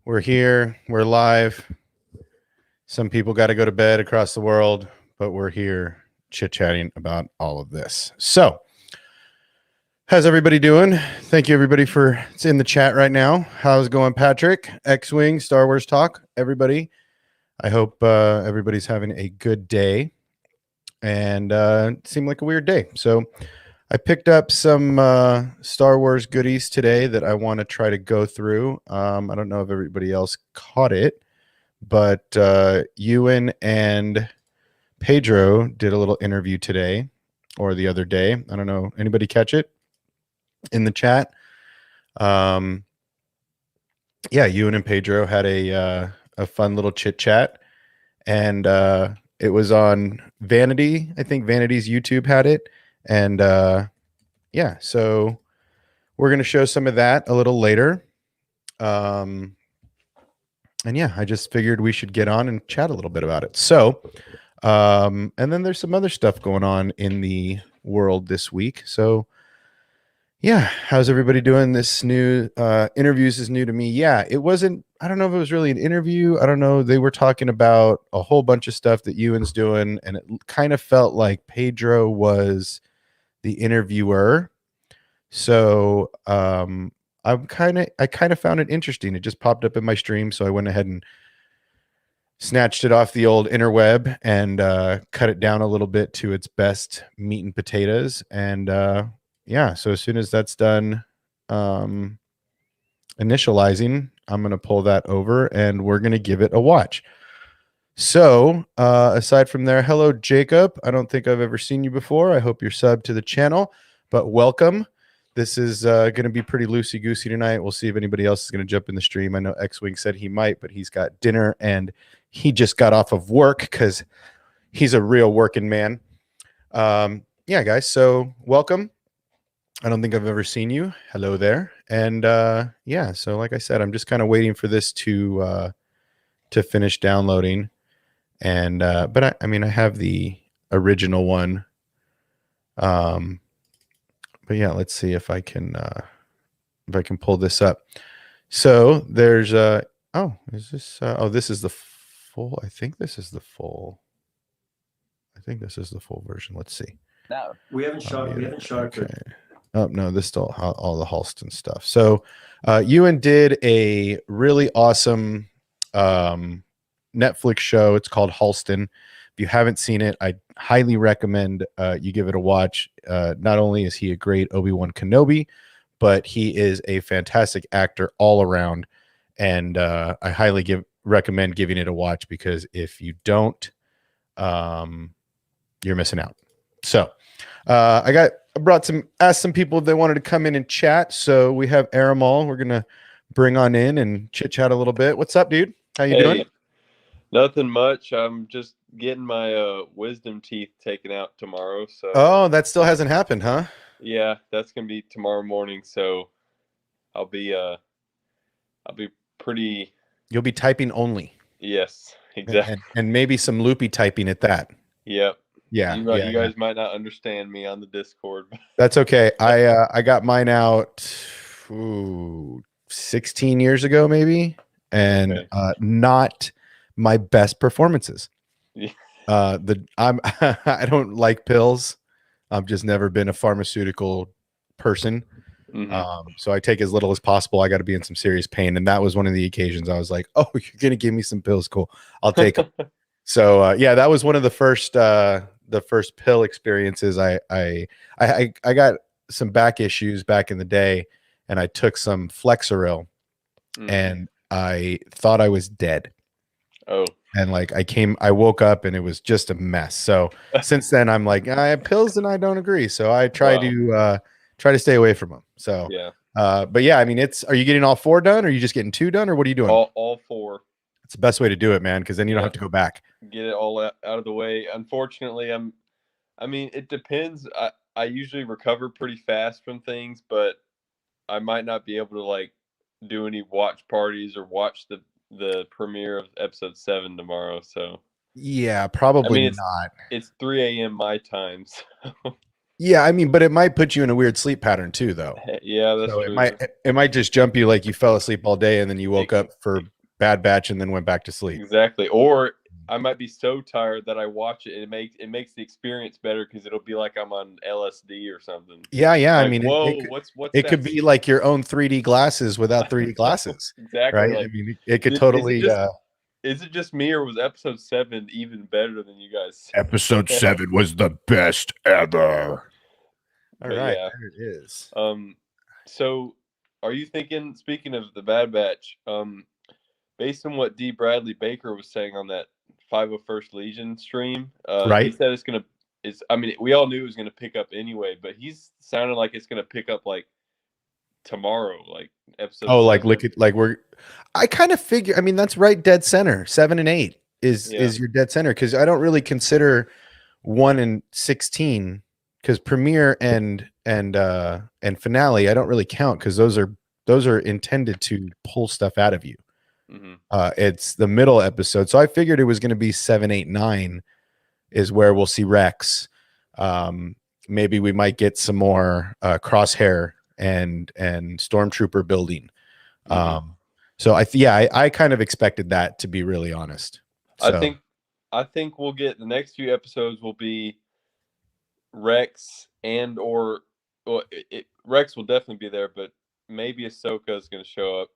We're here. We're live. Some people got to go to bed across the world, but we're here chit-chatting about all of this. So, how's everybody doing? Thank you, everybody, for it's in the chat right now. How's it going, Patrick? X-Wing, Star Wars Talk, everybody. I hope everybody's having a good day. And it seemed like a weird day. So, I picked up some Star Wars goodies today that I want to try to go through. I don't know if everybody else caught it, but Ewan and Pedro did a little interview today or the other day. I don't know. Anybody catch it in the chat? Yeah, Ewan and Pedro had a fun little chit chat, and it was on Vanity. I think Vanity's YouTube had it. And yeah, so we're going to show some of that a little later. And yeah, I just figured we should get on and chat a little bit about it. So, and then there's some other stuff going on in the world this week. So yeah, how's everybody doing? This new interviews is new to me. Yeah, it wasn't, I don't know if it was really an interview. I don't know. They were talking about a whole bunch of stuff that Ewan's doing, and it kind of felt like Pedro was the interviewer. So I kind of found it interesting. It just popped up in my stream, so I went ahead and snatched it off the old interweb and cut it down a little bit to its best meat and potatoes. And yeah, so as soon as that's done initializing, I'm going to pull that over and we're going to give it a watch. So aside from there, hello, Jacob. I don't think I've ever seen you before. I hope you're subbed to the channel, but welcome. This is going to be pretty loosey-goosey tonight. We'll see if anybody else is going to jump in the stream. I know X-Wing said he might, but he's got dinner and he just got off of work because he's a real working man. Yeah, guys, so welcome. I don't think I've ever seen you. Hello there. And yeah, so like I said, I'm just kind of waiting for this to finish downloading. And but I mean, I have the original one. But yeah, let's see if I can pull this up. So there's oh, is this oh, this is the full. I think this is the full. I think this is the full version. Let's see. No, we haven't shot. We haven't shot. Okay. Oh no, this still all the Halston stuff. So Ewan did a really awesome Netflix show. It's called Halston. If you haven't seen it, I highly recommend you give it a watch. Not only is he a great Obi-Wan Kenobi, but he is a fantastic actor all around. And I highly recommend giving it a watch, because if you don't, you're missing out. So I asked some people if they wanted to come in and chat. So we have Aramal. We're gonna bring on in and chit chat a little bit. What's up, dude? How you doing? Nothing much. I'm just getting my wisdom teeth taken out tomorrow. So oh, that still hasn't happened, huh? Yeah, that's gonna be tomorrow morning. So I'll be pretty. You'll be typing only. Yes, exactly. And maybe some loopy typing at that. Yep. Yeah. You guys might not understand me on the Discord. That's okay. I got mine out 16 years ago, maybe, and Okay. Not my best performances. Yeah. I don't like pills. I've just never been a pharmaceutical person. Mm-hmm. So I take as little as possible. I got to be in some serious pain, and that was one of the occasions I was like, "Oh, you're gonna give me some pills? Cool, I'll take them." So yeah, that was one of the first pill experiences. I got some back issues back in the day, and I took some Flexeril, and I thought I was dead. Oh. And like I woke up and it was just a mess. So since then I'm like, I have pills and I don't agree. So I try to stay away from them. So yeah. But yeah, I mean, are you getting all 4 done, or are you just getting 2 done, or what are you doing? All 4. It's the best way to do it, man, because then you don't have to go back. Get it all out of the way. Unfortunately, I mean, it depends. I usually recover pretty fast from things, but I might not be able to like do any watch parties or watch the premiere of episode 7 tomorrow. So yeah, probably not. It's 3 a.m. my time. So. Yeah, I mean, but it might put you in a weird sleep pattern too, though. Yeah, that's so true. It might just jump you like you fell asleep all day and then you woke up for Bad Batch and then went back to sleep. Exactly. Or I might be so tired that I watch it and it makes the experience better because it'll be like I'm on LSD or something. Yeah. I Like, mean, whoa, what's it that? could be like your own 3D glasses without 3D glasses. Exactly. Right. Like, I mean, it could is totally. is it just me, or was episode 7 even better than you guys? Episode 7 was the best ever. All But right, yeah. there it is. So are you thinking, speaking of the Bad Batch, based on what D. Bradley Baker was saying on that 501st Legion stream, Right. he said I mean, we all knew it was going to pick up anyway, but he's sounding like it's going to pick up like tomorrow, like episode. Oh, like 7. look at I kind of figure. I mean, that's right, dead center. 7 and 8 is your dead center because I don't really consider 1 and 16 because premiere and finale I don't really count because those are intended to pull stuff out of you. Mm-hmm. It's the middle episode, so I figured it was going to be 7, 8, 9 is where we'll see Rex. Maybe we might get some more Crosshair and Stormtrooper building. Mm-hmm. So I kind of expected that, to be really honest. So, I think we'll get the next few episodes will be Rex Rex will definitely be there, but maybe Ahsoka is going to show up.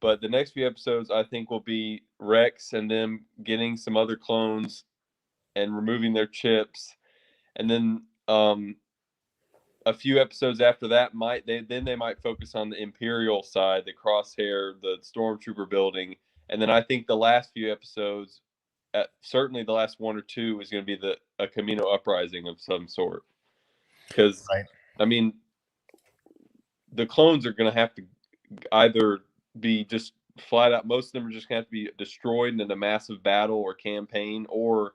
But the next few episodes I think will be Rex and them getting some other clones and removing their chips, and then a few episodes after that they might focus on the Imperial side, the Crosshair, the Stormtrooper building, and then I think the last few episodes, certainly the last 1 or 2, is going to be a Camino uprising of some sort. Because I mean, the clones are going to have to either be just flat out. Most of them are just going to have to be destroyed in a massive battle or campaign, or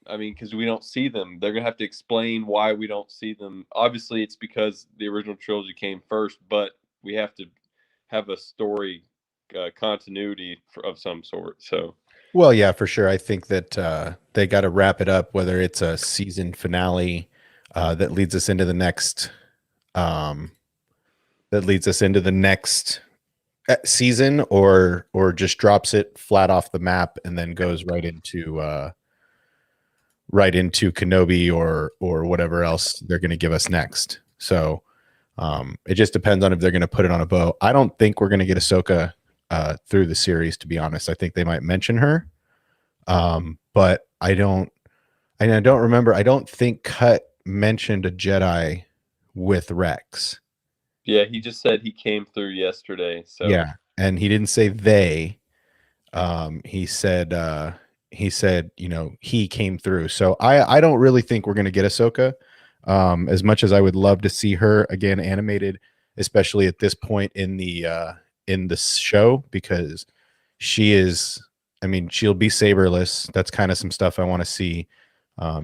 I mean, because we don't see them. They're going to have to explain why we don't see them. Obviously, it's because the original trilogy came first, but we have to have a story continuity of some sort. So, well, yeah, for sure. I think that they got to wrap it up, whether it's a season finale that leads us into the next season, or just drops it flat off the map and then goes right into Kenobi or whatever else they're going to give us next. So it just depends on if they're going to put it on a bow. I don't think we're going to get Ahsoka through the series, to be honest. I think they might mention her, but I don't remember. I don't think Cut mentioned a Jedi with Rex. Yeah, he just said he came through yesterday. So yeah, and he didn't say they. He said he came through. So I don't really think we're going to get Ahsoka. As much as I would love to see her again animated, especially at this point in the show, because she is. I mean, she'll be saberless. That's kind of some stuff I want to see.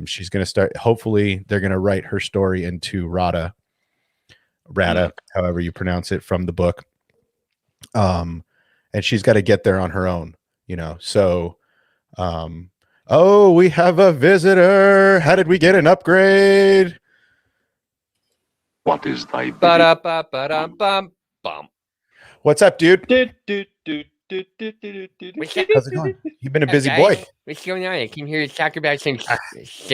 She's going to start. Hopefully, they're going to write her story into Rada, however you pronounce it, from the book. And she's got to get there on her own, So, oh, we have a visitor. How did we get an upgrade? What is thy Ba-da-ba-ba-dum-bum. What's up, dude? How's it going? You've been a busy boy. What's going on? I came here to talk about some I'm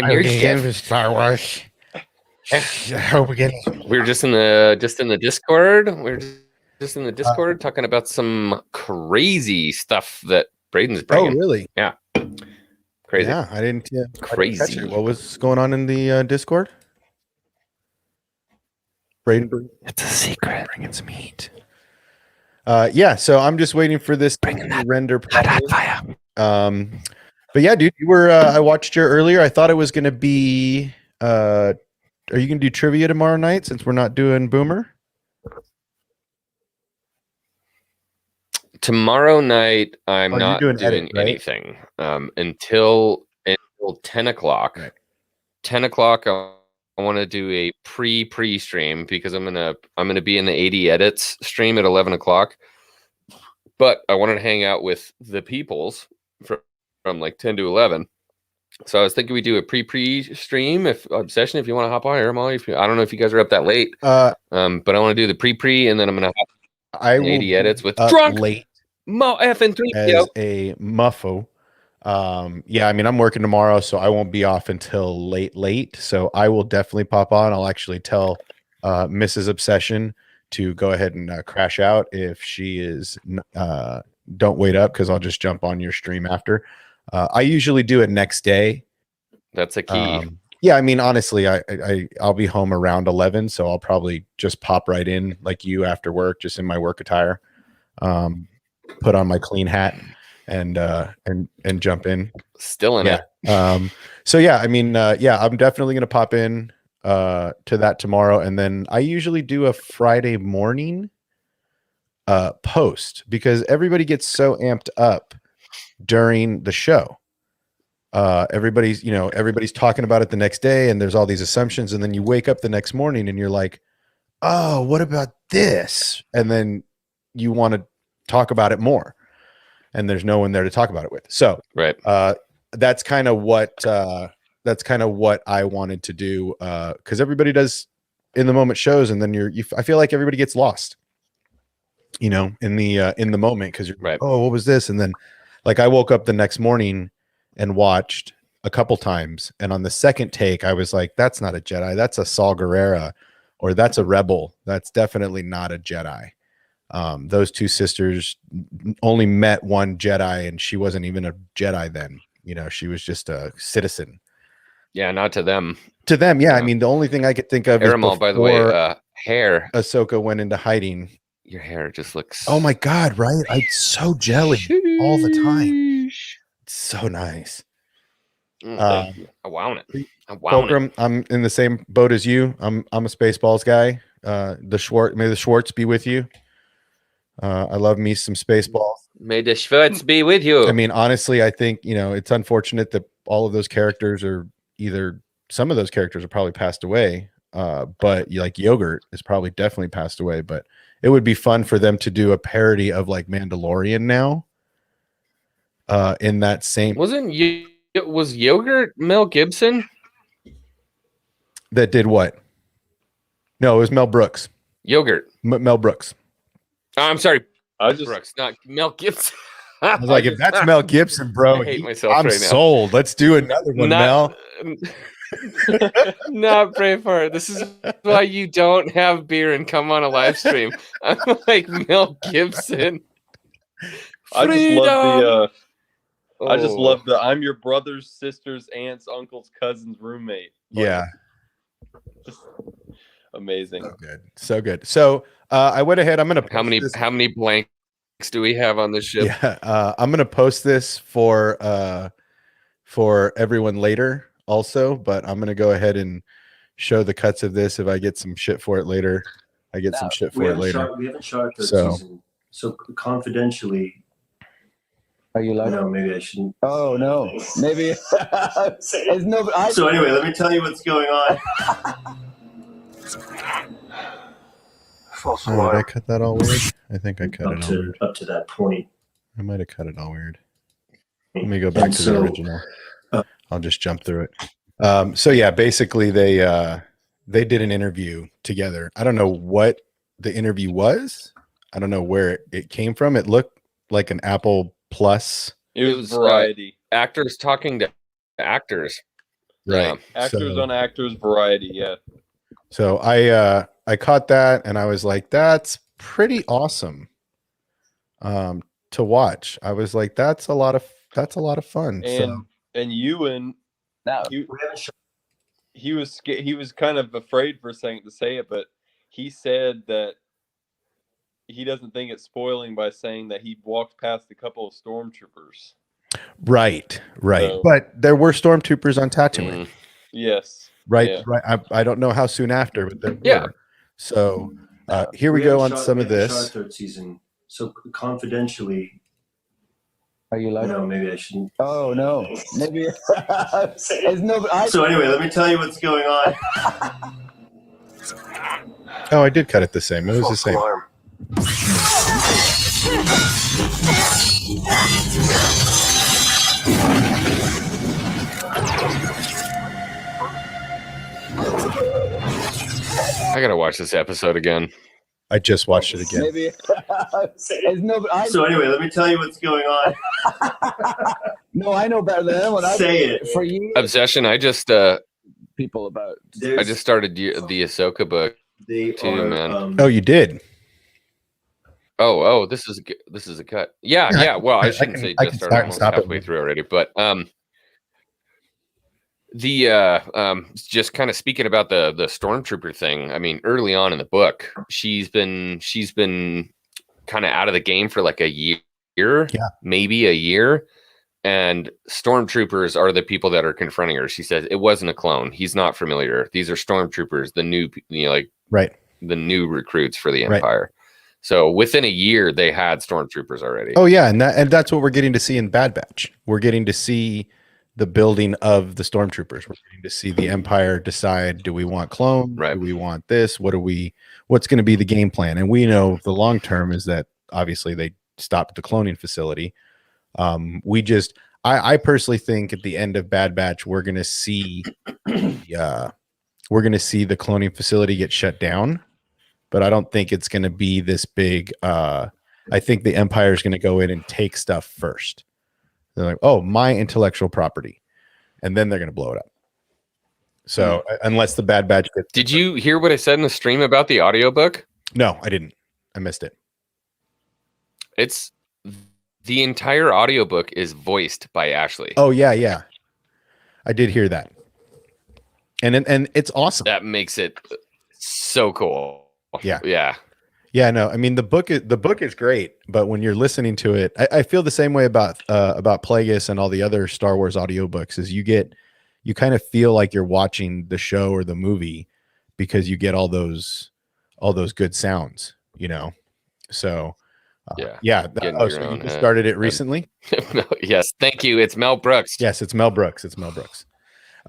new getting stuff. into Star Wars. I hope we get. We're just in the Discord. We're just in the Discord talking about some crazy stuff that Braden's Oh, bringing. really? Crazy. Yeah, I didn't. I didn't catch Crazy. it. What was going on in the Discord? Braden, It's a secret. bringing some heat. Yeah. So I'm just waiting for this Bringing to that render. Hot properly. fire. But yeah, dude, you were. I watched you earlier. I thought it was going to be. Are you going to do trivia tomorrow night since we're not doing Boomer? Tomorrow night, I'm Oh, you're not doing doing edit, right? anything until 10 o'clock. Right. 10 o'clock, I want to do a pre stream because I'm gonna be in the 80 edits stream at 11 o'clock. But I wanted to hang out with the peoples from like 10 to 11. So I was thinking we do a pre stream session if you want to hop on here, Molly. I don't know if you guys are up that late. But I want to do the pre and then I'm gonna I will 80 edits with up drunk late Mo effing 3 as a muffo. Yeah, I mean, I'm working tomorrow, so I won't be off until late. So I will definitely pop on. I'll actually tell Mrs. Obsession to go ahead and crash out if she is. Don't wait up because I'll just jump on your stream after. I usually do it next day. That's a key. Yeah, I mean, honestly, I'll be home around 11, so I'll probably just pop right in like you after work, just in my work attire. Put on my clean hat and jump in. Still in it. So yeah, I mean, yeah, I'm definitely gonna pop in to that tomorrow, and then I usually do a Friday morning post because everybody gets so amped up during the show. Everybody's talking about it the next day, and there's all these assumptions, and then you wake up the next morning and you're like, oh, what about this? And then you want to talk about it more, and there's no one there to talk about it with. So Right. that's kind of what I wanted to do, because everybody does in the moment shows, and then I feel like everybody gets lost, in the moment, because you're Right. oh, what was this? And then like I woke up the next morning and watched a couple times, and on the second take I was like, that's not a Jedi, that's a Saw Gerrera, or that's a rebel, that's definitely not a Jedi. Those two sisters only met one Jedi, and she wasn't even a Jedi then. She was just a citizen. Yeah, not to them. To them, yeah. I Yeah. mean, the only thing I could think of Aramal, is by the way, before hair. Ahsoka went into hiding. Your hair just looks. Oh my God, right? I'm so jelly all the time. It's so nice. Thank you. I want it. Fulcrum, I'm in the same boat as you. I'm a Spaceballs guy. May the Schwartz be with you. I love me some Spaceballs. May the Schwartz be with you. I mean, honestly, I think, it's unfortunate that all of those characters are some of those characters are probably passed away. But like Yogurt is probably definitely passed away, but it would be fun for them to do a parody of like Mandalorian now. In that same Was Yogurt Mel Gibson? that did what? No, it was Mel Brooks. Yogurt. Mel Brooks. I'm sorry, I just Brooks, not Mel Gibson. I was like, if that's Mel Gibson, bro, I hate myself I'm right now. sold. Let's do another one, Mel. Not Braveheart. This is why you don't have beer and come on a live stream. I'm like Mel Gibson. I just Oh. love the I'm your brother's, sister's, aunt's, uncle's, cousin's roommate. Like, Yeah. just amazing. So good. So good. So I went ahead. I'm gonna How many blanks do we have on this ship? Yeah, I'm gonna post this for everyone later also, but I'm gonna go ahead and show the cuts of this. If I get some shit for it later, I get some shit for it later. We haven't shot third So- season. So confidentially, Are you live? no, maybe I shouldn't. Oh no, maybe. It's no, So anyway, let me tell you what's going on. False Oh, did I cut that all weird? I think I cut it all weird. Up to that point. I might have cut it all weird. Let me go back to the original. I'll just jump through it. So yeah, basically they did an interview together. I don't know what the interview was. I don't know where it came from. It looked like an Apple Plus. It It was was, variety. Actors talking to actors. Right. Actors So- on actors variety, yeah. So I caught that and I was like, that's pretty awesome to watch. I was like, that's a lot of fun. And Ewan, now. he, We haven't shot. he was kind of afraid for a second to say it, but he said that he doesn't think it's spoiling by saying that he walked past a couple of stormtroopers. right. So- But there were stormtroopers on Tatooine. Yes. Right. Yeah. Right. I don't know how soon after, but there Yeah. were. So here we go haven't on shot- some we of haven't shot this. third season. So confidentially, Are you live? no, maybe I shouldn't. Oh no, maybe. It's no. So anyway, let me tell you what's going on. Oh, I did cut it the same. It was the same. I gotta watch this episode again. I just watched it again. Maybe. There's no, So anyway, let me tell you what's going on. no, I know better than anyone. Say it. For you, Obsession. I just people about. started the Ahsoka book. They too, are, man. Oh, you did? Oh, this is a cut. Yeah. Well, I shouldn't say I just can started. start and Almost stop it. halfway through already, but just kind of speaking about the stormtrooper thing. I mean, early on in the book, she's been kind of out of the game for like a year, maybe a year. And stormtroopers are the people that are confronting her. She says it wasn't a clone. He's not familiar. These are stormtroopers, the new, Right. the new recruits for the Right. Empire. So within a year, they had stormtroopers already. Oh yeah, and that's what we're getting to see in Bad Batch. We're getting to see the building of the stormtroopers. We're getting to see the Empire decide: do we want clones? Right. Do we want this? What's going to be the game plan? And we know the long term is that obviously they stopped the cloning facility. I personally think at the end of Bad Batch, we're going to see the cloning facility get shut down. But I don't think it's going to be this big. I think the Empire is going to go in and take stuff first. They're like, oh, my intellectual property. And then they're going to blow it up. So unless the Bad Batch gets... Did you hear what I said in the stream about the audiobook? No, I didn't. I missed it. It's the entire audiobook is voiced by Ashley. Oh, yeah. I did hear that. And it's awesome. That makes it so cool. Yeah. No, I mean the book is great, but when you're listening to it, I feel the same way about Plagueis and all the other Star Wars audiobooks. Is you kind of feel like you're watching the show or the movie because you get all those good sounds, So Getting your so you own, just started it recently? Yes, thank you. It's Mel Brooks. Yes, it's Mel Brooks.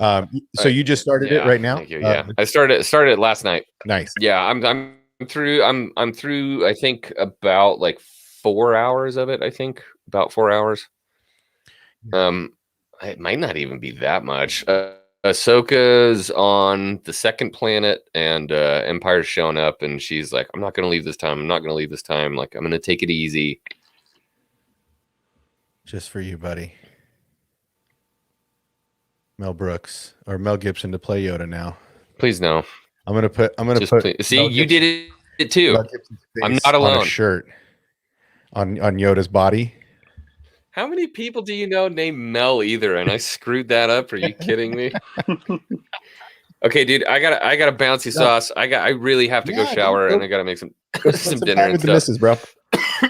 So you just started it right now? Thank you. Yeah, I started it last night. Nice. Yeah, I'm through. I'm through. I think about like 4 hours of it. I think about 4 hours. It might not even be that much. Ahsoka's on the second planet, and Empire's showing up, and she's like, "I'm not going to leave this time. I'm not going to leave this time. Like, I'm going to take it easy." Just for you, buddy. Mel Brooks or Mel Gibson to play Yoda now. Please no. I'm gonna put. Please. See, you did it too. I'm not alone. On a shirt on Yoda's body. How many people do you know named Mel either? And I screwed that up. Are you kidding me? Okay, dude, I got a bouncy sauce. I really have to go shower and I gotta make some dinner and with stuff. the missus, bro.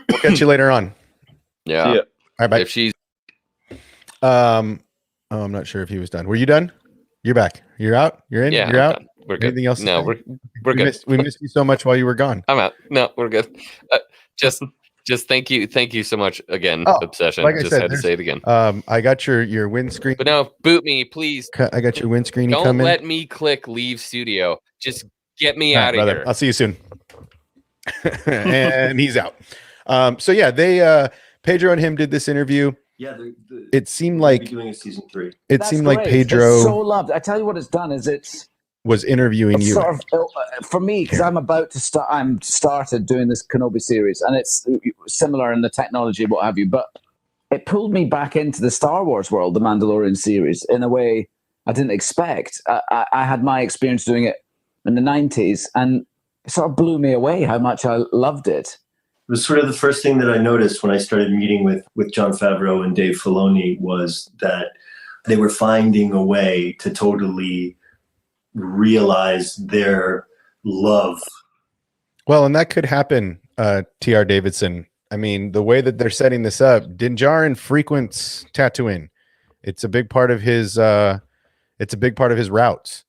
We'll catch you later on. Yeah. All right, bye. If she's I'm not sure if he was done. Were you done? You're back. You're out. You're in. Yeah, You're I'm out. done. We're good. Anything else? to No, say? we're good. We missed you so much while you were gone. I'm out. No, we're good. Just thank you so much again. Oh, Obsession. like I Just said, had to say it again. I got your windscreen. But no, boot me, please. I got your windscreen. Don't let me click leave studio. Just get me out of here. I'll see you soon. And he's out. So yeah, they Pedro and him did this interview. Yeah, It seemed they'll be like doing a season 3. it That's seemed like great. Pedro It's so loved. I tell you what it's done is it's was interviewing you. sort of for me because I'm about to start. I'm started doing this Kenobi series, and it's similar in the technology, what have you. But it pulled me back into the Star Wars world, the Mandalorian series, in a way I didn't expect. I had my experience doing it in the 90s, and it sort of blew me away how much I loved it. It was sort of the first thing that I noticed when I started meeting with Jon Favreau and Dave Filoni was that they were finding a way to totally realize their love. Well, and that could happen, T.R. Davidson. I mean, the way that they're setting this up, Din Djarin frequents Tatooine. It's a big part of his routes.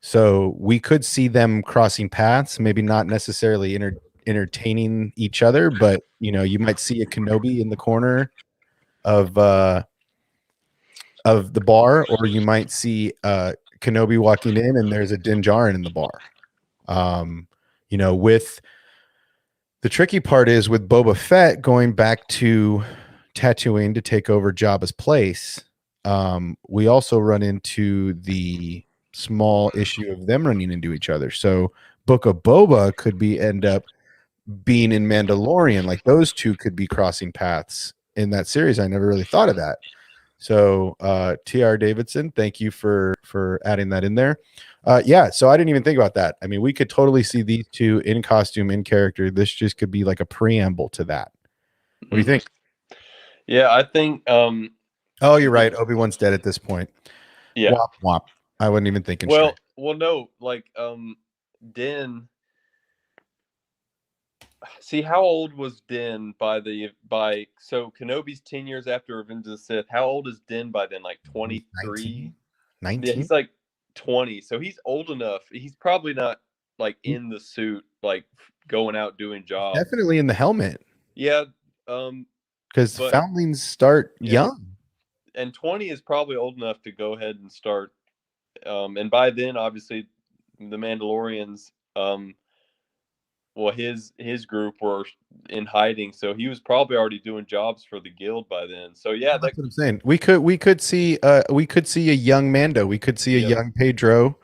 So we could see them crossing paths, maybe not necessarily entertaining each other, but you might see a Kenobi in the corner of the bar, or you might see Kenobi walking in and there's a Din Djarin in the bar. With the tricky part is with Boba Fett going back to Tatooine to take over Jabba's place. We also run into the small issue of them running into each other. So Book of Boba could end up being in Mandalorian. Like those two could be crossing paths in that series. I never really thought of that. So TR Davidson, thank you for adding that in there. Yeah, so I didn't even think about that. I mean, we could totally see these two in costume, in character. This just could be like a preamble to that. What do you think? Yeah, I think Oh, you're right. Obi-Wan's dead at this point. yeah. Womp womp. I wasn't even thinking Well, straight. no, like Din. See, how old was Din by so Kenobi's 10 years after Revenge of the Sith. How old is Din by then? Like 23? 19? Yeah, he's like 20. So he's old enough. He's probably not like in the suit, like going out doing jobs. Definitely in the helmet. Yeah. Because But- foundlings start Yeah. young. And 20 is probably old enough to go ahead and start. And by then, obviously, the Mandalorians, well, his group were in hiding, so he was probably already doing jobs for the guild by then. So yeah, That's what I'm saying. We could see a young Mando. We could see a Yep. young Pedro,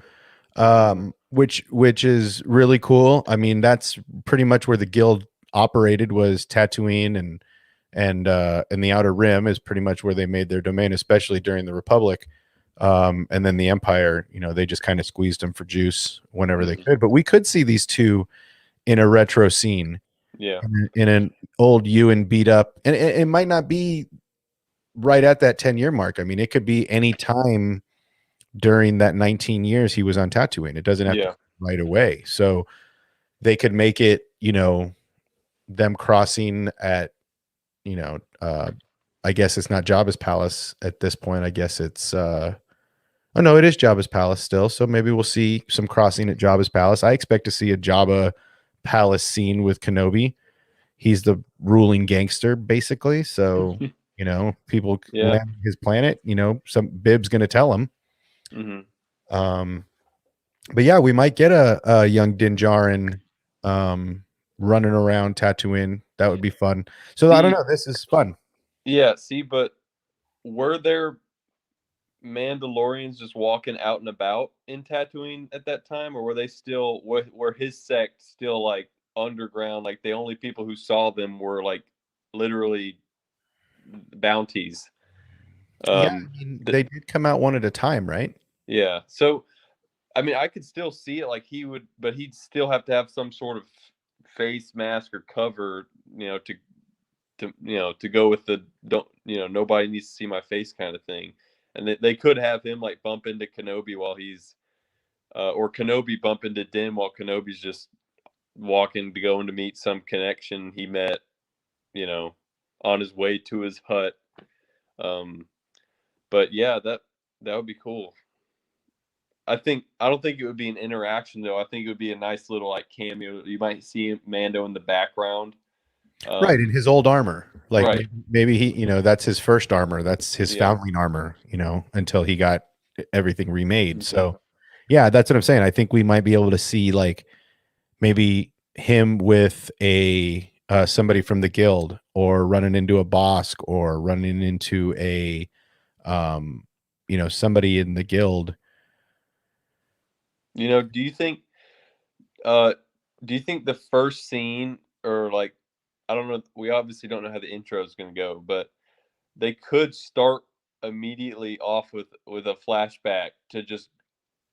which is really cool. I mean, that's pretty much where the guild operated, was Tatooine, and the Outer Rim is pretty much where they made their domain, especially during the Republic. And then the Empire, they just kind of squeezed them for juice whenever they could. But we could see these two in a retro scene, yeah, in an old Ewan beat up, and it might not be right at that 10-year mark. I mean, it could be any time during that 19 years he was on Tatooine. It doesn't have to be right away. So they could make it, them crossing at, I guess it's not Jabba's palace at this point. I guess it's oh no, it is Jabba's palace still. So maybe we'll see some crossing at Jabba's palace. I expect to see a Jabba palace scene with Kenobi. He's the ruling gangster, basically. So people land his planet. Some Bib's gonna tell him. Mm-hmm. But yeah, we might get a young Din Djarin running around Tatooine. That would be fun. So I don't know. This is fun. Yeah. See, but were there Mandalorians just walking out and about in Tatooine at that time, or were they still were his sect still like underground? Like the only people who saw them were like literally bounties. I mean, they did come out one at a time, right? Yeah. So, I mean, I could still see it. Like he would, but he'd still have to have some sort of face mask or cover, to go with the nobody needs to see my face kind of thing. And they could have him like bump into Kenobi while he's, or Kenobi bump into Din while Kenobi's just walking to going to meet some connection he met, on his way to his hut. But yeah, that would be cool. I don't think it would be an interaction though. I think it would be a nice little like cameo. You might see Mando in the background. Right, in his old armor. Like Right. maybe he, that's his first armor. That's his foundling armor, until he got everything remade. So yeah, that's what I'm saying. I think we might be able to see like maybe him with a somebody from the guild, or running into a Bosk, or running into a somebody in the guild. Do you think the first scene, or like, I don't know, we obviously don't know how the intro is going to go, but they could start immediately off with a flashback to just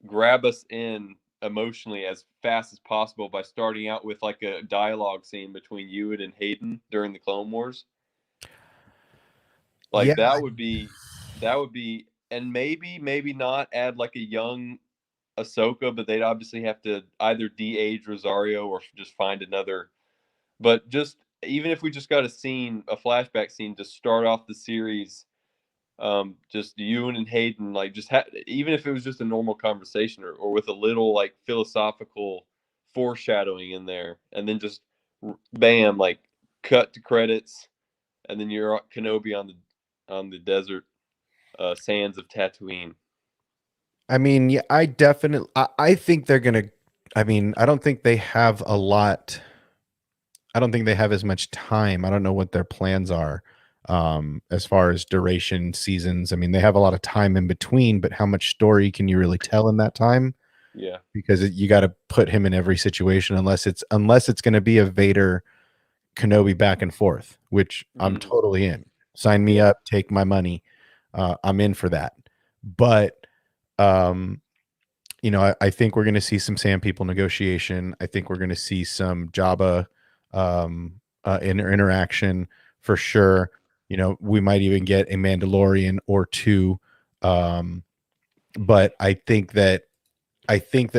grab us in emotionally as fast as possible by starting out with like a dialogue scene between Ewan and Hayden during the Clone Wars. Like Yeah. that would be, and maybe not add like a young Ahsoka, but they'd obviously have to either de-age Rosario or just find another. But just even if we just got a flashback scene to start off the series, just Ewan and Hayden, like just even if it was just a normal conversation, or with a little like philosophical foreshadowing in there, and then just bam, like cut to credits, and then you're Kenobi on the desert sands of Tatooine. I mean, yeah, I think they're gonna. I mean, I don't think they have a lot. I don't think they have as much time. I don't know what their plans are as far as duration, seasons. I mean, they have a lot of time in between, but how much story can you really tell in that time? Yeah. because you got to put him in every situation unless it's going to be a Vader Kenobi back and forth, which I'm Mhm. totally in. Sign me up, take my money. I'm in for that. But you know, I think we're going to see some Sand People negotiation. I think we're going to see some Jabba interaction for sure. You know, we might even get a Mandalorian or two. But I think that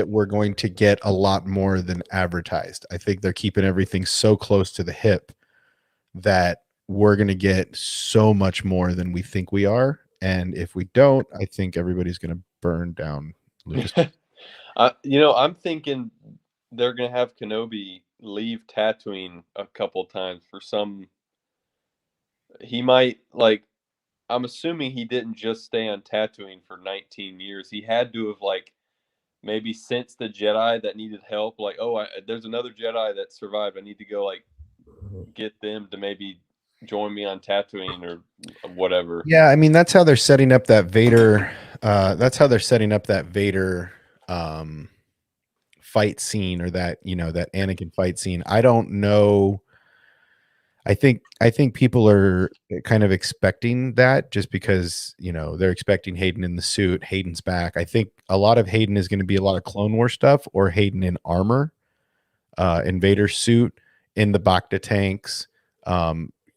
we're going to get a lot more than advertised. I think they're keeping everything so close to the hip that we're going to get so much more than we think we are. And if we don't, I think everybody's going to burn down Lucas. You know, I'm thinking they're gonna have Kenobi leave Tatooine a couple times for some. He might like. I'm assuming he didn't just stay on Tatooine for 19 years. He had to have like maybe sensed the Jedi that needed help. Like, oh, there's another Jedi that survived. I need to go like get them to maybe join me on Tatooine or whatever. Yeah, I mean that's how they're setting up that Vader. That's how they're setting up that Vader fight scene, or that, you know, that Anakin fight scene. I don't know. I think people are kind of expecting that just because, you know, they're expecting Hayden in the suit. Hayden's back. I think a lot of Hayden is going to be a lot of Clone War stuff, or Hayden in armor, in Vader's suit, in the Bacta tanks,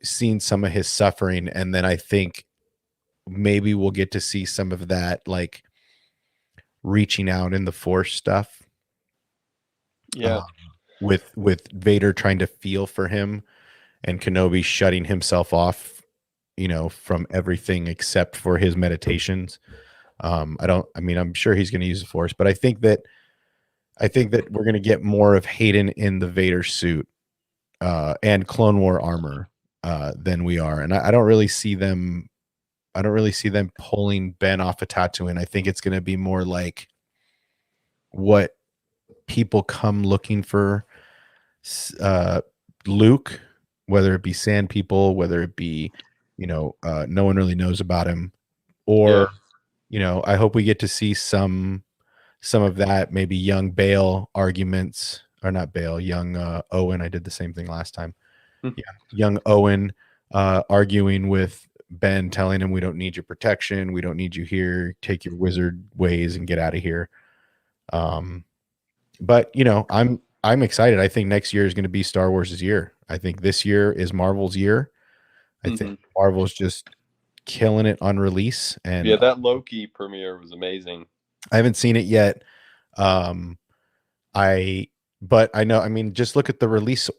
seeing some of his suffering, and then I think maybe we'll get to see some of that, like reaching out in the Force stuff. Yeah. With Vader trying to feel for him, and Kenobi shutting himself off, you know, from everything except for his meditations. I'm sure he's going to use the Force, but I think that we're going to get more of Hayden in the Vader suit and Clone War armor than we are. And I don't really see them pulling Ben off of Tatooine. I think it's going to be more like what people come looking for, Luke, whether it be Sand People, whether it be, you know, no one really knows about him, or, you know, I hope we get to see some of that, maybe young Bale arguments, or not Bale, young Owen. I did the same thing last time. Yeah, young Owen arguing with Ben, telling him, we don't need your protection, we don't need you here, take your wizard ways and get out of here. But you know, I'm excited. I think next year is going to be Star Wars' year. I think this year is Marvel's year. I think Marvel's just killing it on release. And yeah, that Loki premiere was amazing. I haven't seen it yet. But I know, I mean, just look at the release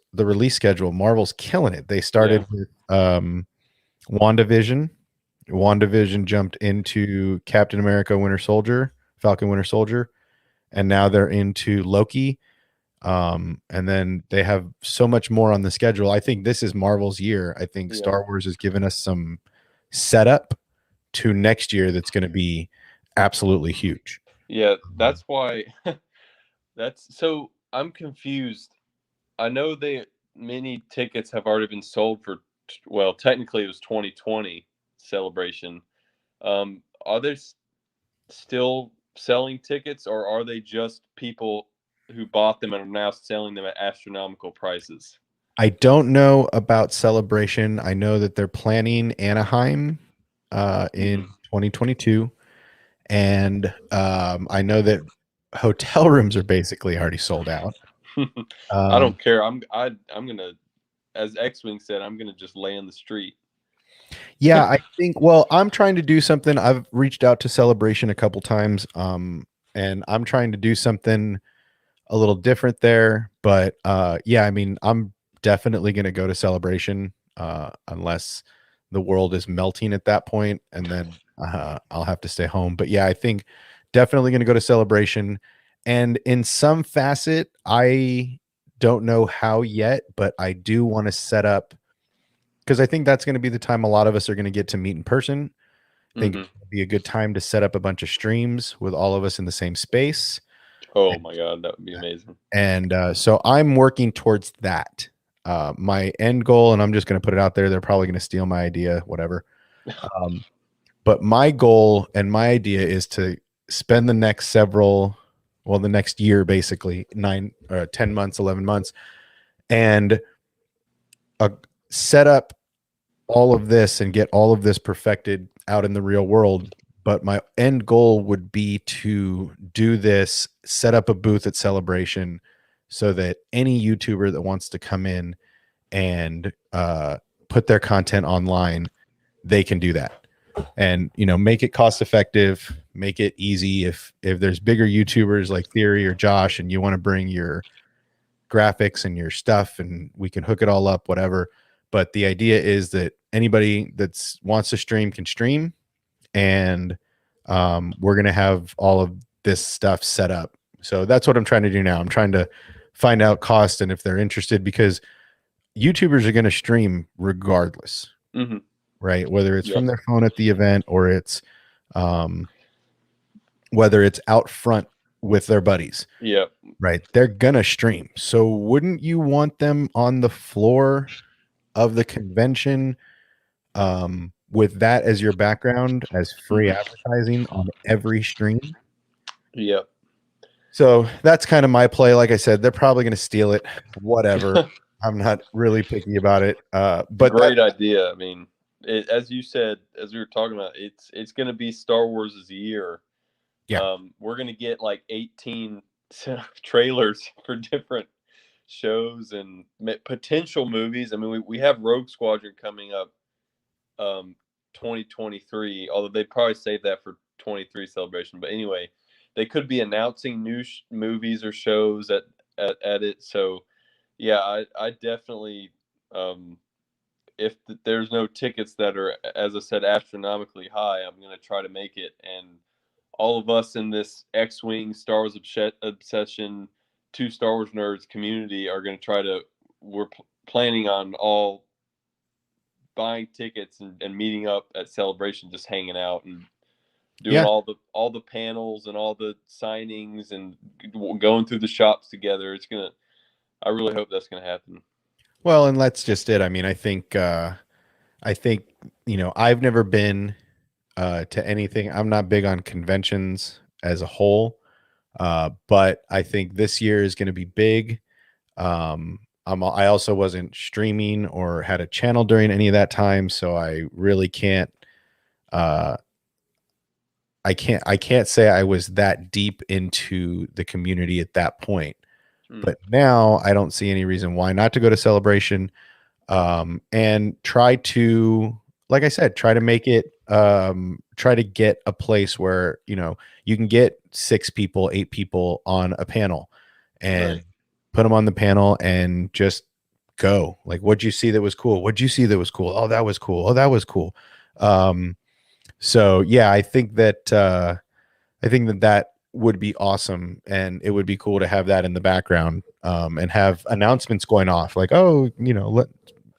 schedule. Marvel's killing it. They started with WandaVision. WandaVision jumped into Captain America, Falcon Winter Soldier, and now they're into Loki. And then they have so much more on the schedule. I think this is Marvel's year. I think Star Wars has given us some setup to next year that's going to be absolutely huge. Yeah, that's why. So I'm confused. I know many tickets have already been sold for, well, technically it was 2020 Celebration. Are they still selling tickets, or are they just people who bought them and are now selling them at astronomical prices? I don't know about Celebration. I know that they're planning Anaheim in 2022, and I know that hotel rooms are basically already sold out. I don't care. I'm gonna, as X-Wing said, I'm gonna just lay in the street. Yeah, I think. Well, I'm trying to do something. I've reached out to Celebration a couple times, and I'm trying to do something a little different there. But yeah, I mean, I'm definitely going to go to Celebration unless the world is melting at that point, and then I'll have to stay home. But yeah, I think definitely going to go to Celebration. And in some facet, I don't know how yet, but I do want to set up, because I think that's going to be the time a lot of us are going to get to meet in person. I think it'd be a good time to set up a bunch of streams with all of us in the same space. Oh my God, that would be amazing. And so I'm working towards that. My end goal, and I'm just going to put it out there, they're probably going to steal my idea, whatever. But my goal and my idea is to spend the next well, the next year, basically 10 months, 11 months, and set up all of this and get all of this perfected out in the real world. But my end goal would be to do this, set up a booth at Celebration so that any YouTuber that wants to come in and put their content online, they can do that. And, you know, make it cost effective, make it easy. If there's bigger YouTubers like Theory or Josh and you want to bring your graphics and your stuff and we can hook it all up, whatever. But the idea is that anybody that wants to stream can stream, and we're going to have all of this stuff set up. So that's what I'm trying to do now. I'm trying to find out cost and if they're interested, because YouTubers are going to stream regardless, right? Whether it's from their phone at the event or it's whether it's out front with their buddies. Yep. Right. They're going to stream. So wouldn't you want them on the floor of the convention with that as your background, as free advertising on every stream? Yep. So that's kind of my play. Like I said, they're probably going to steal it. Whatever. I'm not really picky about it. But great idea. I mean, as you said, as we were talking about, it's going to be Star Wars' year. Yeah. We're going to get like 18 trailers for different shows and potential movies. I mean, we have Rogue Squadron coming up 2023, although they'd probably save that for 23 Celebration. But anyway, they could be announcing new movies or shows at it. So yeah, I definitely, if there's no tickets that are, as I said, astronomically high, I'm going to try to make it. And all of us in this X-Wing Star Wars obsession, two Star Wars nerds community are going to try to, we're planning on all buying tickets and meeting up at Celebration, just hanging out and doing all the panels and all the signings and going through the shops together. I really hope that's going to happen. Well, and that's just it. I mean, I think, you know, I've never been to anything. I'm not big on conventions as a whole, but I think this year is going to be big. I also wasn't streaming or had a channel during any of that time, so I really can't. I can't say I was that deep into the community at that point. But now I don't see any reason why not to go to Celebration, and try to, like I said, try to make it, try to get a place where, you know, you can get 6 people, 8 people on a panel and put them on the panel and just go. Like, what'd you see that was cool? What'd you see that was cool? Oh, that was cool. Oh, that was cool. So yeah, I think that would be awesome, and it would be cool to have that in the background, and have announcements going off like, oh, you know,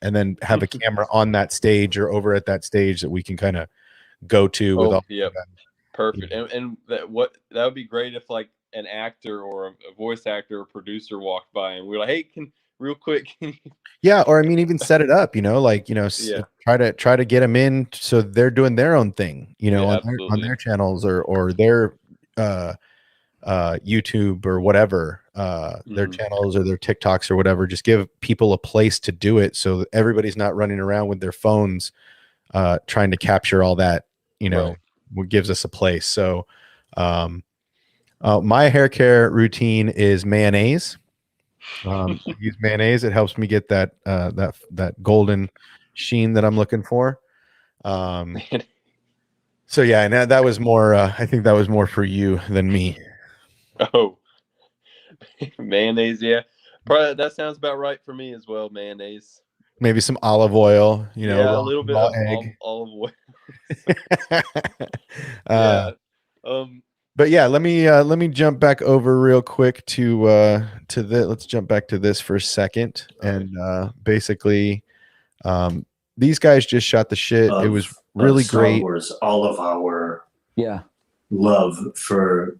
and then have a camera on that stage or over at that stage that we can kind of go to with all. Yep. Perfect. And that would be great if like an actor or a voice actor or producer walked by and we were like, hey, real quick. Yeah. Or I mean, even set it up, you know, like, you know, try to get them in so they're doing their own thing, you know, on their channels or their YouTube or whatever, their channels or their TikToks or whatever. Just give people a place to do it so that everybody's not running around with their phones trying to capture all that, you know, what gives us a place. So my hair care routine is mayonnaise. I use mayonnaise. It helps me get that that golden sheen that I'm looking for. So yeah, and that was more. I think that was more for you than me. Oh, mayonnaise, yeah. Probably that sounds about right for me as well. Mayonnaise, maybe some olive oil. You know, yeah, a little bit of egg. olive oil. Yeah. But yeah, let me jump back over real quick to the. Let's jump back to this for a second, and basically, these guys just shot the shit. It was really great. Star Wars, all of our love for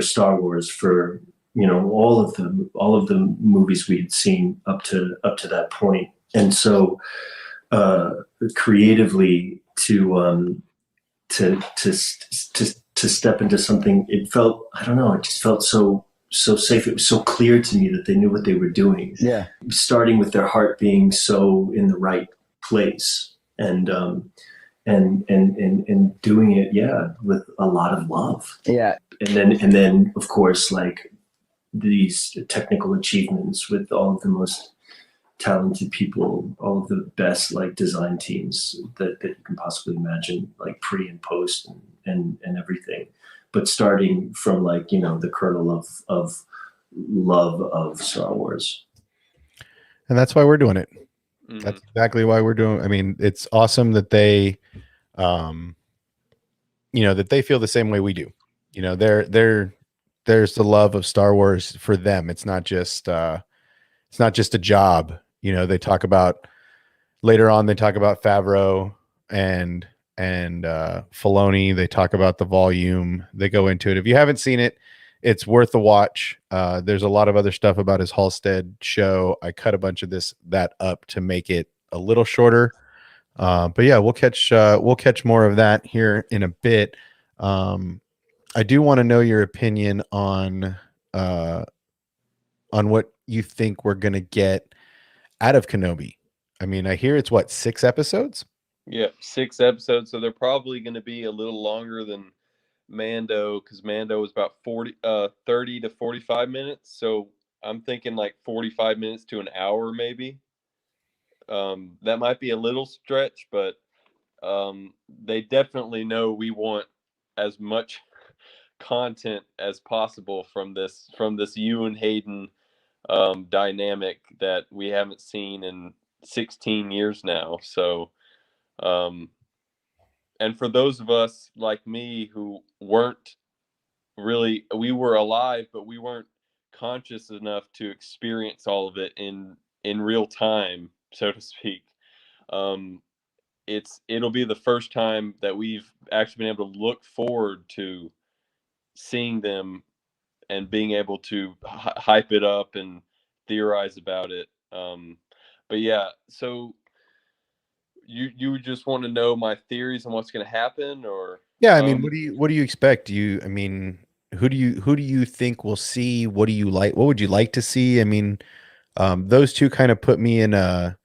Star Wars, for, you know, all of the movies we'd seen up to that point, and so creatively to step into something, it felt, I don't know, it just felt so so safe. It was so clear to me that they knew what they were doing. Yeah. Starting with their heart being so in the right place, and doing it, yeah, with a lot of love. Yeah. And then of course, like these technical achievements with all of the most talented people, all of the best like design teams that you can possibly imagine, like pre and post and everything. But starting from like, you know, the kernel of love of Star Wars. And that's why we're doing it. Mhm. That's exactly why we're doing. I mean, it's awesome that they, you know, that they feel the same way we do. You know, there's the love of Star Wars for them. It's not just a job. You know, they talk about later on. They talk about Favreau and Filoni. They talk about the volume. They go into it. If you haven't seen it, it's worth a watch. There's a lot of other stuff about his Halstead show. I cut a bunch of that up to make it a little shorter. But yeah, we'll catch more of that here in a bit. I do want to know your opinion on what you think we're gonna get out of Kenobi. I mean, I hear it's 6 episodes. Yeah, 6 episodes, so they're probably going to be a little longer than Mando, because Mando was about 30 to 45 minutes. So I'm thinking like 45 minutes to an hour, maybe. That might be a little stretch, but they definitely know we want as much content as possible from this Ewan Hayden dynamic that we haven't seen in 16 years now. So and for those of us like me who weren't really, we were alive, but we weren't conscious enough to experience all of it in real time, so to speak. It'll be the first time that we've actually been able to look forward to seeing them and being able to hype it up and theorize about it. But yeah, so you just want to know my theories on what's going to happen, or Yeah, I mean, what do you expect? I mean, who do you think we'll see? What do you like? What would you like to see? I mean, those two kind of put me in the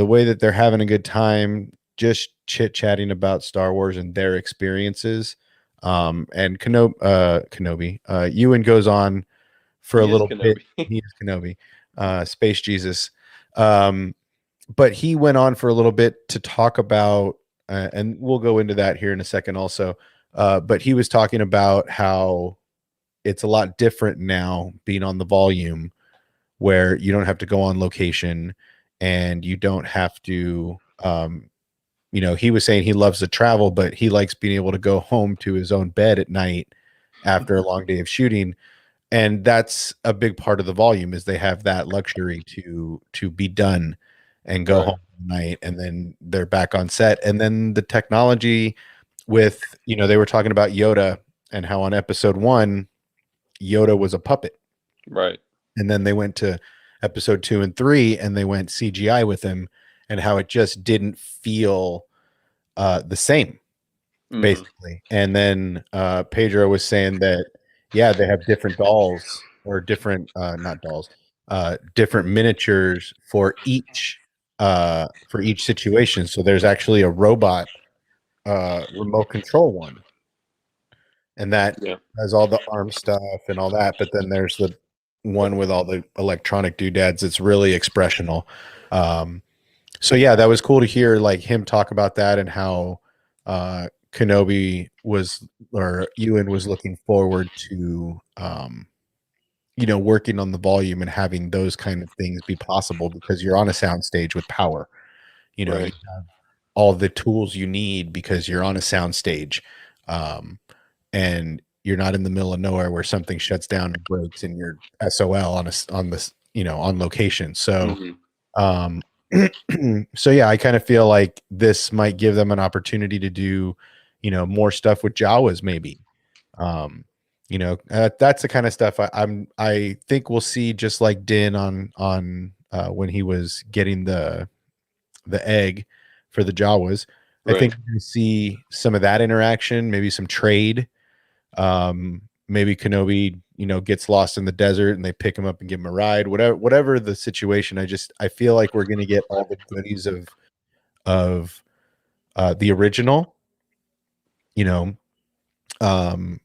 way that they're having a good time, just chit chatting about Star Wars and their experiences. And Kenobi, Ewan goes on for a He is little bit. Kenobi. He is Kenobi, Space Jesus. But he went on for a little bit to talk about, and we'll go into that here in a second also. But he was talking about how it's a lot different now being on the volume, where you don't have to go on location and you don't have to, you know, he was saying he loves to travel, but he likes being able to go home to his own bed at night after a long day of shooting. And that's a big part of the volume, is they have that luxury to be done and go home at night, and then they're back on set. And then the technology with, you know, they were talking about Yoda and how on episode 1 Yoda was a puppet. Right. And then they went to episode 2 and 3 and they went CGI with him, and how it just didn't feel the same, basically. And then Pedro was saying that, yeah, they have different dolls, or different, not dolls, different miniatures for each situation. So there's actually a robot remote control one, and that has all the arm stuff and all that. But then there's the one with all the electronic doodads. It's really expressional. So yeah, that was cool to hear like him talk about that, and how Kenobi or Ewan was looking forward to, you know, working on the volume and having those kind of things be possible, because you're on a soundstage with power. You know, you have all the tools you need because you're on a soundstage, and you're not in the middle of nowhere where something shuts down and breaks and you're SOL on this, you know, on location. So, so yeah, I kind of feel like this might give them an opportunity to do, you know, more stuff with Jawas, maybe. You know, that's the kind of stuff I think we'll see, just like Din on when he was getting the egg for the Jawas. I think we're going to see some of that interaction, maybe some trade. maybe Kenobi, gets lost in the desert and they pick him up and give him a ride. Whatever the situation, I feel like we're gonna get all the goodies of the original, you know, um,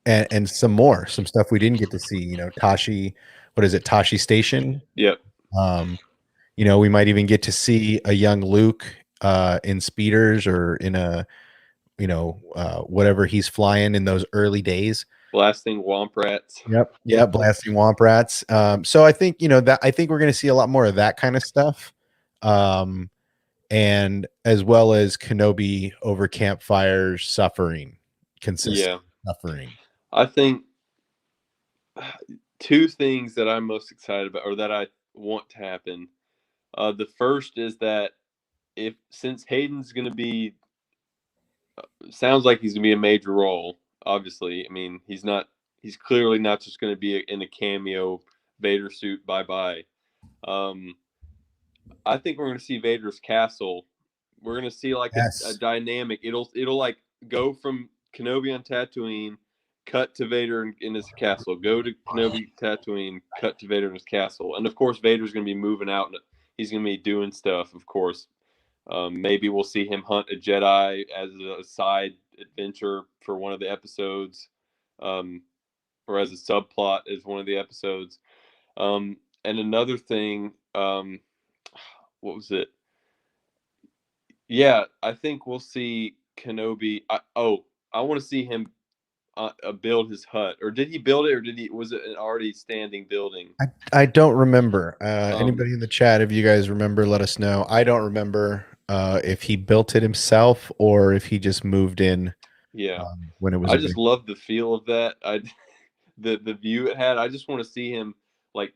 and some stuff we didn't get to see. Tashi, what is it, Tashi Station? Yep. We might even get to see a young Luke in speeders or in a whatever he's flying in those early days. Blasting Womp Rats. Yep. Yeah, blasting Womp Rats. So I think I think we're going to see a lot more of that kind of stuff, and as well as Kenobi over campfires suffering, consistent suffering. I think two things that I'm most excited about, or that I want to happen. The first is that since Hayden's going to be, sounds like he's going to be a major role. Obviously, I mean, he's clearly not just going to be in a cameo Vader suit. Bye. I think we're going to see Vader's castle. We're going to see like a dynamic. It'll like go from Kenobi on Tatooine, cut to Vader in his castle. Go to Kenobi Tatooine, cut to Vader in his castle. And of course, Vader's going to be moving out and he's going to be doing stuff, of course. Maybe we'll see him hunt a Jedi as a side adventure for one of the episodes, or as a subplot as one of the episodes. And another thing, what was it? Yeah, I think we'll see Kenobi. I want to see him build his hut. Or did he build it, or was it an already standing building? I don't remember. Anybody in the chat, if you guys remember, let us know. I don't remember if he built it himself or if he just moved in. Yeah, when it was. I just love the feel of that. The view it had. I just want to see him like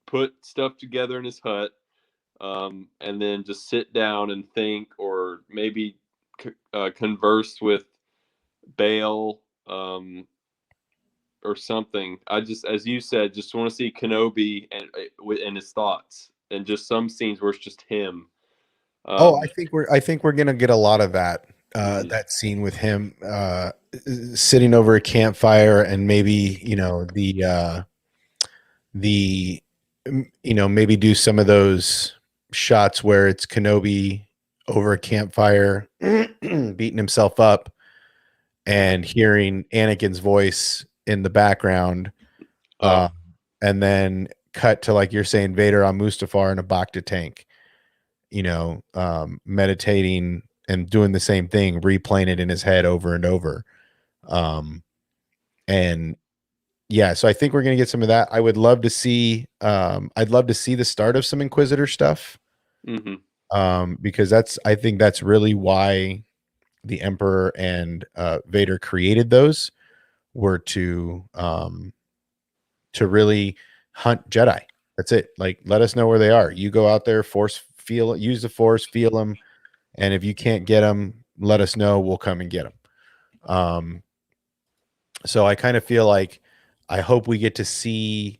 put stuff together in his hut, and then just sit down and think, or maybe converse with Bail, or something. I just, as you said, just want to see Kenobi and his thoughts, and just some scenes where it's just him. I think we're gonna get a lot of that. That scene with him sitting over a campfire, and maybe maybe do some of those shots where it's Kenobi over a campfire beating himself up and hearing Anakin's voice in the background, and then cut to, like you're saying, Vader on Mustafar in a Bacta tank, meditating and doing the same thing, replaying it in his head over and over. And yeah, so I think we're going to get some of that. I would love to see, I'd love to see the start of some Inquisitor stuff. Because I think that's really why the Emperor and Vader created those, were to really hunt Jedi. That's it. Like, let us know where they are. You go out there, use the Force, feel them. And if you can't get them, let us know. We'll come and get them. So I kind of feel like, I hope we get to see,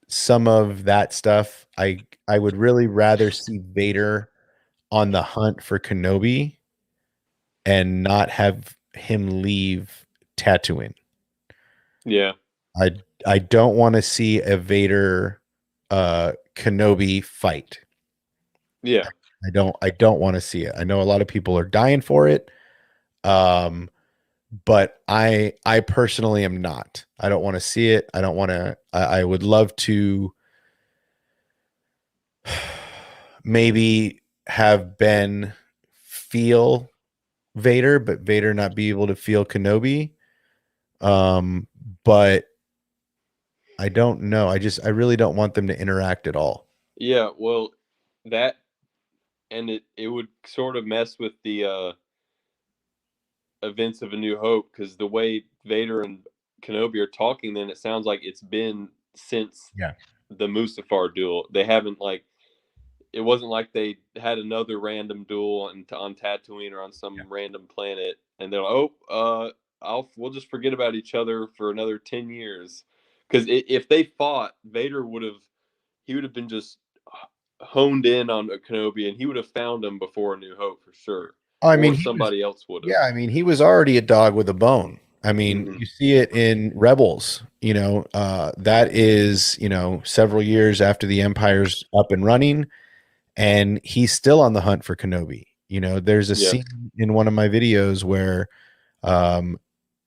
some of that stuff. I would really rather see Vader on the hunt for Kenobi and not have him leave Tatooine. Yeah. I don't want to see a Vader Kenobi fight. Yeah. I don't want to see it. I know a lot of people are dying for it. But I personally am not. I don't want to see it. I don't want to. I would love to maybe have Ben feel Vader, but Vader not be able to feel Kenobi. But I don't know. I really don't want them to interact at all. Yeah, well, that, and it would sort of mess with the events of A New Hope, because the way Vader and Kenobi are talking, then it sounds like it's been since the Mustafar duel. They haven't, like, it wasn't like they had another random duel on Tatooine or on some random planet, and they're like, we'll just forget about each other for another 10 years. Because if they fought, Vader would have been just honed in on Kenobi, and he would have found him before A New Hope for sure. I or mean, he was, somebody else would have. yeah, I mean, he was already a dog with a bone. I mean, Mhm. you see it in Rebels, that is, several years after the Empire's up and running, and he's still on the hunt for Kenobi. There's a Yeah. scene in one of my videos where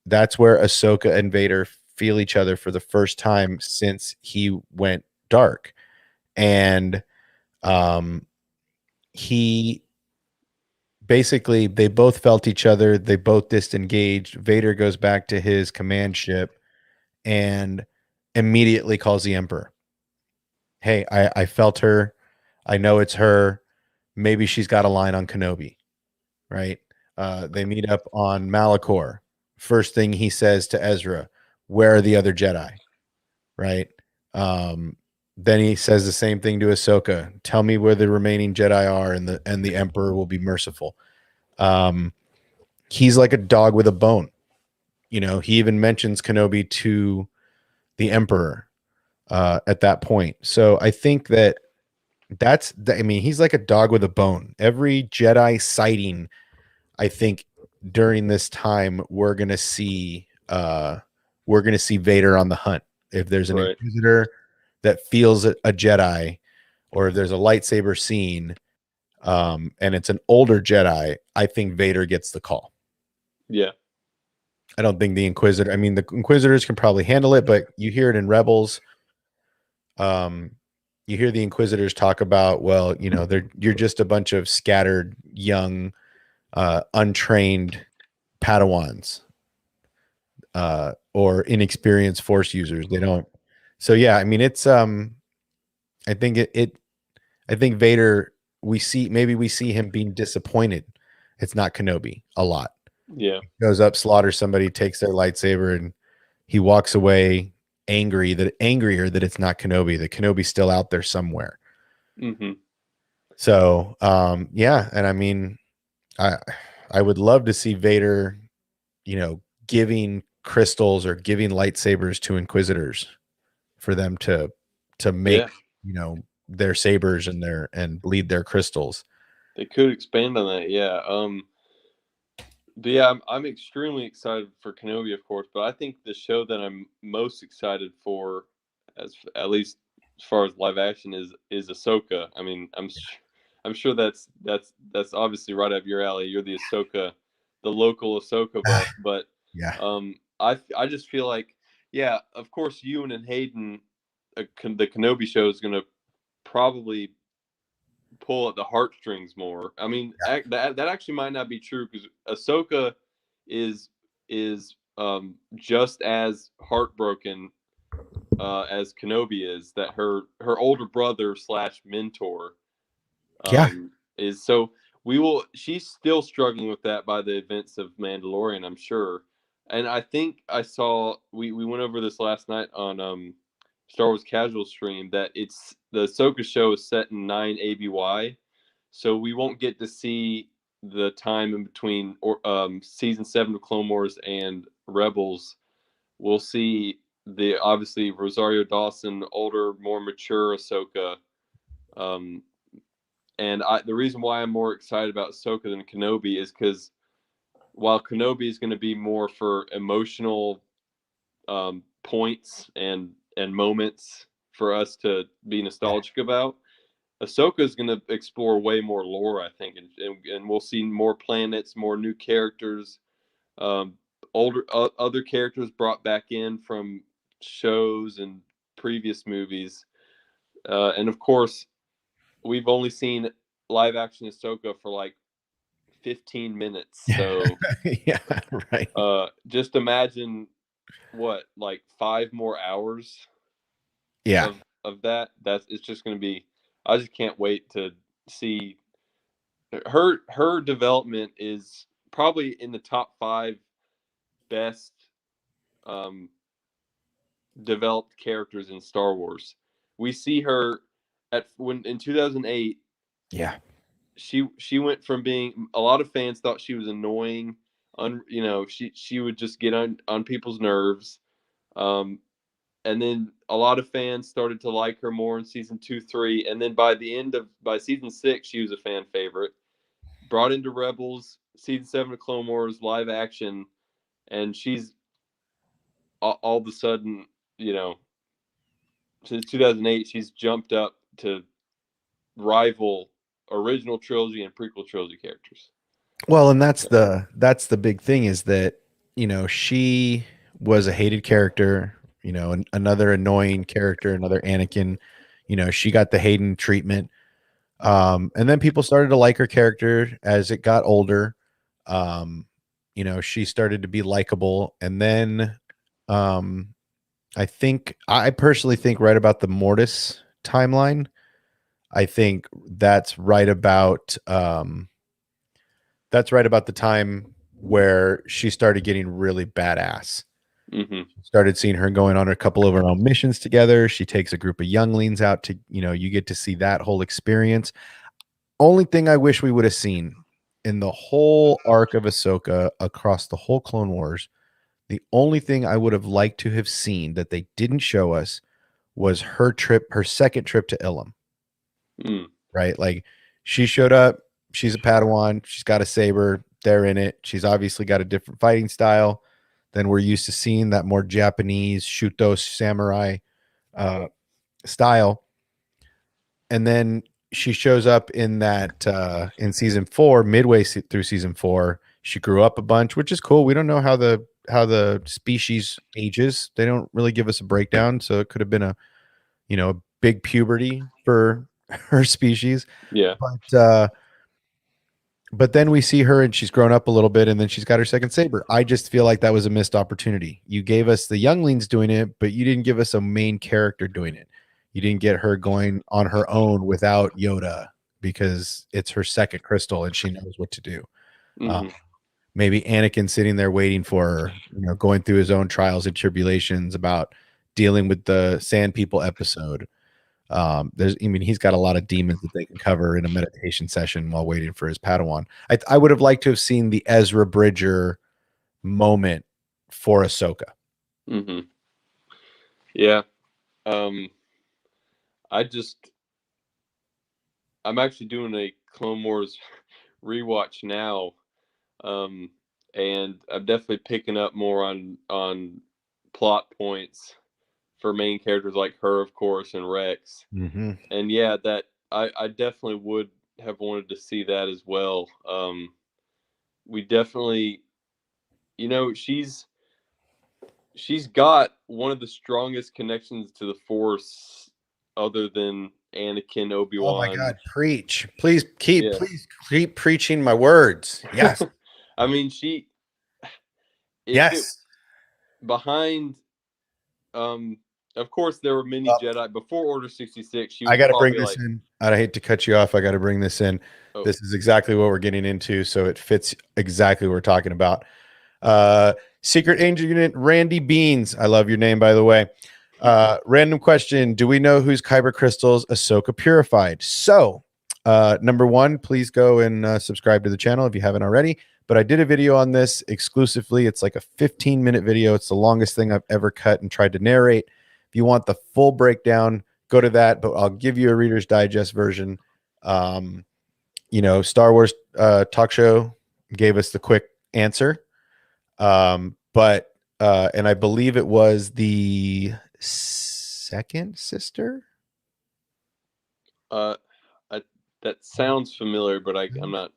that's where Ahsoka and Vader feel each other for the first time since he went dark. And he basically, they both felt each other, they both disengaged. Vader goes back to his command ship and immediately calls the Emperor. Hey, I felt her. I know it's her. Maybe she's got a line on Kenobi, right? They meet up on Malachor. First thing he says to Ezra, where are the other Jedi? Right? Then he says the same thing to Ahsoka. Tell me where the remaining Jedi are, and the Emperor will be merciful. He's like a dog with a bone. He even mentions Kenobi to the Emperor at that point. So I think I mean, he's like a dog with a bone. Every Jedi sighting, I think, during this time, we're gonna see Vader on the hunt. If there's an Right. Inquisitor that feels a Jedi, or if there's a lightsaber scene, and it's an older Jedi, I think Vader gets the call. Yeah. I don't think the Inquisitor. I mean, the Inquisitors can probably handle it, but you hear it in Rebels. You hear the Inquisitors talk about, well, you're just a bunch of scattered, young, untrained Padawans, or inexperienced Force users. They don't. So yeah, I mean, it's I think I think Vader. We see him being disappointed. It's not Kenobi a lot. Yeah. Goes up, slaughters somebody, takes their lightsaber, and he walks away angrier that it's not Kenobi, that Kenobi's still out there somewhere. Mm-hmm. So yeah, and I mean, I would love to see Vader, giving crystals or giving lightsabers to Inquisitors for them to make, their sabers and bleed their crystals. They could expand on that. Yeah. But yeah, I'm extremely excited for Kenobi, of course. But I think the show that I'm most excited for, at least as far as live action, is Ahsoka. I mean, I'm sure that's obviously right up your alley. You're the Ahsoka, the local Ahsoka buff. But Yeah. I just feel like, yeah, of course, Ewan and Hayden, the Kenobi show is going to probably pull at the heartstrings more. I mean, that actually might not be true, because Ahsoka is just as heartbroken as Kenobi is, that her older brother / mentor Yeah. is. So she's still struggling with that by the events of Mandalorian, I'm sure. And I think I saw, we went over this last night on Star Wars Casual Stream, that it's the Ahsoka show is set in 9 ABY, so we won't get to see the time in between season 7 of Clone Wars and Rebels. We'll see obviously Rosario Dawson, older, more mature Ahsoka. And the reason why I'm more excited about Ahsoka than Kenobi is because while Kenobi is going to be more for emotional points and moments for us to be nostalgic about, Ahsoka is going to explore way more lore, I think, and we'll see more planets, more new characters, other characters brought back in from shows and previous movies, and of course, we've only seen live action Ahsoka for like 15 minutes, so Yeah, right. just imagine like 5 more hours Yeah. of that. It's just going to be, I just can't wait to see her development. Is probably in the top 5 best developed characters in Star Wars. We see her in 2008. Yeah. She went from being, a lot of fans thought she was annoying, she would just get on people's nerves, and then a lot of fans started to like her more in season 2, 3, and then by season 6, she was a fan favorite. Brought into Rebels, season 7 of Clone Wars live action, and she's all of a sudden, since 2008, she's jumped up to rival original trilogy and prequel trilogy characters. Well, and that's the big thing, is that, she was a hated character, another annoying character, another Anakin, she got the Hayden treatment. And then people started to like her character as it got older. She started to be likable. And then I personally think right about the Mortis timeline, I think that's right about the time where she started getting really badass. Mm-hmm. Started seeing her going on a couple of her own missions together. She takes a group of younglings out to, you get to see that whole experience. Only thing I wish we would have seen in the whole arc of Ahsoka across the whole Clone Wars, the only thing I would have liked to have seen that they didn't show us was her second trip to Ilum. Right? Like, she showed up, she's a Padawan, she's got a saber, they're in it. She's obviously got a different fighting style than we're used to seeing, that more Japanese Shuto samurai style. And then she shows up in that in season 4, midway through season 4. She grew up a bunch, which is cool. We don't know how the species ages. They don't really give us a breakdown, so it could have been a big puberty for her species. Yeah. But then we see her and she's grown up a little bit, and then she's got her second saber. I just feel like that was a missed opportunity. You gave us the younglings doing it, but you didn't give us a main character doing it. You didn't get her going on her own without Yoda, because it's her second crystal and she knows what to do. Mm-hmm. Maybe Anakin sitting there waiting for her, going through his own trials and tribulations about dealing with the Sand People episode. He's got a lot of demons that they can cover in a meditation session while waiting for his Padawan. I would have liked to have seen the Ezra Bridger moment for Ahsoka. Mm-hmm. Yeah. I'm actually doing a Clone Wars rewatch now. And I'm definitely picking up more on plot points for main characters like her, of course, and Rex. Mm-hmm. And yeah, that I definitely would have wanted to see that as well. We definitely, she's got one of the strongest connections to the Force other than Anakin, Obi-Wan. Oh my God, preach. Please keep preaching my words. Yes. I mean, behind, of course, there were many Jedi before Order 66. I got to bring this in. I hate to cut you off. I got to bring this in. Oh. This is exactly what we're getting into, so it fits exactly what we're talking about. Secret Angel Unit Randy Beans. I love your name, by the way. Random question. Do we know whose Kyber crystals Ahsoka purified? So, number one, please go and subscribe to the channel if you haven't already. But I did a video on this exclusively. It's like a 15-minute video. It's the longest thing I've ever cut and tried to narrate. If you want the full breakdown, go to that. But I'll give you a Reader's Digest version. Star Wars talk show gave us the quick answer. And I believe it was the second sister. That sounds familiar, but I'm not.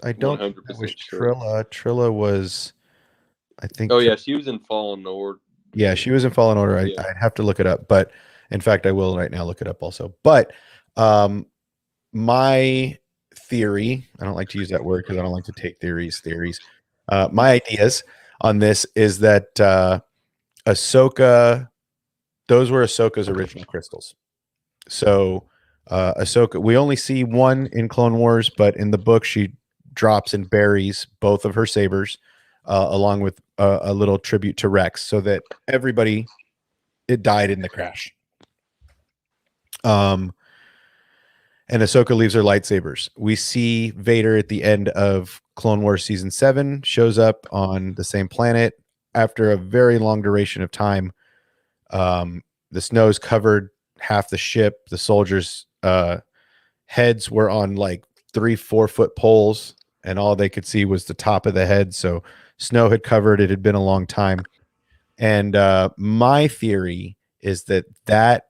I don't. 100% it was sure. Trilla was, I think. Oh yeah, she was in Fallen Order. Yeah, she was in Fallen Order. I'd have to look it up, but in fact, I will right now look it up also. But my theory, I don't like to use that word because I don't like to take theories. My ideas on this is that Ahsoka, those were Ahsoka's original crystals. So Ahsoka, we only see one in Clone Wars, but in the book she drops and buries both of her sabers along with a little tribute to Rex, so that it died in the crash. And Ahsoka leaves her lightsabers. We see Vader at the end of Clone Wars season 7 shows up on the same planet after a very long duration of time. The snow's covered half the ship. The soldiers' heads were on like 3-4 foot poles, and all they could see was the top of the head. So snow had covered it. Had been a long time. And my theory is that,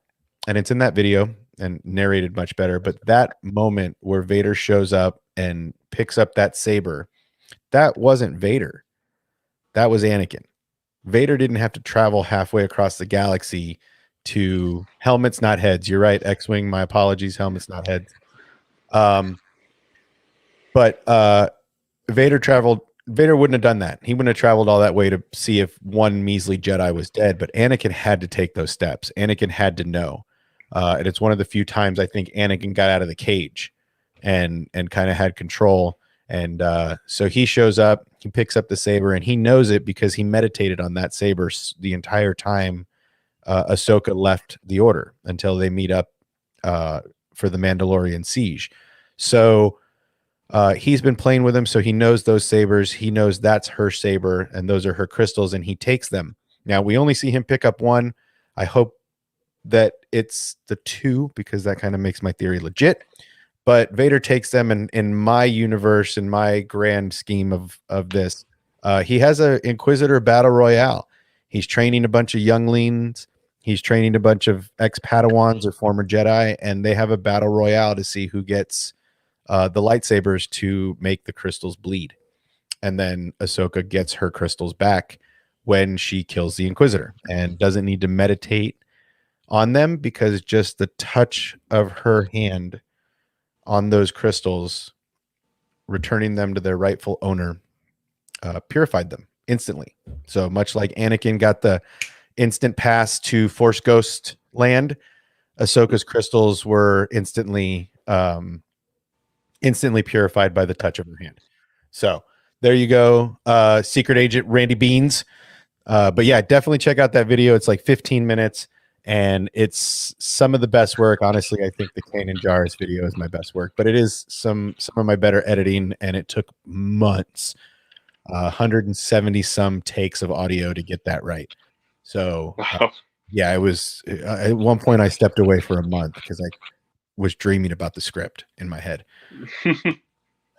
and it's in that video and narrated much better, but that moment where Vader shows up and picks up that saber, that wasn't Vader. That was Anakin. Vader didn't have to travel halfway across the galaxy to helmets, not heads. You're right, X-Wing. My apologies, helmets, not heads. But Vader wouldn't have done that. He wouldn't have traveled all that way to see if one measly Jedi was dead. But Anakin had to take those steps. Anakin had to know. And it's one of the few times I think Anakin got out of the cage and kind of had control. And so he shows up, he picks up the saber, and he knows it because he meditated on that saber the entire time Ahsoka left the Order until they meet up for the Mandalorian siege. So he's been playing with him, so he knows those sabers. He knows that's her saber, and those are her crystals, and he takes them. Now, we only see him pick up one. I hope that it's the two, because that kind of makes my theory legit. But Vader takes them, and in my universe, in my grand scheme of this, he has an Inquisitor battle royale. He's training a bunch of younglings. He's training a bunch of ex-Padawans or former Jedi, and they have a battle royale to see who gets the lightsabers to make the crystals bleed. And then Ahsoka gets her crystals back when she kills the Inquisitor and doesn't need to meditate on them, because just the touch of her hand on those crystals, returning them to their rightful owner, purified them instantly. So much like Anakin got the instant pass to Force Ghost land, Ahsoka's crystals were instantly purified by the touch of her hand. So there you go, Secret Agent Randy Beans. But yeah, definitely check out that video. It's like 15 minutes. And it's some of the best work. Honestly, I think the Kanan Jarrus video is my best work, but it is some of my better editing, and it took months, 170 some takes of audio to get that right. So yeah, it was at one point I stepped away for a month because I was dreaming about the script in my head.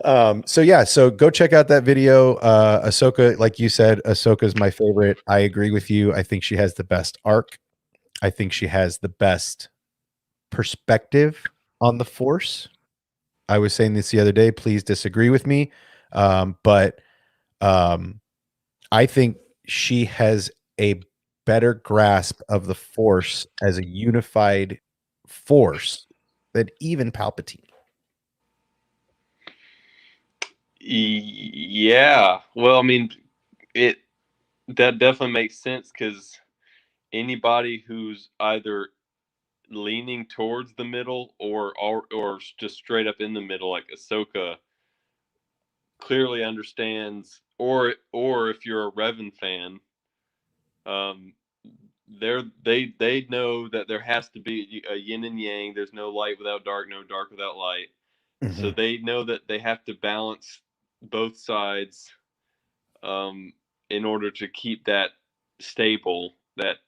So go check out that video. Ahsoka, like you said, Ahsoka's my favorite. I agree with you. I think she has the best arc. I think she has the best perspective on the Force. I was saying this the other day. Please disagree with me. But I think she has a better grasp of the Force as a unified force than even Palpatine. Yeah. Well, I mean, that definitely makes sense, because anybody who's either leaning towards the middle or just straight up in the middle, like Ahsoka, clearly understands, or if you're a Revan fan, they know that there has to be a yin and yang. There's no light without dark, no dark without light. Mm-hmm. So they know that they have to balance both sides in order to keep that stable, that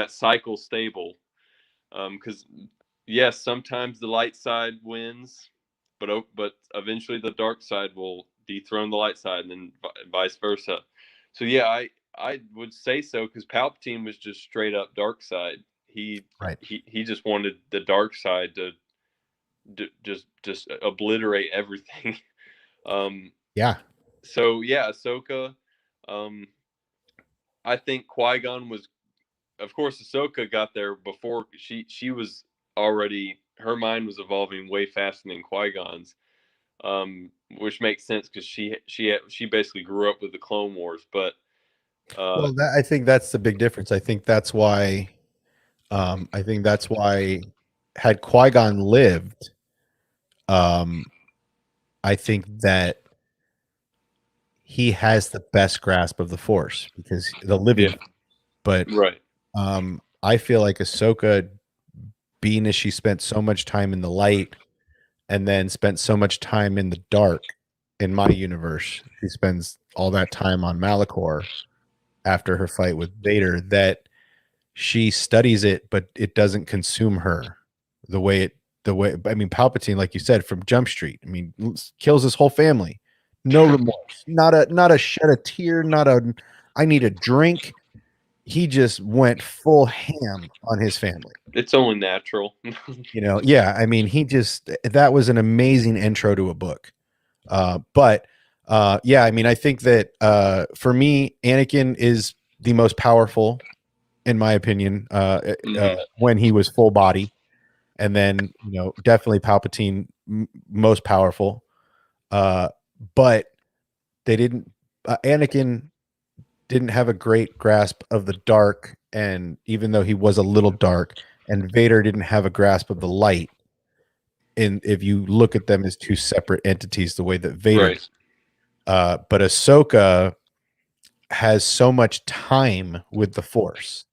cycle stable, because yes, sometimes the light side wins, but eventually the dark side will dethrone the light side, and then vice versa. So yeah, I would say so, because Palpatine was just straight up dark side. He just wanted the dark side to just obliterate everything. Yeah. So yeah, Ahsoka. I think Qui-Gon was, of course, Ahsoka got there before she was already, her mind was evolving way faster than Qui-Gon's, which makes sense because she basically grew up with the Clone Wars. But I think that's the big difference. I think that's why had Qui-Gon lived, I think that he has the best grasp of the Force, because the living. Yeah. But right. I feel like Ahsoka, being as she spent so much time in the light and then spent so much time in the dark in my universe, she spends all that time on Malachor after her fight with Vader, that she studies it, but it doesn't consume her the way the way, I mean, Palpatine, like you said, from Jump Street, I mean, kills his whole family, no remorse, not a shed a tear, not a I need a drink. He just went full ham on his family. It's only natural. Yeah, I mean, that was an amazing intro to a book. But yeah, I mean, I think that for me, Anakin is the most powerful, in my opinion, when he was full body, and then definitely Palpatine most powerful. But Anakin didn't have a great grasp of the dark, and even though he was a little dark, and Vader didn't have a grasp of the light. And if you look at them as two separate entities, the way that Vader, Right. But Ahsoka has so much time with the Force,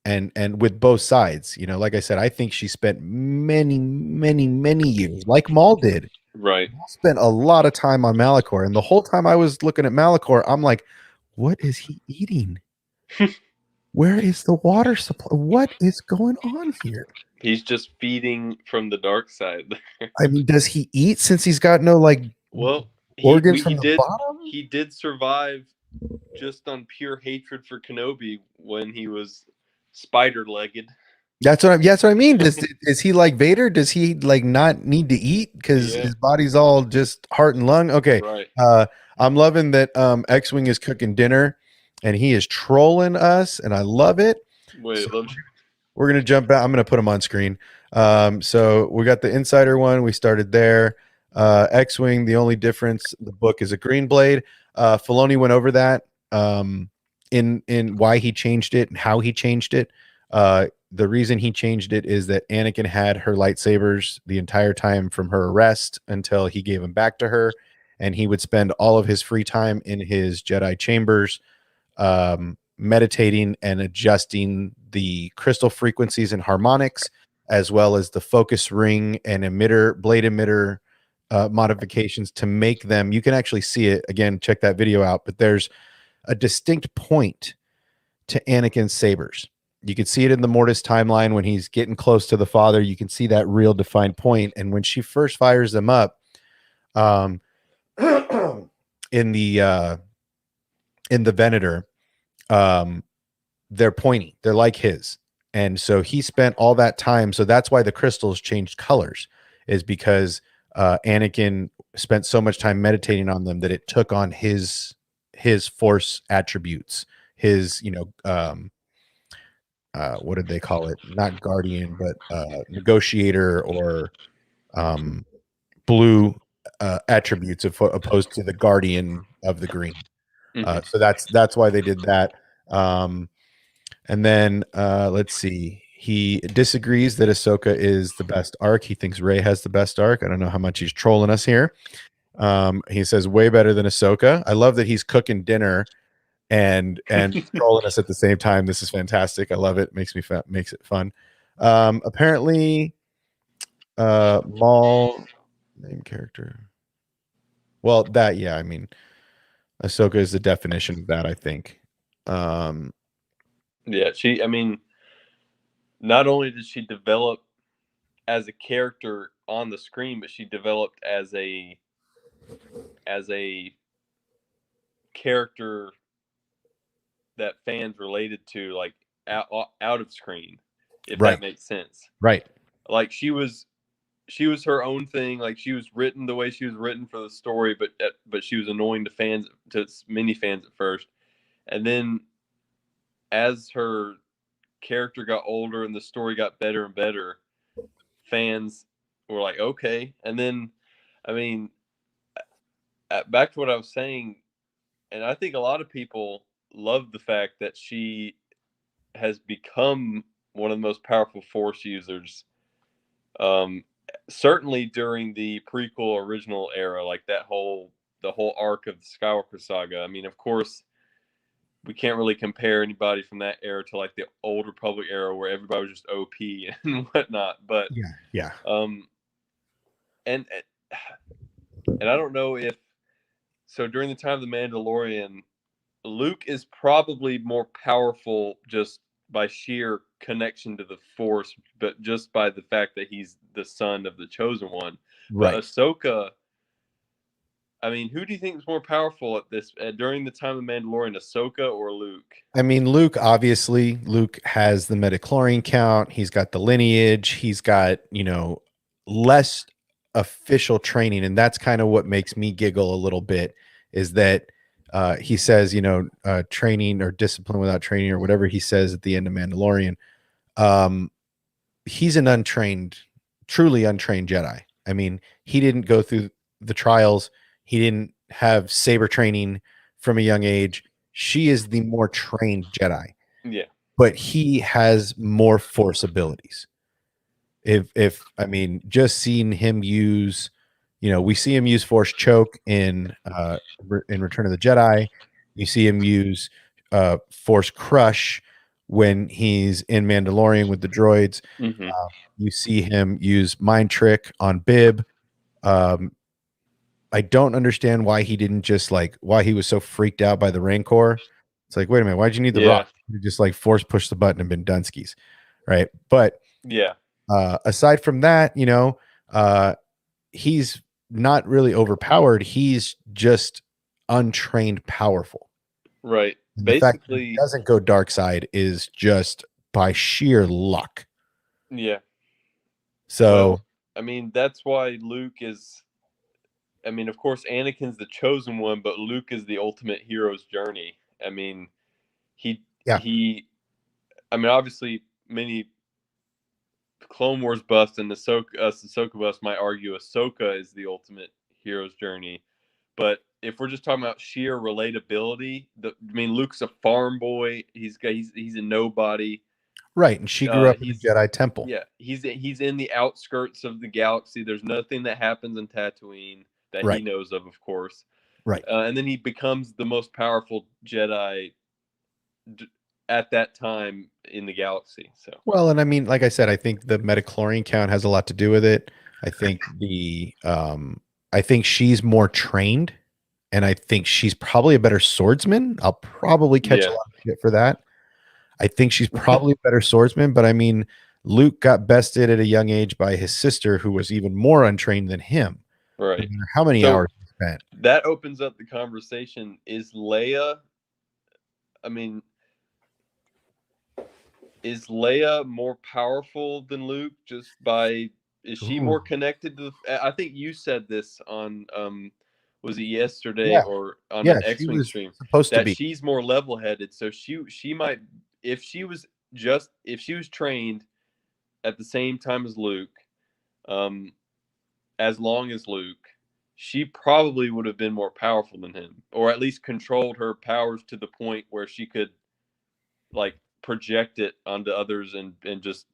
and with both sides. Like I said, I think she spent many, many, many years, like Maul did. Right. Maul spent a lot of time on Malachor, and the whole time I was looking at Malachor, I'm like, what is he eating? Where is the water supply? What is going on here? He's just feeding from the dark side. I mean, does he eat since he's got no Well, organs he from the did. bottom? He did survive just on pure hatred for Kenobi when he was spider-legged. That's what I mean. Is he like Vader? Does he not need to eat because Yeah. his body's all just heart and lung? Okay. Right. I'm loving that X-Wing is cooking dinner and he is trolling us, and I love it. Wait, So we're gonna jump out. I'm gonna put him on screen. So we got the Insider one. We started there. X-Wing. The only difference, the book is a green blade. Filoni went over that in why he changed it and how he changed it. The reason he changed it is that Anakin had her lightsabers the entire time from her arrest until he gave them back to her, and he would spend all of his free time in his Jedi chambers, meditating and adjusting the crystal frequencies and harmonics, as well as the focus ring and blade emitter modifications to make them. You can actually see it again. Check that video out. But there's a distinct point to Anakin's sabers. You can see it in the Mortis timeline when he's getting close to the father. You can see that real defined point. And when she first fires them up, in the Venator, they're pointy. They're like his. And so he spent all that time. So that's why the crystals changed colors, is because Anakin spent so much time meditating on them that it took on his Force attributes, his what did they call it? Not guardian, but negotiator, or blue attributes opposed to the guardian of the green. So that's why they did that. And then let's see. He disagrees that Ahsoka is the best arc. He thinks Rey has the best arc. I don't know how much he's trolling us here. He says way better than Ahsoka. I love that he's cooking dinner and trolling us at the same time. This is fantastic. I love it. Makes it fun. Apparently, Maul name character. Well, that I mean, Ahsoka is the definition of that, I think. Yeah, I mean, not only did she develop as a character on the screen, but she developed as a character that fans related to, like out of screen, if Right. that makes sense. Right. Like she was her own thing. Like she was written the way she was written for the story, but she was annoying to many fans at first, and then as her character got older and the story got better and better, fans were like, okay. And then, I mean, back to what I was saying, and I think a lot of people love the fact that she has become one of the most powerful Force users. Certainly during the prequel original era, like the whole arc of the Skywalker saga. I mean, of course, we can't really compare anybody from that era to like the old Republic era where everybody was just OP and whatnot. But yeah. And I don't know if so. During the time of the Mandalorian, Luke is probably more powerful just by sheer connection to the Force, but just by the fact that he's the son of the Chosen One. Right. But Ahsoka, I mean, who do you think is more powerful at this during the time of Mandalorian, Ahsoka or Luke? I mean, Luke, obviously, Luke has the midichlorian count. He's got the lineage. He's got, less official training. And that's kind of what makes me giggle a little bit is that he says, training or discipline without training or whatever he says at the end of Mandalorian. He's an truly untrained Jedi. I mean, he didn't go through the trials. He didn't have saber training from a young age. She is the more trained Jedi. Yeah. But he has more Force abilities. If I mean, just seeing him use, we see him use Force choke in Return of the Jedi. You see him use Force crush when he's in Mandalorian with the droids. Mm-hmm. You see him use mind trick on Bib. I don't understand why he didn't just why he was so freaked out by the Rancor. It's like, wait a minute, why'd you need the rock? You just Force push the button and been Dunskies, right? But yeah, aside from that, he's not really overpowered. He's just untrained powerful. Right. And basically, the fact that he doesn't go dark side is just by sheer luck. Yeah. So, well, I mean, that's why Luke is. I mean, of course, Anakin's the chosen one, but Luke is the ultimate hero's journey. I mean, obviously, many Clone Wars buffs and Ahsoka buffs might argue Ahsoka is the ultimate hero's journey. But if we're just talking about sheer relatability, Luke's a farm boy. He's a nobody. Right, and she grew up in the Jedi Temple. Yeah, he's in the outskirts of the galaxy. There's nothing that happens in Tatooine that he knows of course. Right. And then he becomes the most powerful Jedi at that time in the galaxy. So well, and I mean, like I said, I think the midichlorian count has a lot to do with it. I think I think she's more trained, and I think she's probably a better swordsman. I'll probably catch a lot of shit for that. I think she's probably a better swordsman, but I mean, Luke got bested at a young age by his sister, who was even more untrained than him. Right. No matter how many hours he spent. That opens up the conversation. Is Leia more powerful than Luke is she more connected to I think you said this on was it yesterday or on an X-Wing stream supposed to be she's more level-headed, so she might if she was trained at the same time as Luke, as long as Luke, she probably would have been more powerful than him, or at least controlled her powers to the point where she could project it onto others and just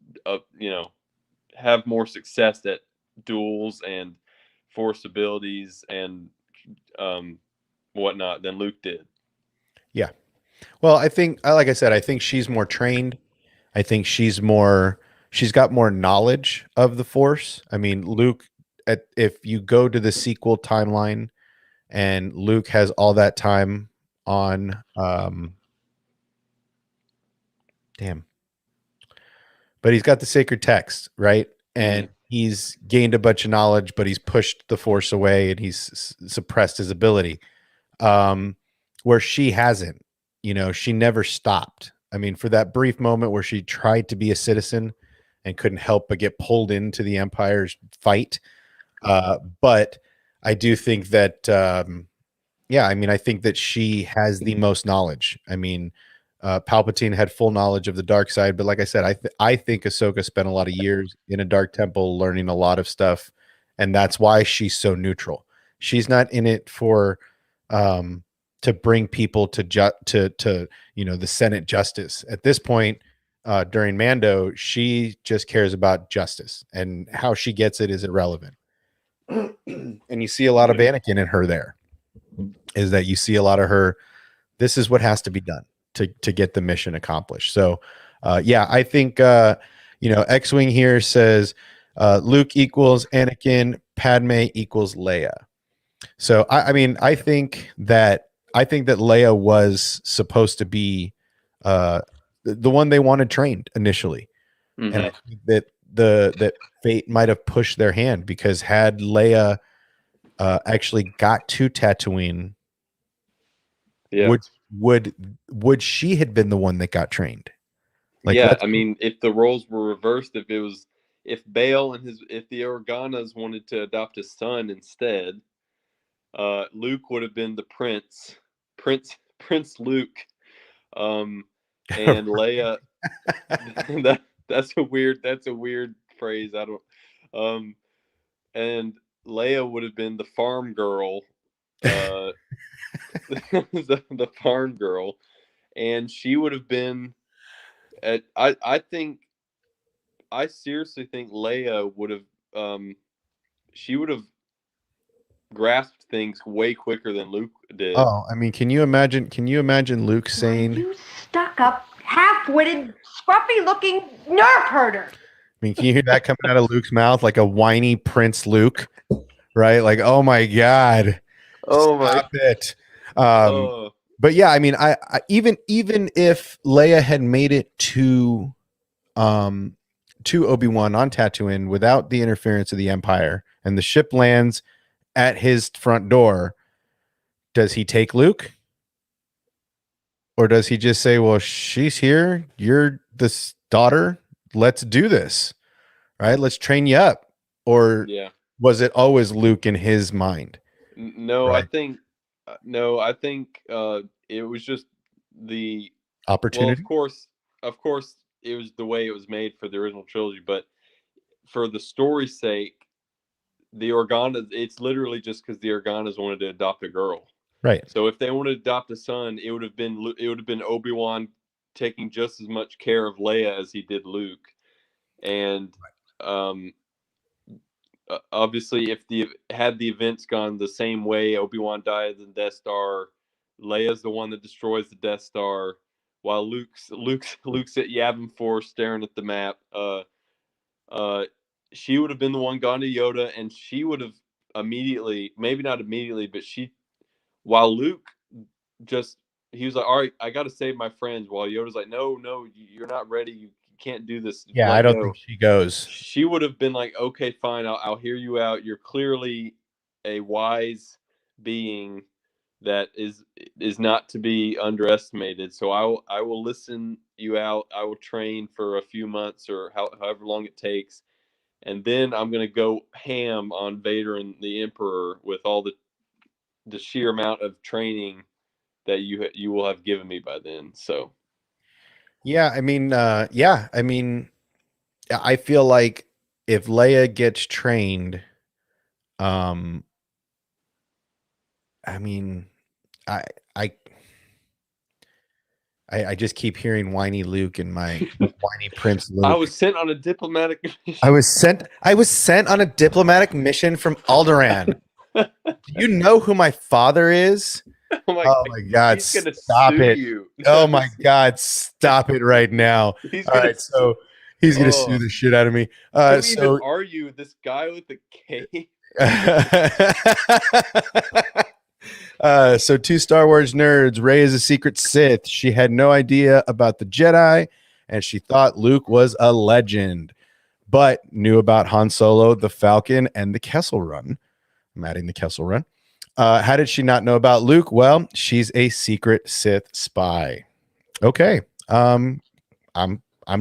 have more success at duels and Force abilities and whatnot than Luke did. Yeah. Well, I think, like I said, I think she's more trained. I think she's got more knowledge of the Force. I mean, Luke, if you go to the sequel timeline and Luke has all that time on, but he's got the sacred text, right? And he's gained a bunch of knowledge, but he's pushed the Force away and he's suppressed his ability. Where she hasn't, she never stopped. I mean, for that brief moment where she tried to be a citizen and couldn't help but get pulled into the Empire's fight. But I do think that, I think that she has the most knowledge. I mean, Palpatine had full knowledge of the dark side, but like I said, I think Ahsoka spent a lot of years in a dark temple learning a lot of stuff, and that's why she's so neutral. She's not in it for to bring people to the Senate justice. At this point, during Mando, she just cares about justice, and how she gets it is irrelevant. And you see a lot of Anakin in her there. Is that you see a lot of her? This is what has to be done to get the mission accomplished. So, I think X-Wing here says Luke equals Anakin, Padme equals Leia. So I think that Leia was supposed to be the one they wanted trained initially. Mhm. And I think that that fate might have pushed their hand, because had Leia actually got to Tatooine, Yeah. would she had been the one that got trained? Like, Yeah, let's- I mean, if the roles were reversed, if Bale and if the Organas wanted to adopt a son instead, Luke would have been the Prince Luke, and Leia. That's a weird phrase. I don't. And Leia would have been the farm girl, the farm girl, and she would have been. I seriously think Leia would have. She would have grasped things way quicker than Luke did. Oh, I mean, can you imagine Luke saying, You stuck-up, half-witted, scruffy-looking nerf herder. I mean, can you hear that coming out of Luke's mouth, like a whiny Prince Luke, right? Like, oh my God, stop it. Oh, But yeah, I mean, I even if Leia had made it to Obi-Wan on Tatooine without the interference of the Empire, and the ship lands at his front door, does he take Luke? Or does he just say, well, she's here, you're this daughter, let's do this, right? Let's train you up. Or yeah. was it always Luke in his mind? No, Right. I think it was just the Opportunity? Well, of course, it was the way it was made for the original trilogy, but for the story's sake, the Organas, it's literally just because the Organas wanted to adopt a girl. Right. So if they wanted to adopt a son, it would have been Obi-Wan taking just as much care of Leia as he did Luke. And obviously, if the events gone the same way, Obi-Wan dies in Death Star, Leia's the one that destroys the Death Star, while Luke's at Yavin 4 staring at the map. She would have been the one gone to Yoda, and she would have immediately, maybe not immediately, but while Luke he was like, all right, I got to save my friends, while Yoda's like, no, you're not ready. You can't do this. Yeah, Let I don't go. think she goes. She would have been like, okay, fine, I'll hear you out. You're clearly a wise being that is not to be underestimated. So I will listen you out. I will train for a few months or however long it takes, and then I'm gonna go ham on Vader and the Emperor with all the sheer amount of training that you will have given me by then. So Yeah, I mean, I feel like if Leia gets trained, I mean, I just keep hearing whiny Luke in my whiny Prince Luke. I was sent on a diplomatic mission. I was sent on a diplomatic mission from Alderaan. Do you know who my father is? Oh my God, he's gonna stop sue it. you. Oh my God, stop it right now. He's All gonna right, so he's gonna Oh. sue the shit out of me. Who So even are you? This guy with the K? So two Star Wars nerds. Rey is a secret Sith. She had no idea about the Jedi, and she thought Luke was a legend, but knew about Han Solo, the Falcon, and the Kessel Run. I'm adding the Kessel Run. How did she not know about Luke? Well, she's a secret Sith spy. Okay. I'm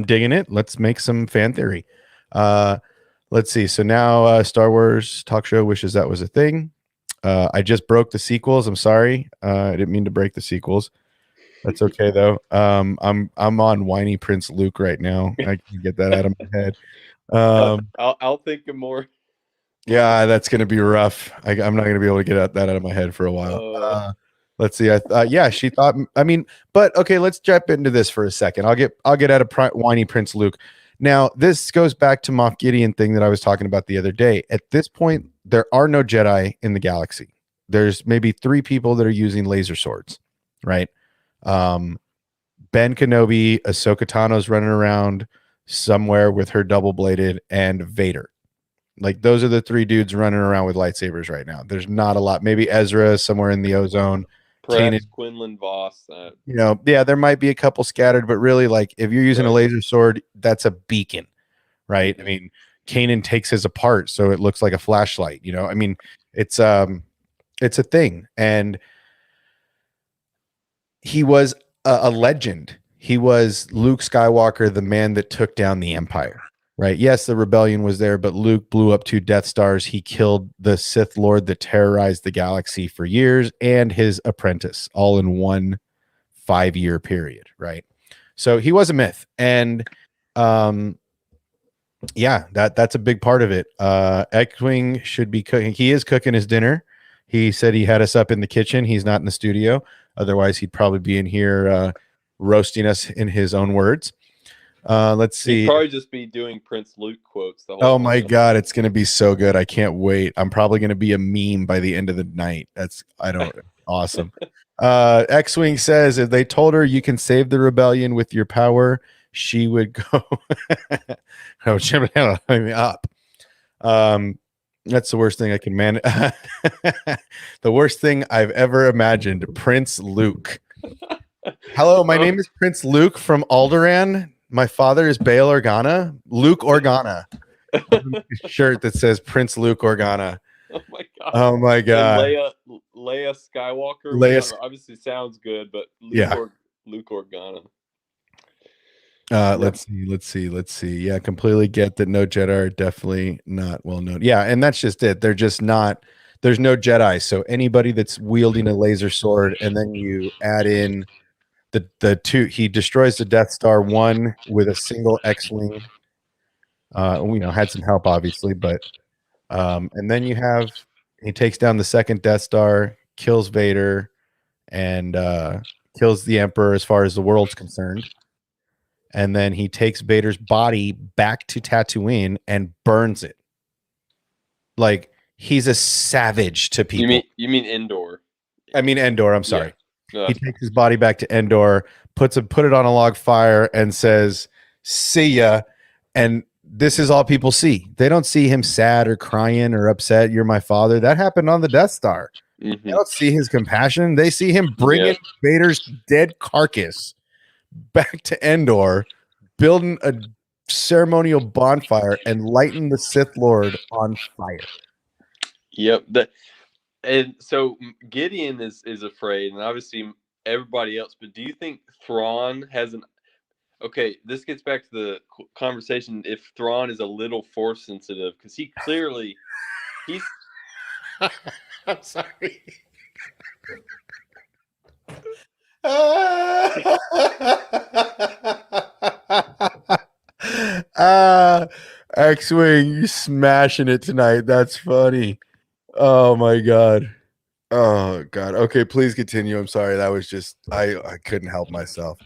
digging it. Let's make some fan theory. Let's see. So now Star Wars talk show wishes that was a thing. I just broke the sequels. I'm sorry. I didn't mean to break the sequels. That's okay though. I'm on whiny Prince Luke right now. I can get that out of my head. I'll think of more. Yeah, that's gonna be rough. I'm not gonna be able to get that out of my head for a while. Let's see. Yeah, she thought. I mean, but okay. Let's jump into this for a second. I'll get out of whiny Prince Luke. Now, this goes back to Moff Gideon thing that I was talking about the other day. At this point, there are no Jedi in the galaxy. There's maybe 3 people that are using laser swords, right? Ben Kenobi, Ahsoka Tano's running around somewhere with her double-bladed, and Vader. Like, those are the 3 dudes running around with lightsabers right now. There's not a lot. Maybe Ezra somewhere in the ozone, Perhaps Quinlan Voss. You know, yeah, there might be a couple scattered, but really, like, if you're using a laser sword, that's a beacon, right? I mean, Kanan takes his apart so it looks like a flashlight. You know, I mean, it's a thing, and he was a legend. He was Luke Skywalker, the man that took down the Empire. Right. Yes, the rebellion was there, but Luke blew up 2 Death Stars. He killed the Sith Lord that terrorized the galaxy for years and his apprentice all in one 5-year period. Right. So he was a myth. And yeah, that's a big part of it. X-Wing should be cooking. He is cooking his dinner. He said he had us up in the kitchen. He's not in the studio. Otherwise, he'd probably be in here roasting us in his own words. Let's see. He'd probably just be doing Prince Luke quotes the whole Oh time. my God, it's gonna be so good. I can't wait. I'm probably gonna be a meme by the end of the night. Awesome. X-Wing says if they told her you can save the rebellion with your power, she would go up. That's the worst thing I can manage. The worst thing I've ever imagined. Prince Luke. Hello, my name is Prince Luke from Alderaan. My father is Bail Organa. Luke Organa. Shirt that says Prince Luke Organa. Oh my God. Oh my God. And Leia Skywalker. Leia Obviously sounds good, but Luke Organa. Let's see. Yeah, completely get that no Jedi are definitely not well known. Yeah, and that's just it. They're just not. There's no Jedi. So anybody that's wielding a laser sword, and then you add in the 2, he destroys the Death Star 1 with a single X-Wing. Had some help obviously, but and then he takes down the 2nd Death Star, kills Vader, and kills the Emperor as far as the world's concerned. And then he takes Vader's body back to Tatooine and burns it. Like, he's a savage to people. You mean Endor? I mean Endor. I'm sorry. Yeah. No, He takes his body back to Endor, put it on a log fire, and says, "See ya." And this is all people see. They don't see him sad or crying or upset. You're my father. That happened on the Death Star. They don't see his compassion. They see him bringing Vader's dead carcass back to Endor, building a ceremonial bonfire and lighting the Sith Lord on fire. Yep. And so Gideon is afraid, and obviously everybody else. But do you think Thrawn has an? Okay, this gets back to the conversation. If Thrawn is a little force sensitive, because he's. I'm sorry. X-Wing, you smashing it tonight. That's funny. Oh my God. Oh God. Okay, please continue. I'm sorry. That was just I couldn't help myself.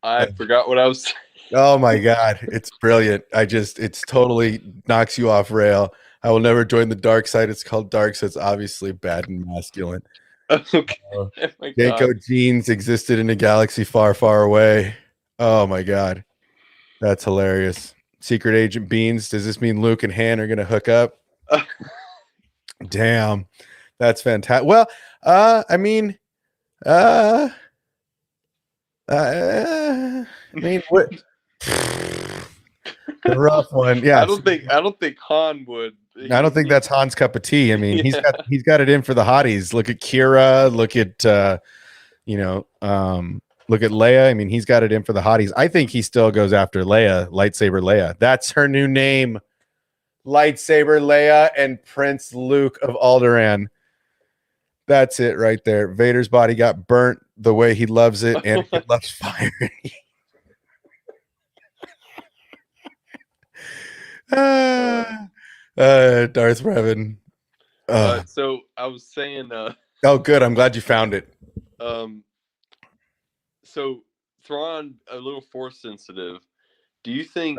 I forgot what I was saying. Oh my God. It's brilliant. It's totally knocks you off rail. I will never join the dark side. It's called dark, so it's obviously bad and masculine. Okay. Oh my God. Janko genes existed in a galaxy far, far away. Oh my God. That's hilarious. Secret Agent Beans. Does this mean Luke and Han are going to hook up? Damn. That's fantastic. Well, I mean, what? The rough one. Yeah. I don't think Han would. I don't think that's Han's cup of tea. I mean, he's got it in for the hotties. Look at Kira. Look at look at Leia. I mean, he's got it in for the hotties. I think he still goes after Leia, lightsaber Leia. That's her new name, lightsaber Leia and Prince Luke of Alderaan. That's it right there. Vader's body got burnt the way he loves it, and he loves fire. Darth Revan. So I was saying. Oh, good. I'm glad you found it. So Thrawn, a little force sensitive. Do you think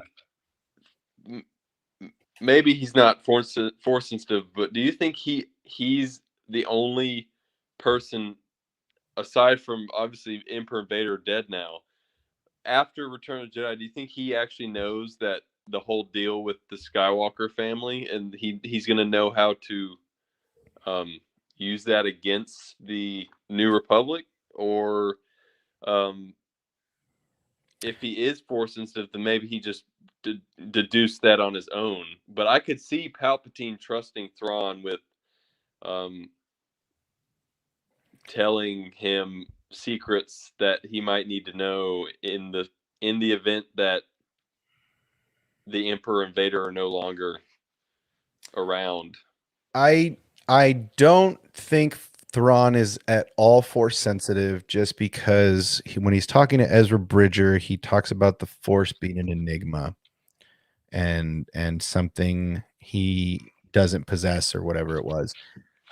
maybe he's not force sensitive, but do you think he's the only person aside from obviously Emperor and Vader dead now? After Return of the Jedi, do you think he actually knows that the whole deal with the Skywalker family, and he's going to know how to use that against the New Republic, or if he is force sensitive, then maybe he just deduced that on his own. But I could see Palpatine trusting Thrawn with telling him secrets that he might need to know in the event that the Emperor and Vader are no longer around. I don't think Thrawn is at all force sensitive, just because when he's talking to Ezra Bridger, he talks about the force being an enigma and something he doesn't possess or whatever it was.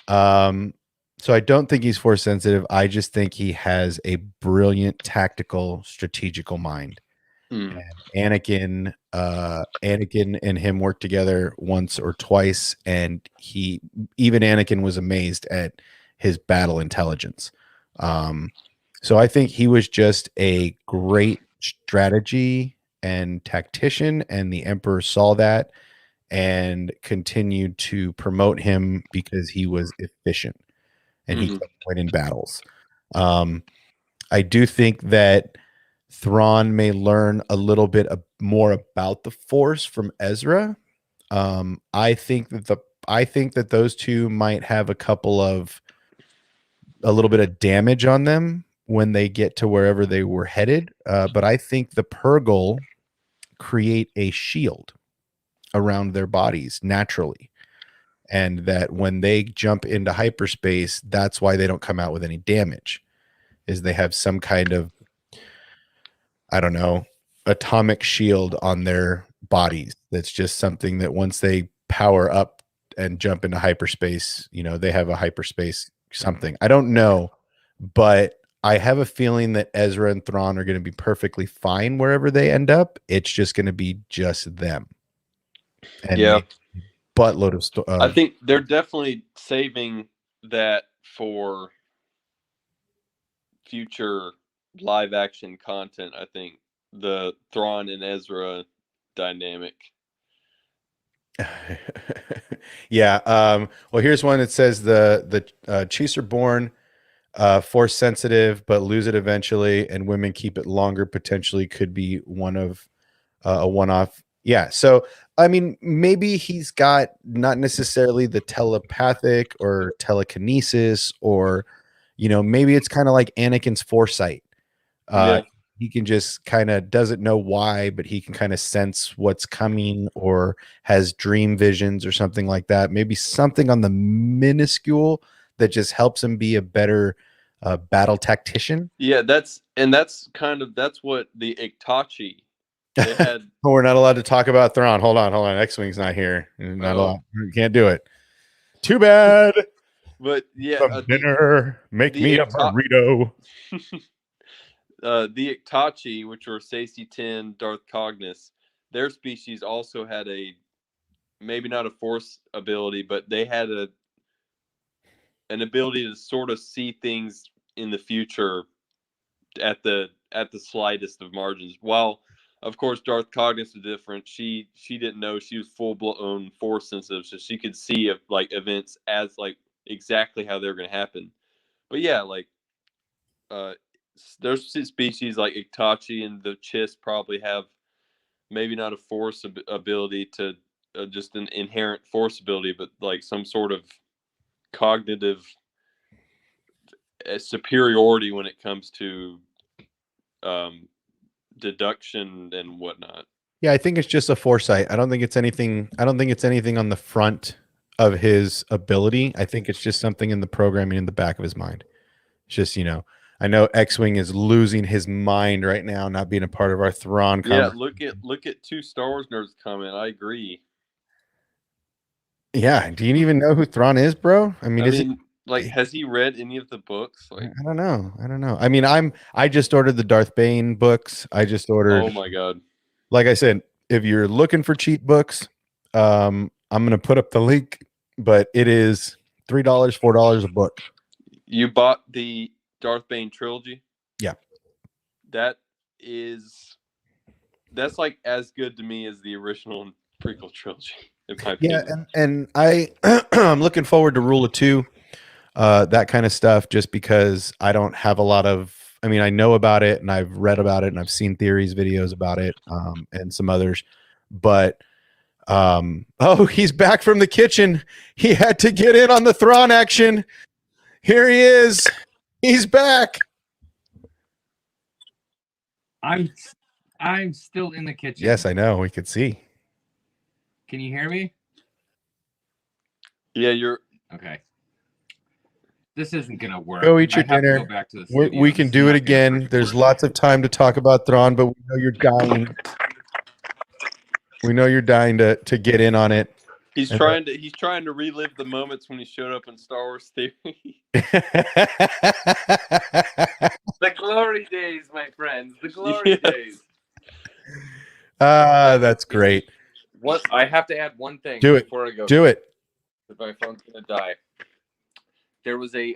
So I don't think he's force sensitive. I just think he has a brilliant tactical, strategical mind. And Anakin and him worked together once or twice, and Anakin was amazed at his battle intelligence. So I think he was just a great strategy and tactician, and the Emperor saw that and continued to promote him because he was efficient and he could win in battles. I do think that Thrawn may learn a little bit more about the Force from Ezra. I think that those two might have a little bit of damage on them when they get to wherever they were headed. But I think the Purrgil create a shield around their bodies naturally, and that when they jump into hyperspace, that's why they don't come out with any damage, is they have some kind of, I don't know, atomic shield on their bodies. That's just something that once they power up and jump into hyperspace, they have a hyperspace something. I don't know, but I have a feeling that Ezra and Thrawn are going to be perfectly fine wherever they end up. It's just going to be just them. And yeah, buttload of I think they're definitely saving that for future live action content. I think the Thrawn and Ezra dynamic. Yeah. Well, here's one that says the Chiefs are born force sensitive, but lose it eventually, and women keep it longer. Potentially could be one of a one-off. Yeah. So, I mean, maybe he's got not necessarily the telepathic or telekinesis, or, maybe it's kind of like Anakin's foresight. He can just kind of doesn't know why, but he can kind of sense what's coming, or has dream visions or something like that. Maybe something on the minuscule that just helps him be a better battle tactician. Yeah, that's what the Iktachi they had. We're not allowed to talk about Thrawn. Hold on. X-Wing's not here. Not allowed. We can't do it. Too bad. But yeah, some dinner. Make me a burrito. The Iktachi, which were Saesee Tiin, Darth Cognis, their species also had maybe not a force ability, but they had an ability to sort of see things in the future at the slightest of margins. While of course Darth Cognis was different. She didn't know, she was full blown force sensitive, so she could see events as exactly how they're going to happen. But yeah, there's species like Iktachi and the Chiss probably have maybe not a force ability to just an inherent force ability, but some sort of cognitive superiority when it comes to deduction and whatnot. Yeah, I think it's just a foresight. I don't think it's anything on the front of his ability. I think it's just something in the programming in the back of his mind. It's just, I know X-Wing is losing his mind right now, not being a part of our Thrawn conversation. Yeah, look at two Star Wars nerds comment. I agree. Yeah, do you even know who Thrawn is, bro? I mean, has he read any of the books? I don't know. I mean, I just ordered the Darth Bane books. I just ordered. Oh my god! Like I said, if you're looking for cheap books, I'm gonna put up the link, but it is $3, $4 a book. You bought the Darth Bane trilogy? Yeah. That's as good to me as the original prequel trilogy. Yeah, and I'm looking forward to Rule of Two. that kind of stuff, just because I don't have a lot of. I mean, I know about it and I've read about it and I've seen theories, videos about it, and some others, but oh, he's back from the kitchen. He had to get in on the Thrawn action. Here he is. He's back. I'm still in the kitchen. Yes, I know. We could see. Can you hear me? Yeah, you're Okay. This isn't gonna work. Go eat your I have to dinner. go back to the We studio. can This do is it not gonna again. freaking There's work. lots of time to talk about Thrawn, but we know you're dying. We know you're dying to get in on it. he's And trying to relive the moments when he showed up in Star Wars Theory. The glory days, my friends. The glory Yes. days. That's great. What I have to add one thing Do it. before I go. Do it. Because my phone's gonna die. There was the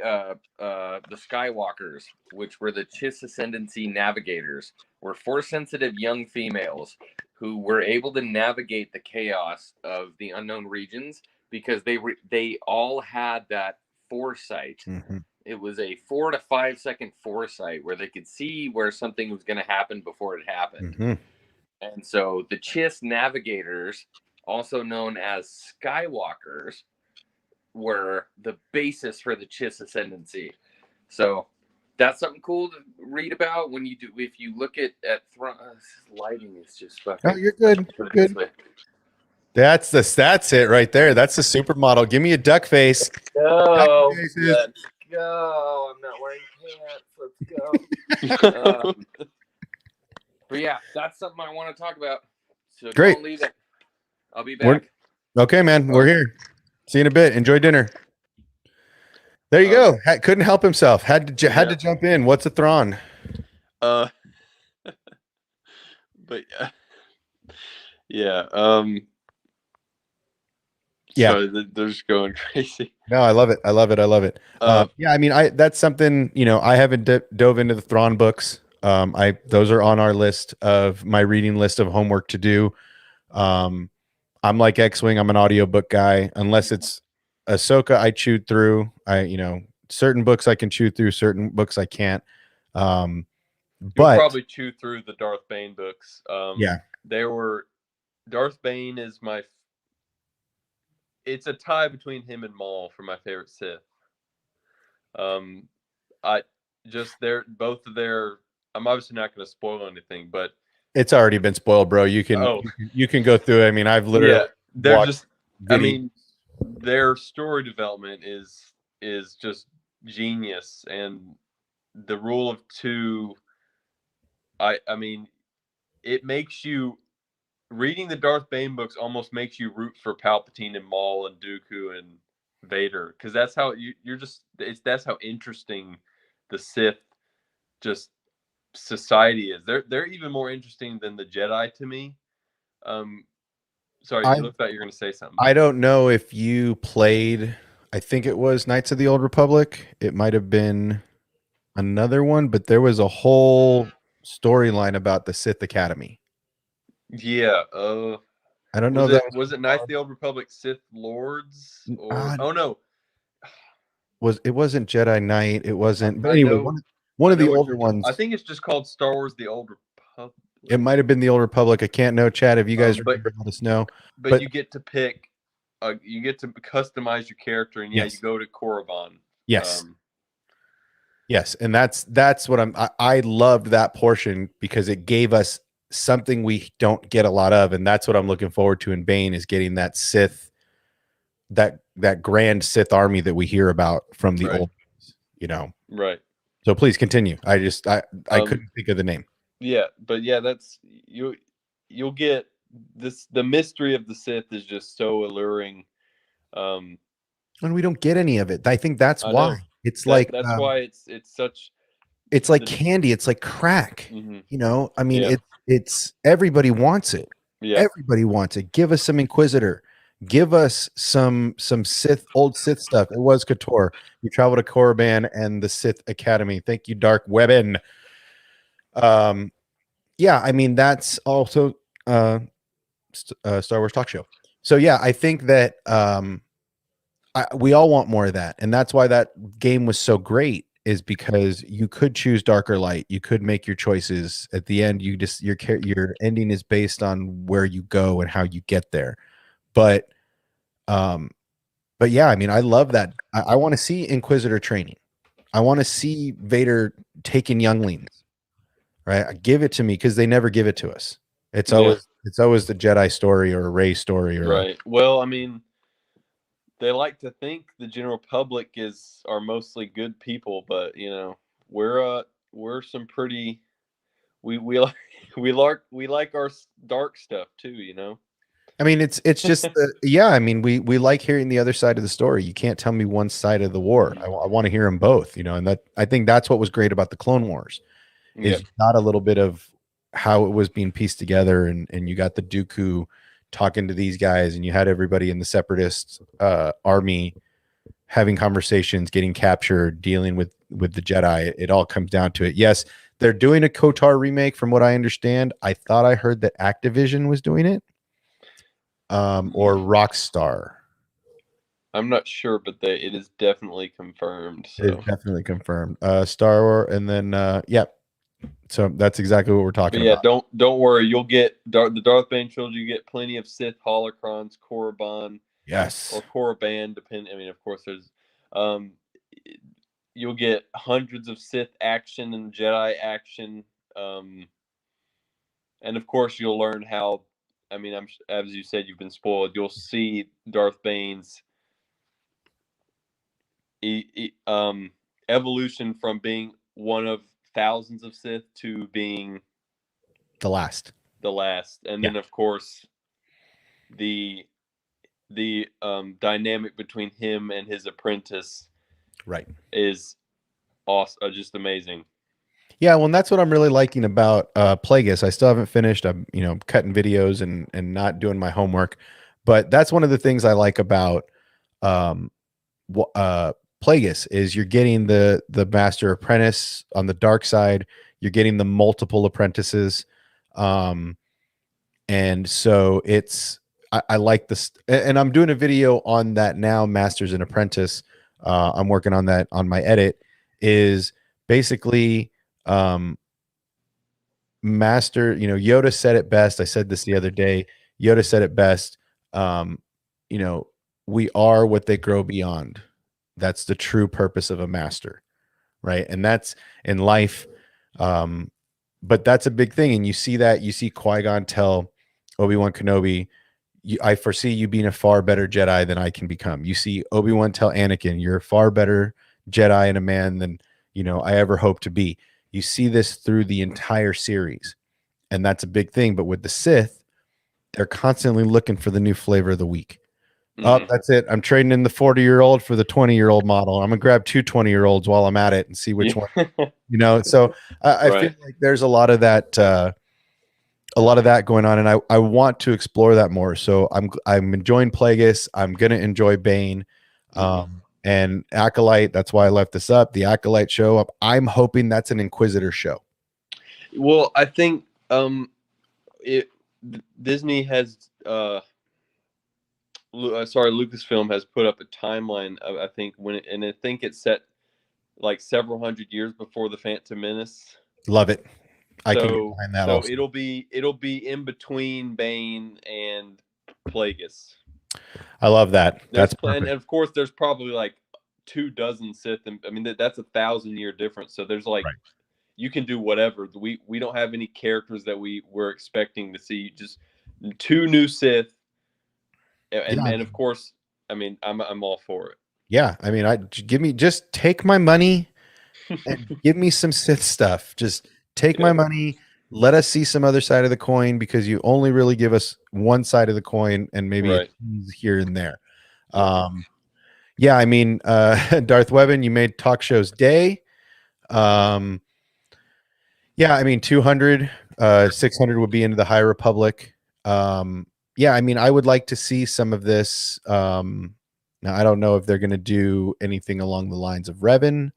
Skywalkers, which were the Chiss Ascendancy navigators, were Force-sensitive young females who were able to navigate the chaos of the unknown regions because they all had that foresight. Mhm. It was a 4 to 5 second foresight where they could see where something was going to happen before it happened. Mhm. And so the Chiss navigators, also known as Skywalkers, were the basis for the Chiss ascendancy. So that's something cool to read about when you do. If you look at lighting, is just fucking. Oh, you're good. put it Good. this way. That's it right there. That's the supermodel. Give me a duck face. Go, Duck faces. let's go. I'm not wearing pants. Let's go. But yeah, that's something I want to talk about. So Great. don't leave it. I'll be We're- back. Okay, man. We're here. See you in a bit. Enjoy dinner. There you go. Couldn't help himself. Had to jump in. What's a Thrawn? But yeah. Yeah. So they're just going crazy. No, I love it. I love it. I love it. Yeah, I mean, that's something, I haven't dove into the Thrawn books. Those are on our list of my reading list of homework to do. I'm like X-Wing. I'm an audiobook guy. Unless it's Ahsoka, I chewed through. Certain books I can chew through, certain books I can't. You'll But probably chew through the Darth Bane books. Yeah. Darth Bane is it's a tie between him and Maul for my favorite Sith. I'm obviously not going to spoil anything, but it's already been spoiled, bro. You can go through it. I mean, I've literally they're watched just. I videos. mean, their story development is just genius, and the rule of two. I mean, it makes you reading the Darth Bane books almost makes you root for Palpatine and Maul and Dooku and Vader, because that's how that's how interesting the Sith just society is. They're even more interesting than the Jedi to me. Sorry, you looked like you're going to say something. I don't know if you played. I think it was Knights of the Old Republic. It might have been another one, but there was a whole storyline about the Sith Academy. Yeah. I don't know Was it Knights of the Old Republic Sith Lords? Or no. It wasn't Jedi Knight. It wasn't. But I anyway, know- one of I know the what older you're- ones. I think it's just called Star Wars: The Old Republic. It might have been the Old Republic. I can't know, Chad. If you guys But- remember, let us know. But you get to pick. You get to customize your character, and Yes. you go to Korriban. Yes. Yes, and that's what I loved that portion because it gave us something we don't get a lot of, and that's what I'm looking forward to in Bane is getting that Sith, that grand Sith army that we hear about from the Right. old, Right. So please continue. I couldn't think of the name. Yeah, but yeah, that's you'll get this. The mystery of the Sith is just so alluring. And we don't get any of it. I think that's I why. know. It's That's like why it's such. it's like the- candy. It's like crack. Mhm. I mean, Yeah. it's everybody wants it. Yeah. Everybody wants it. Give us some Inquisitor. Give us some Sith, old Sith stuff. It was KOTOR. You travel to Korriban and the Sith Academy. Thank you, Dark Webben. Yeah, I mean that's also Star Wars Talk Show. So yeah, I think that we all want more of that, and that's why that game was so great. Is because you could choose dark or light. You could make your choices. At the end, your ending is based on where you go and how you get there. But yeah, I mean, I love that. I want to see Inquisitor training. I want to see Vader taking younglings. Right, give it to me because they never give it to us. It's always the Jedi story or a Rey story, or right. Well, I mean, they like to think the general public are mostly good people, but we're some pretty we like we like our dark stuff too. I mean, it's just yeah. I mean, we like hearing the other side of the story. You can't tell me one side of the war. I want to hear them both. And that I think that's what was great about the Clone Wars. Is not a little bit of how it was being pieced together, and you got the Dooku talking to these guys, and you had everybody in the Separatist army having conversations, getting captured, dealing with the Jedi. It all comes down to it. Yes, they're doing a KOTOR remake, from what I understand. I thought I heard that Activision was doing it, or Rockstar. I'm not sure, but it is definitely confirmed. So. It's definitely confirmed. Star Wars, and then yeah. So that's exactly what we're talking about. Don't worry. You'll get the Darth Bane trilogy. You get plenty of Sith holocrons, Korriban, yes, or Korriban. Depend. I mean, of course, there's. You'll get hundreds of Sith action and Jedi action, and of course, you'll learn how. I mean, as you said, you've been spoiled. You'll see Darth Bane's evolution from being one of thousands of Sith to being the last, and then of course the dynamic between him and his apprentice, right, is awesome, just amazing. Yeah, well, and that's what I'm really liking about Plagueis. I still haven't finished. I'm cutting videos and not doing my homework, but that's one of the things I like about Plagueis is you're getting the master apprentice on the dark side. You're getting the multiple apprentices, and so I like this. And I'm doing a video on that now, Masters and Apprentice. I'm working on that on my edit. Is basically master. Yoda said it best. I said this the other day. Yoda said it best. We are what they grow beyond. That's the true purpose of a master, right? And that's in life. But that's a big thing. And you see Qui-Gon tell Obi-Wan Kenobi, I foresee you being a far better Jedi than I can become. You see Obi-Wan tell Anakin, you're a far better Jedi and a man than, I ever hope to be. You see this through the entire series. And that's a big thing. But with the Sith, they're constantly looking for the new flavor of the week. Oh, that's it. I'm trading in the 40-year-old for the 20-year-old model. I'm gonna grab two 20-year-olds while I'm at it and see which one. So I feel like there's a lot of that going on, and I want to explore that more. So I'm enjoying Plagueis. I'm gonna enjoy Bane, and Acolyte. That's why I left this up. The Acolyte show up. I'm hoping that's an Inquisitor show. Well, I think Disney has. Lucasfilm has put up a timeline of, I think I think it's set like several hundred years before the Phantom Menace. Love it. I can get behind that. So also. it'll be in between Bane and Plagueis. I love that. That's and of course there's probably like 24 Sith. I mean that's 1,000-year difference. So there's like you can do whatever. We don't have any characters that we were expecting to see. Just 2 new Sith. And of course, I mean, I'm all for it. Yeah, I mean, just take my money and give me some Sith stuff. Just take my money. Let us see some other side of the coin, because you only really give us one side of the coin and maybe here and there. Yeah, I mean, Darth Webben, you made Talk Shows Day. Yeah, I mean, 200, 600 would be into the High Republic. Yeah, I mean, I would like to see some of this. Now, I don't know if they're going to do anything along the lines of Revan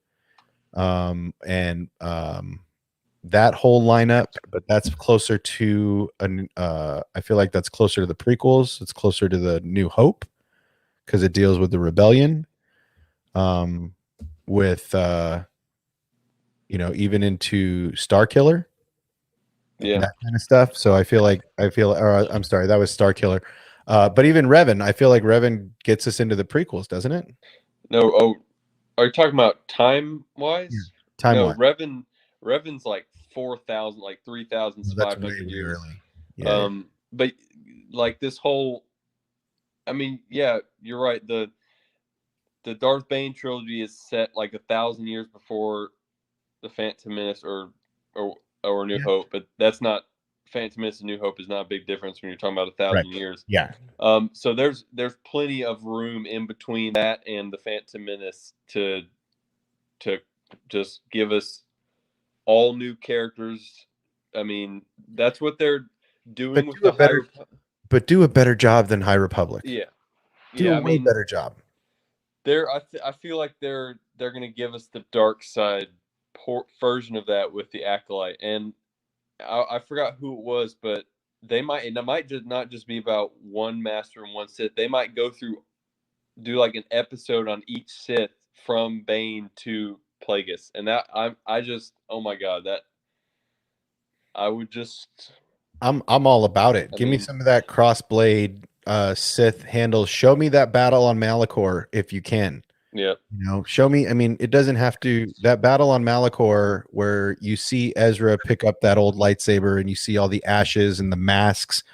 and that whole lineup, but that's closer to I feel like that's closer to the prequels. It's closer to the New Hope because it deals with the rebellion, with even into Starkiller, Yeah. that kind of stuff. So I'm sorry, that was Starkiller. But even Revan, I feel like Revan gets us into the prequels, doesn't it? No. Oh, are you talking about time wise? Time No, wise. Revan's like 4,000, like 3,500 That's way years. early. Yeah. But like this whole, I mean, yeah, you're right. The Darth Bane trilogy is set like 1,000 years before the Phantom Menace or New Hope, but that's not Phantom Menace and New Hope is not a big difference when you're talking about 1,000 years. Yeah. So there's plenty of room in between that and the Phantom Menace to just give us all new characters. I mean, that's what they're doing with the High Republic. But do a better job than High Republic. Yeah. Do a way better job. I feel like they're going to give us the dark side version of that with the Acolyte, and I forgot who it was, but it might just not just be about one Master and one Sith. They might do like an episode on each Sith from Bane to Plagueis, and that I just, oh my god, that I would just. I'm all about it. Give me some of that crossblade Sith handles. Show me that battle on Malachor if you can. Yeah. Show me. I mean, it doesn't have to. That battle on Malachor where you see Ezra pick up that old lightsaber and you see all the ashes and the masks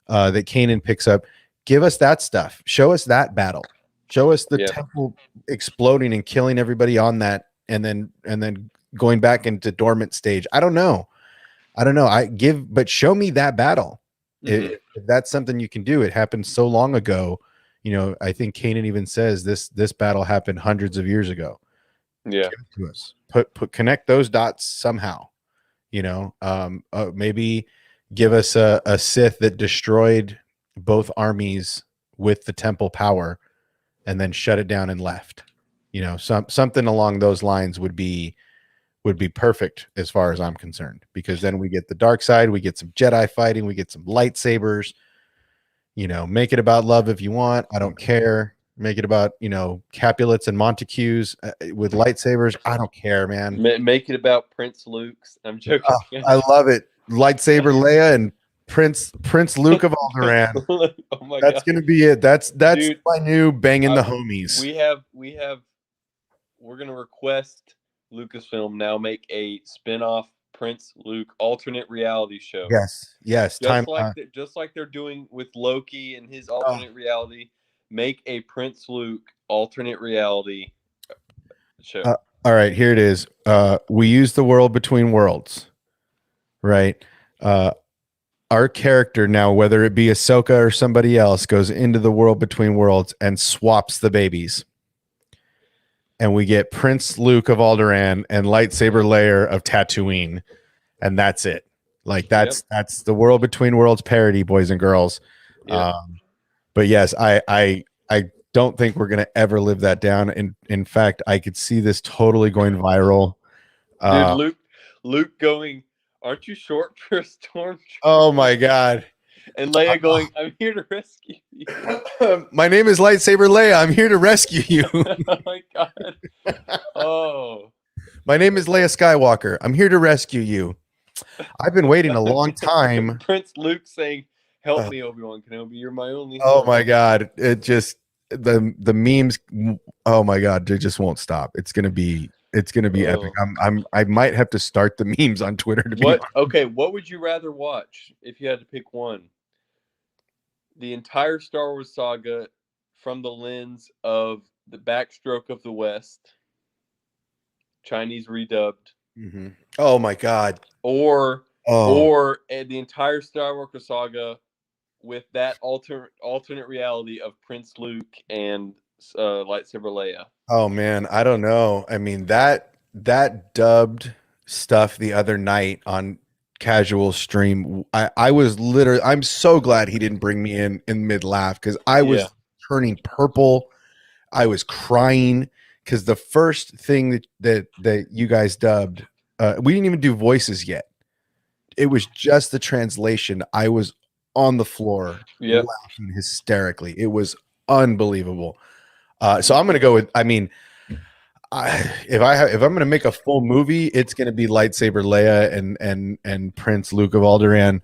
that Kanan picks up. Give us that stuff. Show us that battle. Show us the temple exploding and killing everybody on that, and then going back into dormant stage. I don't know. But show me that battle. Mm-hmm. If that's something you can do. It happened so long ago. I think Kanan even says this battle happened hundreds of years ago. Yeah. Give it to us. Put connect those dots somehow. Maybe give us a Sith that destroyed both armies with the temple power and then shut it down and left. Something along those lines would be perfect as far as I'm concerned, because then we get the dark side, we get some Jedi fighting, we get some lightsabers. Make it about love if you want. I don't care. Make it about Capulets and Montagues with lightsabers. I don't care, man. Make it about Prince Luke's. I'm joking. I love it. Lightsaber Leia and Prince Luke of Alderaan. Oh my That's god, gonna be it. That's Dude, my new banging the homies. We're gonna request Lucasfilm now make a spin-off Prince Luke alternate reality show. Yes. Just like they're doing with Loki and his alternate reality, make a Prince Luke alternate reality show. All right, here it is. We use the world between worlds, right? Our character now, whether it be Ahsoka or somebody else, goes into the world between worlds and swaps the babies. And we get Prince Luke of Alderaan and lightsaber Leia of Tatooine, and that's it. Like that's the world between worlds parody, boys and girls. Yep. But yes, I don't think we're gonna ever live that down. In fact, I could see this totally going viral. Dude, Luke going, "Aren't you short for a stormtrooper?" Oh my god. And Leia going, "I'm here to rescue you." My name is Lightsaber Leia. I'm here to rescue you. Oh my god. Oh. My name is Leia Skywalker. I'm here to rescue you. I've been waiting a long time. Prince Luke saying, "Help me, Obi-Wan Kenobi. You're my only Oh hope." my god. It just the memes, oh my god, they just won't stop. It's gonna be epic. I might have to start the memes on Twitter to be honest. Okay, what would you rather watch if you had to pick one? The entire Star Wars saga from the lens of the Backstroke of the West, Chinese redubbed. Mm-hmm. Oh my god. Or the entire Star Wars saga with that alternate reality of Prince Luke and lightsaber Leia. Oh man, I don't know. I mean, that dubbed stuff the other night on casual stream, I was literally, I'm so glad he didn't bring me in mid laugh, because I was turning purple. I was crying because the first thing that you guys dubbed, we didn't even do voices yet. It was just the translation. I was on the floor laughing hysterically. It was unbelievable. So I'm gonna go with. I mean, if I'm gonna make a full movie, it's gonna be lightsaber Leia and Prince Luke of Alderaan.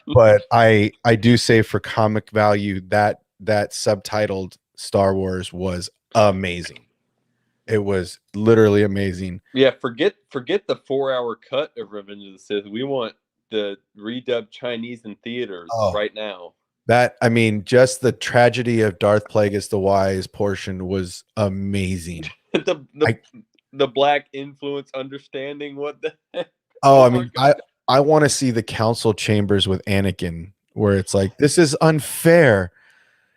But I do say for comic value that subtitled Star Wars was amazing. It was literally amazing. Yeah, forget the 4-hour cut of Revenge of the Sith. We want the redubbed Chinese in theaters right now. That, I mean, just the tragedy of Darth Plagueis the Wise portion was amazing. the black influence understanding what the heck? I mean, I want to see the council chambers with Anakin where it's like, this is unfair.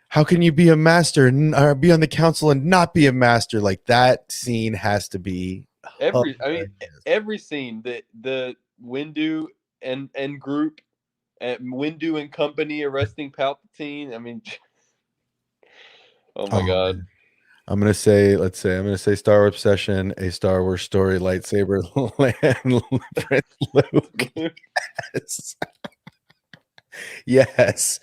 How can you be a master or be on the council and not be a master? Like, that scene has to be every scene, the Windu and group, Windu and company arresting Palpatine. I mean, oh my god. Man. I'm gonna say Star Wars Obsession, a Star Wars story, lightsaber land, Prince Luke. Yes. Yes.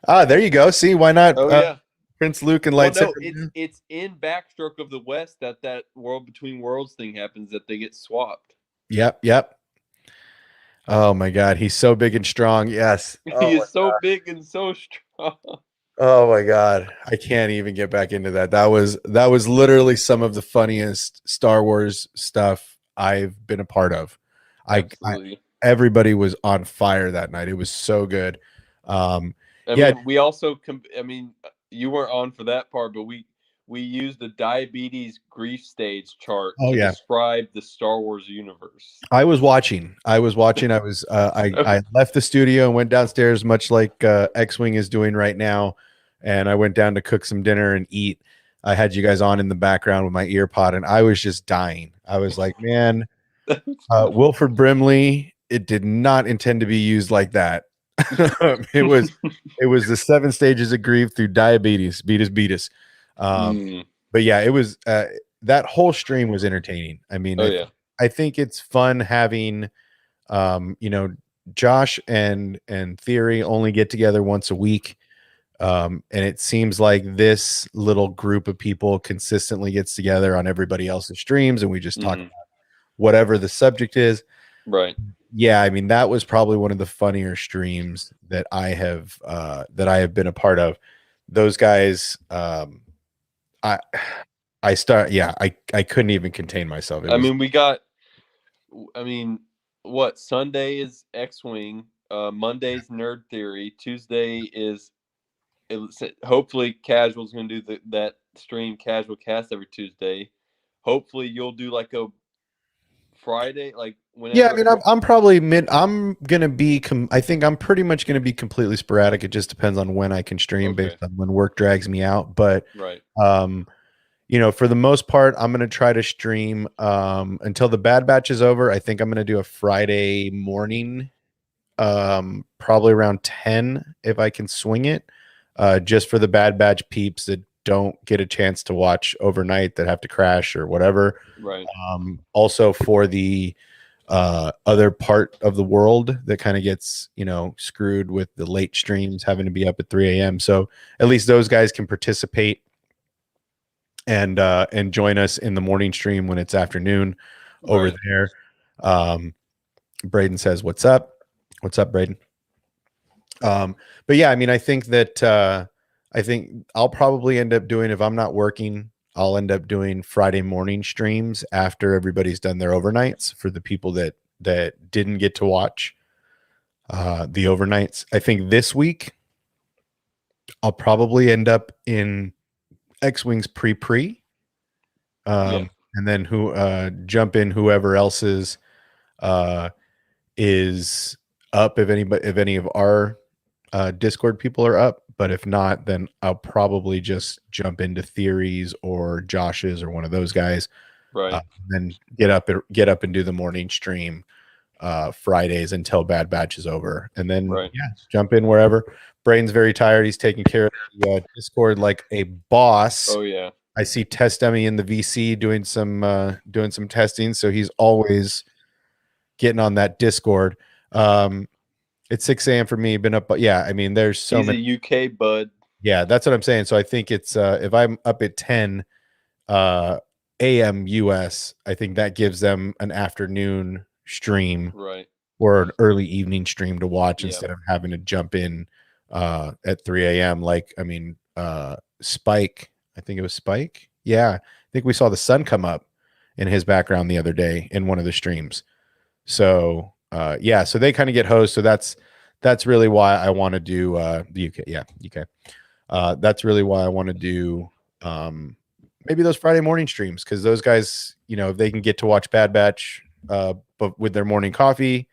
There you go. See, why not? Oh yeah, Prince Luke and lightsaber. No, it's in Backstroke of the West that World Between Worlds thing happens, that they get swapped. Yep. Oh my god, he's so big and strong. Yes. He is so big and so strong. Oh my god, I can't even get back into that. That was literally some of the funniest Star Wars stuff I've been a part of. Everybody was on fire that night. It was so good. We also you weren't on for that part, but we used the diabetes grief stage chart to describe the Star Wars universe. I was watching. I left the studio and went downstairs, much like X-Wing is doing right now. And I went down to cook some dinner and eat. I had you guys on in the background with my ear pod, and I was just dying. I was like, man, Wilford Brimley, it did not intend to be used like that. It was the 7 stages of grief through diabetes, beatus. But yeah, it was that whole stream was entertaining. I mean, I think it's fun having Josh and Theory only get together once a week. And it seems like this little group of people consistently gets together on everybody else's streams, and we just talk about whatever the subject is. Right. Yeah, I mean, that was probably one of the funnier streams that I have been a part of. Those guys, I couldn't even contain myself. Sunday is X-Wing, Monday's Nerd Theory, Tuesday is hopefully Casual's going to do that stream, Casual Cast, every Tuesday. Hopefully you'll do like a Friday, like whenever. Yeah, I mean, I'm probably I think I'm pretty much going to be completely sporadic. It just depends on when I can stream based on when work drags me out. But right. For the most part, I'm going to try to stream until the Bad Batch is over. I think I'm going to do a Friday morning, probably around 10 if I can swing it. Just for the Bad Batch peeps that don't get a chance to watch overnight, that have to crash or whatever. Right. Also for the other part of the world that kind of gets, screwed with the late streams having to be up at 3 a.m. So at least those guys can participate and join us in the morning stream when it's afternoon over there. Braden says, "What's up? What's up, Braden?" But yeah, I mean, I think that I think I'll probably end up doing, if I'm not working, I'll end up doing Friday morning streams after everybody's done their overnights for the people that didn't get to watch the overnights. I think this week I'll probably end up in X-Wing's pre, and then jump in whoever else's is up, if any of our Discord people are up. But if not, then I'll probably just jump into Theories or Josh's or one of those guys. Right. Then get up and do the morning stream Fridays until Bad Batch is over, and then jump in wherever. Braden's very tired. He's taking care of the Discord like a boss. Oh yeah. I see Test Dummy in the VC doing some testing, so he's always getting on that Discord. It's 6 a.m. for me. Been up, but yeah, I mean, there's so many. He's a UK bud. Yeah, that's what I'm saying. So I think it's if I'm up at 10 a.m. US, I think that gives them an afternoon stream Right. or an early evening stream to watch Yeah. instead of having to jump in at 3 a.m. Like, I mean, Spike, I think it was Spike. Yeah, I think we saw the sun come up in his background the other day in one of the streams. So yeah, so they kind of get hosts. So that's really why I want to do the UK. Yeah, UK. That's really why I want to do maybe those Friday morning streams, because those guys, you know, if they can get to watch Bad Batch but with their morning coffee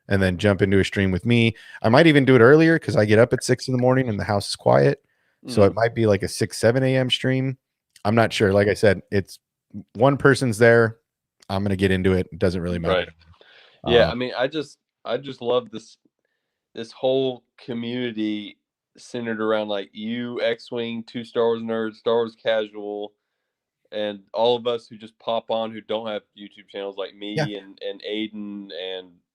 and then jump into a stream with me. I might even do it earlier because I get up at 6 in the morning and the house is quiet. So it might be like a 6, 7 a.m. stream. I'm not sure. Like I said, it's one person's there. I'm gonna get into it. It doesn't really matter. Right. Yeah, I mean, I just love this whole community centered around like you, X-Wing, Two Star Wars Nerds, Star Wars Casual, and all of us who just pop on who don't have YouTube channels, like me Yeah. and Aiden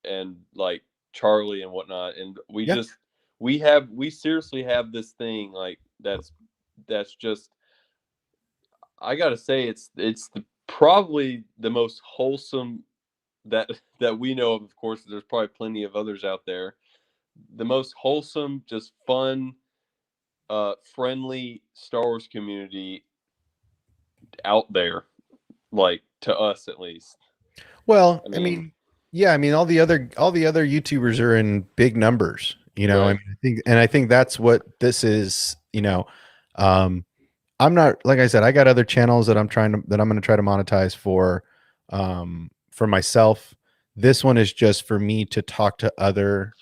and like Charlie and whatnot. And we Yeah. just we seriously have this thing like that's just, I gotta say it's probably the most wholesome that we know of. Of course, there's probably plenty of others out there. The most wholesome, just fun, friendly Star Wars community out there, like to us at least. Well, I mean, yeah, I mean all the other YouTubers are in big numbers, you know. Right. I think that's what this is, you know. I'm not, like I said, I got other channels that I'm going to try to monetize for myself. This one is just for me to talk to other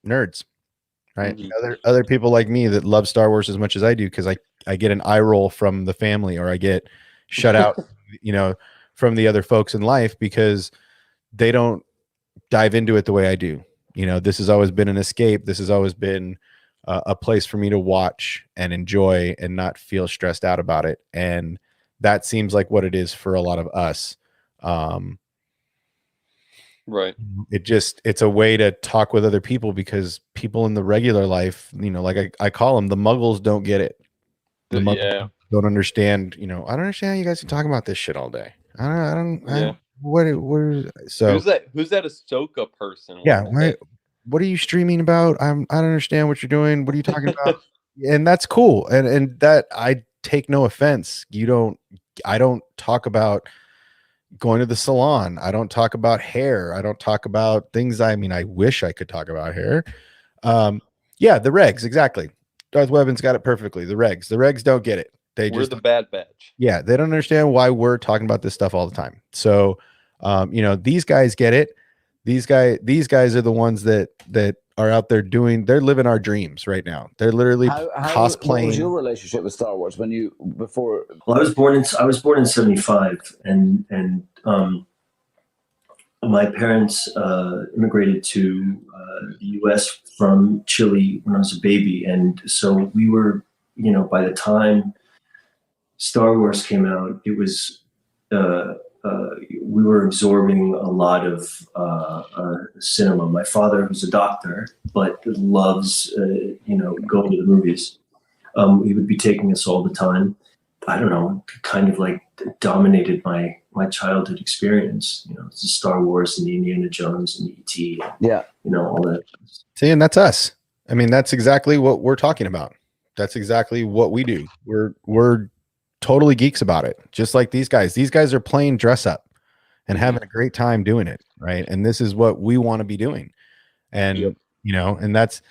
nerds, right? Mhm. Other people like me that love Star Wars as much as I do, because I get an eye roll from the family, or I get shut out, you know, from the other folks in life because they don't dive into it the way I do. You know, this has always been an escape. This has always been a place for me to watch and enjoy and not feel stressed out about it. And that seems like what it is for a lot of us. Right. It's a way to talk with other people, because people in the regular life, you know, like I call them, the muggles don't get it. The muggles Yeah. don't understand, you know, I don't understand how you guys can talk about this shit all day. What so Who's that Ahsoka person? yeah, what are you streaming about? I don't understand what you're doing. What are you talking about? And that's cool. And that, I take no offense. I don't talk about going to the salon. I don't talk about hair. I don't talk about things. I mean, I wish I could talk about hair. Yeah, the regs, exactly. Darth Webbins got it perfectly. The regs don't get it. We're the Bad Batch. Yeah, they don't understand why we're talking about this stuff all the time. So, you know, these guys get it. These guys are the ones that are out there they're living our dreams right now. They're literally cosplaying. What was your relationship with Star Wars before? Well, I was born in 75, and my parents immigrated to the U.S. from Chile when I was a baby, and so we were, you know, by the time Star Wars came out, it was we were absorbing a lot of cinema. My father, who's a doctor but loves you know, going to the movies, he would be taking us all the time. I don't know, kind of like dominated my childhood experience. You know, it's the Star Wars and the Indiana Jones and E.T. Yeah, you know, all that. See, and that's us. I mean, that's exactly what we're talking about. That's exactly what we do. We're totally geeks about it, just like these guys. These guys are playing dress up and having a great time doing it, right? And this is what we want to be doing. And you know, and that's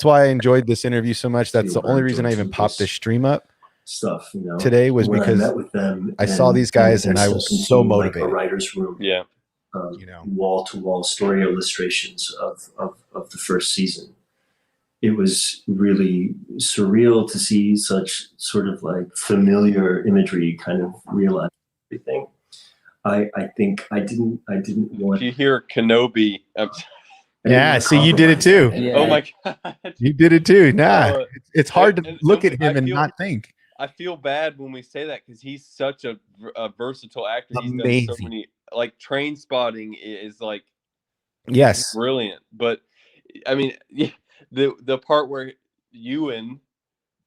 why I enjoyed this interview so much. That's the only reason I even popped this stream up stuff, you know, today, was when because I met with them, I saw these guys and I was so motivated. Like a writer's room, yeah, you know, wall-to-wall story illustrations of the first season. It was really surreal to see such sort of like familiar imagery kind of realize everything. I think I didn't want. If you hear Kenobi, yeah, see, you did it too. Yeah. Oh my god, you did it too. Nah, it's hard to look at him and not think. I feel bad when we say that because he's such a versatile actor. Amazing. He's done so many, like Train Spotting is like, yes, brilliant. But I mean, the part where Ewan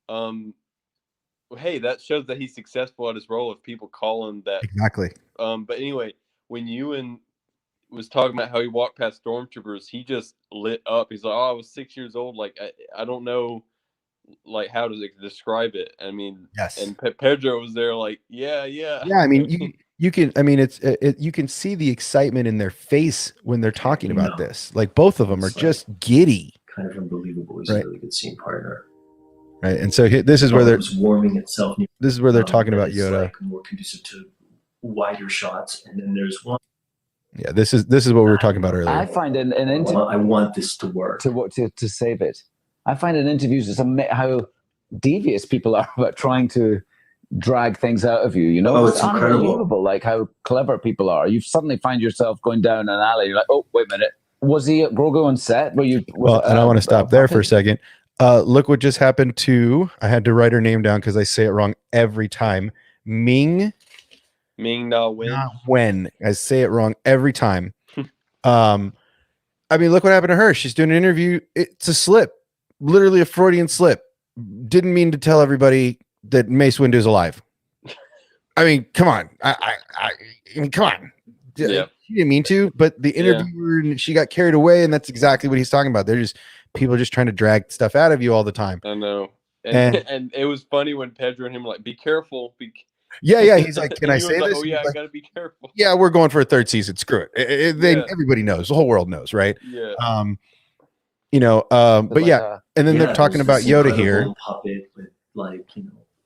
hey, that shows that he's successful at his role if people call him that. Exactly. But anyway, when Ewan was talking about how he walked past stormtroopers, he just lit up. He's like, "Oh, I was 6 years old. Like, I don't know, like, how to describe it." I mean, Yes. And Pedro was there, like, yeah. Yeah, I mean, you can. I mean, you can see the excitement in their face when they're talking about this. Like both of them are just giddy. Kind of unbelievable. He's Right. a really good scene partner. Right, and so this is where they're It was warming itself. this is where they're talking about It's Yoda. like more conducive to wider shots, and then there's one. Yeah, this is what we were talking about earlier. I find an interview. I want this to work. To save it. I find in interviews it's how devious people are about trying to drag things out of you. You know, Oh, it's incredible. unbelievable. Like how clever people are. You suddenly find yourself going down an alley. You're like, oh, wait a minute. Was he at Grogu on set? Were you? Well, and I want to stop there for a second. Look what just happened to. I had to write her name down because I say it wrong every time. Ming Na Wen. I say it wrong every time. I mean, look what happened to her. She's doing an interview. It's a slip, literally a Freudian slip. Didn't mean to tell everybody that Mace Windu is alive. I mean, come on. I mean, come on. Yeah. She didn't mean to, but the interviewer, she got carried away, and that's exactly what he's talking about. They're just people just trying to drag stuff out of you all the time. I know. And it was funny when Pedro and him were like, be careful. Yeah. He's like, can I say like, this? Oh, yeah, He's I like, got to be careful. yeah, we're going for a third season. Screw it. Everybody knows. The whole world knows, right? Yeah. But yeah. And then they're talking about Yoda here. Puppet with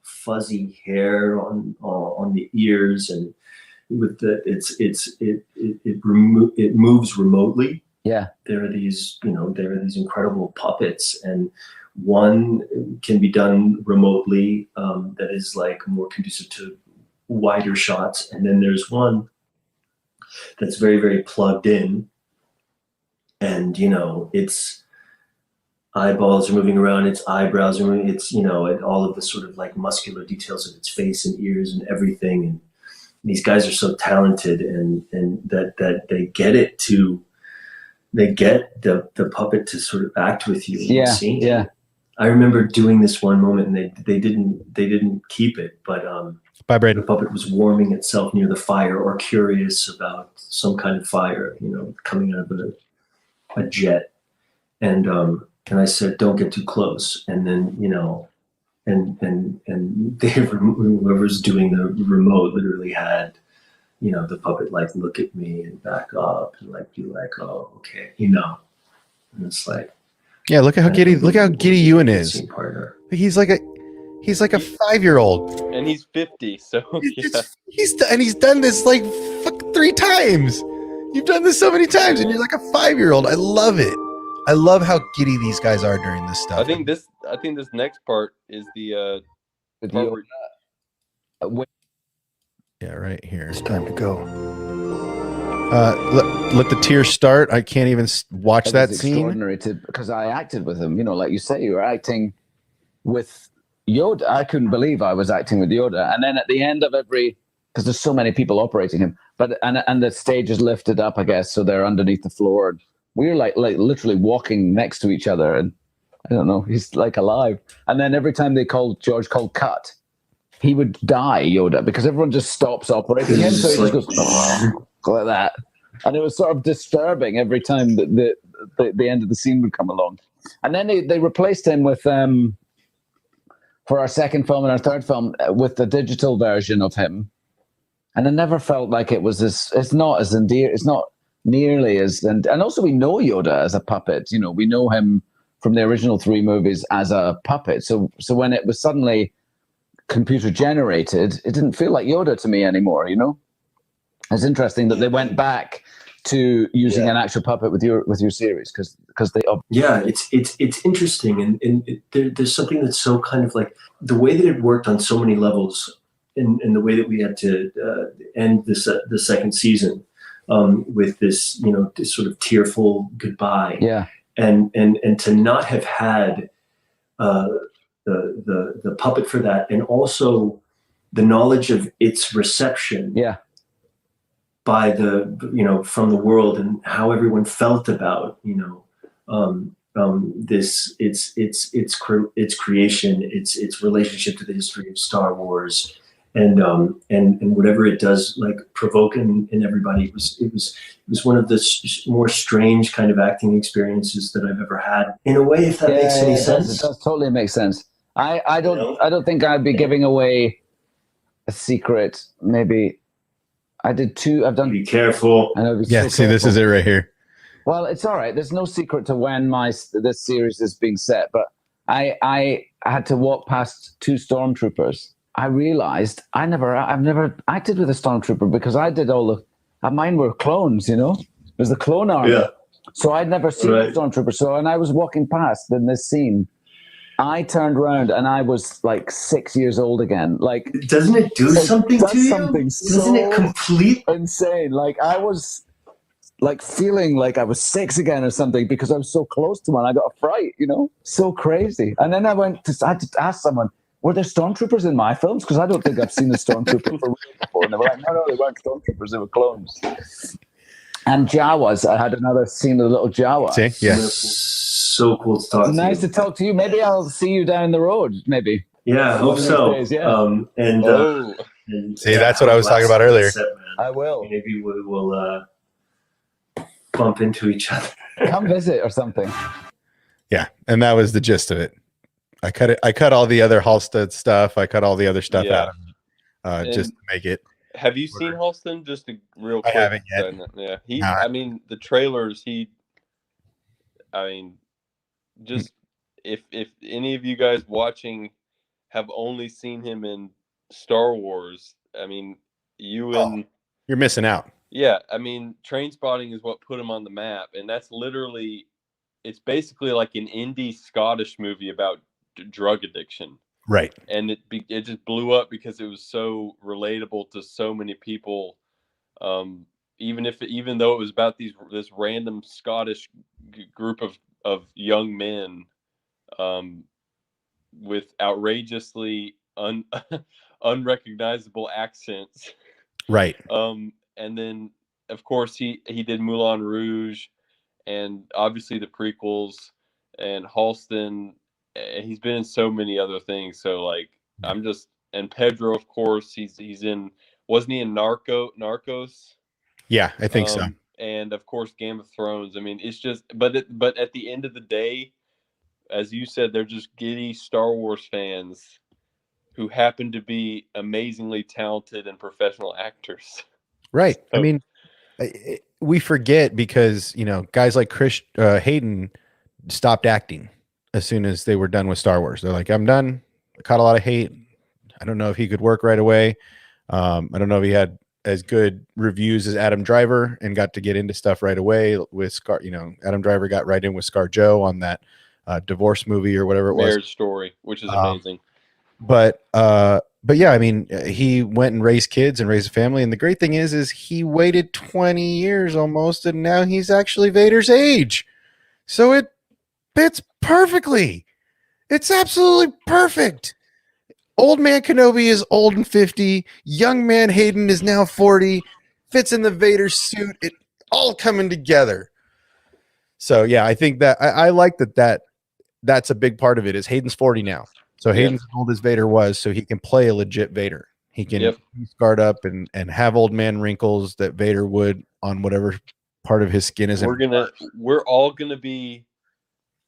fuzzy hair on the ears, and with the it moves remotely. Yeah. There are these incredible puppets, and one can be done remotely that is like more conducive to wider shots, and then there's one that's very, very plugged in, and its eyeballs are moving around, its eyebrows are moving, it's and all of the sort of like muscular details of its face and ears and everything. And these guys are so talented, and that they get it to the puppet to sort of act with you in the scene. Yeah. I remember doing this one moment, and they didn't keep it, but Bye, Braden. the puppet was warming itself near the fire, or curious about some kind of fire, coming out of a jet, and I said, "Don't get too close." And then and whoever's doing the remote literally had the puppet like look at me and back up and like be like, "Oh, okay," and it's like. Yeah, look at how giddy Ewan is. Partner. He's like a 5-year-old, and he's 50. So he's done this like 3 times. You've done this so many times, and you're like a 5-year-old. I love it. I love how giddy these guys are during this stuff. I think this next part is the part where... yeah, right here. It's time to go. Let the tears start. I can't even watch that scene. Extraordinary because I acted with him. Like you say, you were acting with Yoda. I couldn't believe I was acting with Yoda. And then at the end of because there's so many people operating him, and the stage is lifted up, I guess, so they're underneath the floor. We were like literally walking next to each other, and I don't know, he's like alive. And then every time George called cut, he would die, Yoda, because everyone just stops operating him. So he just goes like that. And it was sort of disturbing every time that the end of the scene would come along. And then they replaced him with, for our second film and our third film, with the digital version of him. And I never felt like it was it's not as endearing, it's not nearly as, and also we know Yoda as a puppet. We know him from the original 3 movies as a puppet. So when it was suddenly computer generated, it didn't feel like Yoda to me anymore, It's interesting that they went back to using an actual puppet with your series because they. Yeah, it's interesting, and there's something that's so kind of like the way that it worked on so many levels, and the way that we had to end the second season with this this sort of tearful goodbye. Yeah, and to not have had the puppet for that, and also the knowledge of its reception. Yeah. By from the world, and how everyone felt about its creation, its relationship to the history of Star Wars, and whatever it does, like provoke in everybody. It was one of the more strange kind of acting experiences that I've ever had. In a way, if that makes any sense. It does totally make sense. I don't You know? I don't think I'd be giving away a secret. Maybe I did two. I've done. Be careful. I know, Yeah, see, this is it right here. Well, it's all right. There's no secret to when this series is being set, but I had to walk past two stormtroopers. I realized I've never acted with a stormtrooper because I did mine were clones, you know? It was the clone army. Yeah. So I'd never seen Right. a stormtrooper. So when I was walking past in this scene, I turned around and I was like 6 years old again. Like, Doesn't it do something does to you? something Isn't it so complete? insane. Like I was like feeling like I was 6 again or something because I was so close to one. I got a fright, you know? So crazy. And then I had to ask someone, were there stormtroopers in my films? Because I don't think I've seen a stormtrooper for real before. And they were like, no, they weren't stormtroopers, they were clones. And Jawas, I had another scene of the little Jawa. See, yeah. So cool to talk to Nice you. to talk to you. Maybe I'll see you down the road, maybe. Yeah, I hope One of these so. days, yeah. And See, that's what I was talking about earlier. I will. Maybe we will bump into each other. Come visit or something. Yeah, and that was the gist of it. I cut all the other Halstead stuff. I cut all the other stuff Yeah. out of it, just to make it. Have you seen Halston? Just a real quick. I haven't yet. segment. Yeah, he. No, I mean, the trailers. Just if any of you guys watching have only seen him in Star Wars, I mean, You're missing out. yeah, I mean, Train Spotting is what put him on the map, and that's literally, it's basically like an indie Scottish movie about drug addiction. Right. And it just blew up because it was so relatable to so many people. Even though it was about this random Scottish group of young men, with outrageously unrecognizable accents. Right. And then of course he did Moulin Rouge, and obviously the prequels, and Halston. He's been in so many other things. So like, and Pedro, of course, he's in, wasn't he in Narcos? Yeah, I think so. And of course, Game of Thrones. I mean, it's just, but at the end of the day, as you said, they're just giddy Star Wars fans who happen to be amazingly talented and professional actors. Right. I So- mean, we forget because, guys like Chris Hayden stopped acting as soon as they were done with Star Wars. They're like, I'm done. I caught a lot of hate. I don't know if he could work right away. I don't know if he had as good reviews as Adam Driver and got to get into stuff right away with Scar. Adam Driver got right in with ScarJo on that divorce movie or whatever it was. Marriage Story, which is amazing. But yeah, I mean, he went and raised kids and raised a family. And the great thing is he waited 20 years almost, and now he's actually Vader's age. So it fits perfectly. It's absolutely perfect. Old man Kenobi is old and 50. Young man Hayden is now 40. Fits in the Vader suit. It all coming together. So yeah, I think that I like that's a big part of it. Is Hayden's 40 now. So Hayden's as old as Vader was, so he can play a legit Vader. He can be scarred up and have old man wrinkles that Vader would on whatever part of his skin is. We're all gonna be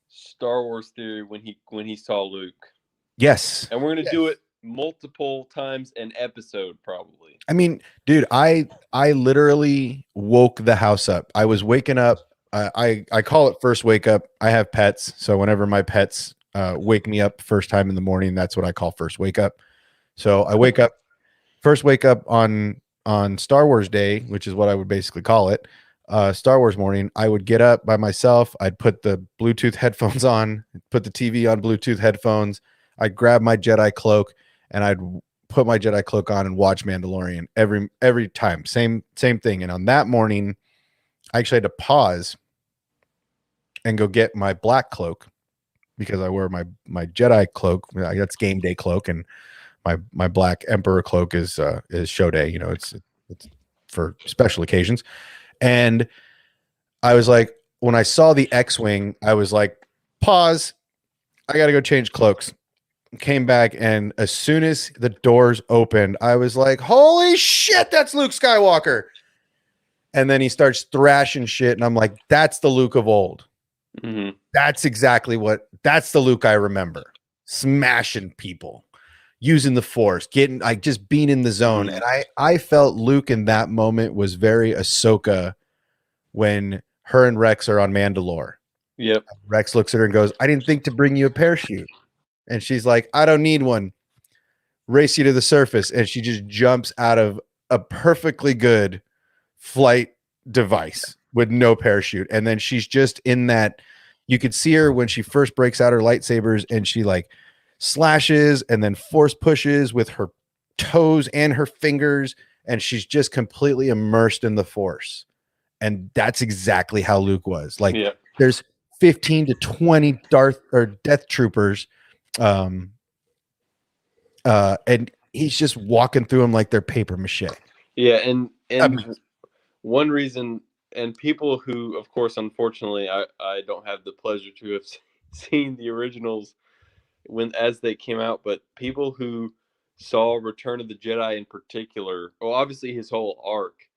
Star Wars theory when he saw Luke. Yes. And we're gonna do it multiple times an episode, probably. I mean, dude, I literally woke the house up. I was waking up. I call it first wake up. I have pets, so whenever my pets wake me up first time in the morning, that's what I call first wake up. So I wake up, first wake up on Star Wars Day, which is what I would basically call it. Star Wars morning, I would get up by myself. I'd put the Bluetooth headphones on, put the TV on Bluetooth headphones. I'd grab my Jedi cloak and I'd put my Jedi cloak on and watch Mandalorian every time. Same thing. And on that morning, I actually had to pause and go get my black cloak because I wear my Jedi cloak. That's game day cloak, and my black Emperor cloak is show day. It's for special occasions. And I was like, when I saw the X-wing, I was like, Pause. I got to go change cloaks. Came back, and as soon as the doors opened, I was like, holy shit, that's Luke Skywalker. And then he starts thrashing shit, and I'm like, that's the Luke of old. Mhm. That's exactly that's the Luke I remember. Smashing people, using the Force, getting like just being in the zone. Mhm. And I felt Luke in that moment was very Ahsoka when her and Rex are on Mandalore. Yep. Rex looks at her and goes, I didn't think to bring you a parachute. And she's like, I don't need one. Race you to the surface. And she just jumps out of a perfectly good flight device with no parachute. And then she's just in that. You could see her when she first breaks out her lightsabers and she like slashes and then force pushes with her toes and her fingers. And she's just completely immersed in the Force. And that's exactly how Luke was. Like, Yeah. there's 15 to 20 Death Troopers. And he's just walking through them like they're paper mache. Yeah, and I mean- one reason, and people who, of course, unfortunately, I don't have the pleasure to have seen the originals as they came out, but people who saw Return of the Jedi in particular, well, obviously his whole arc,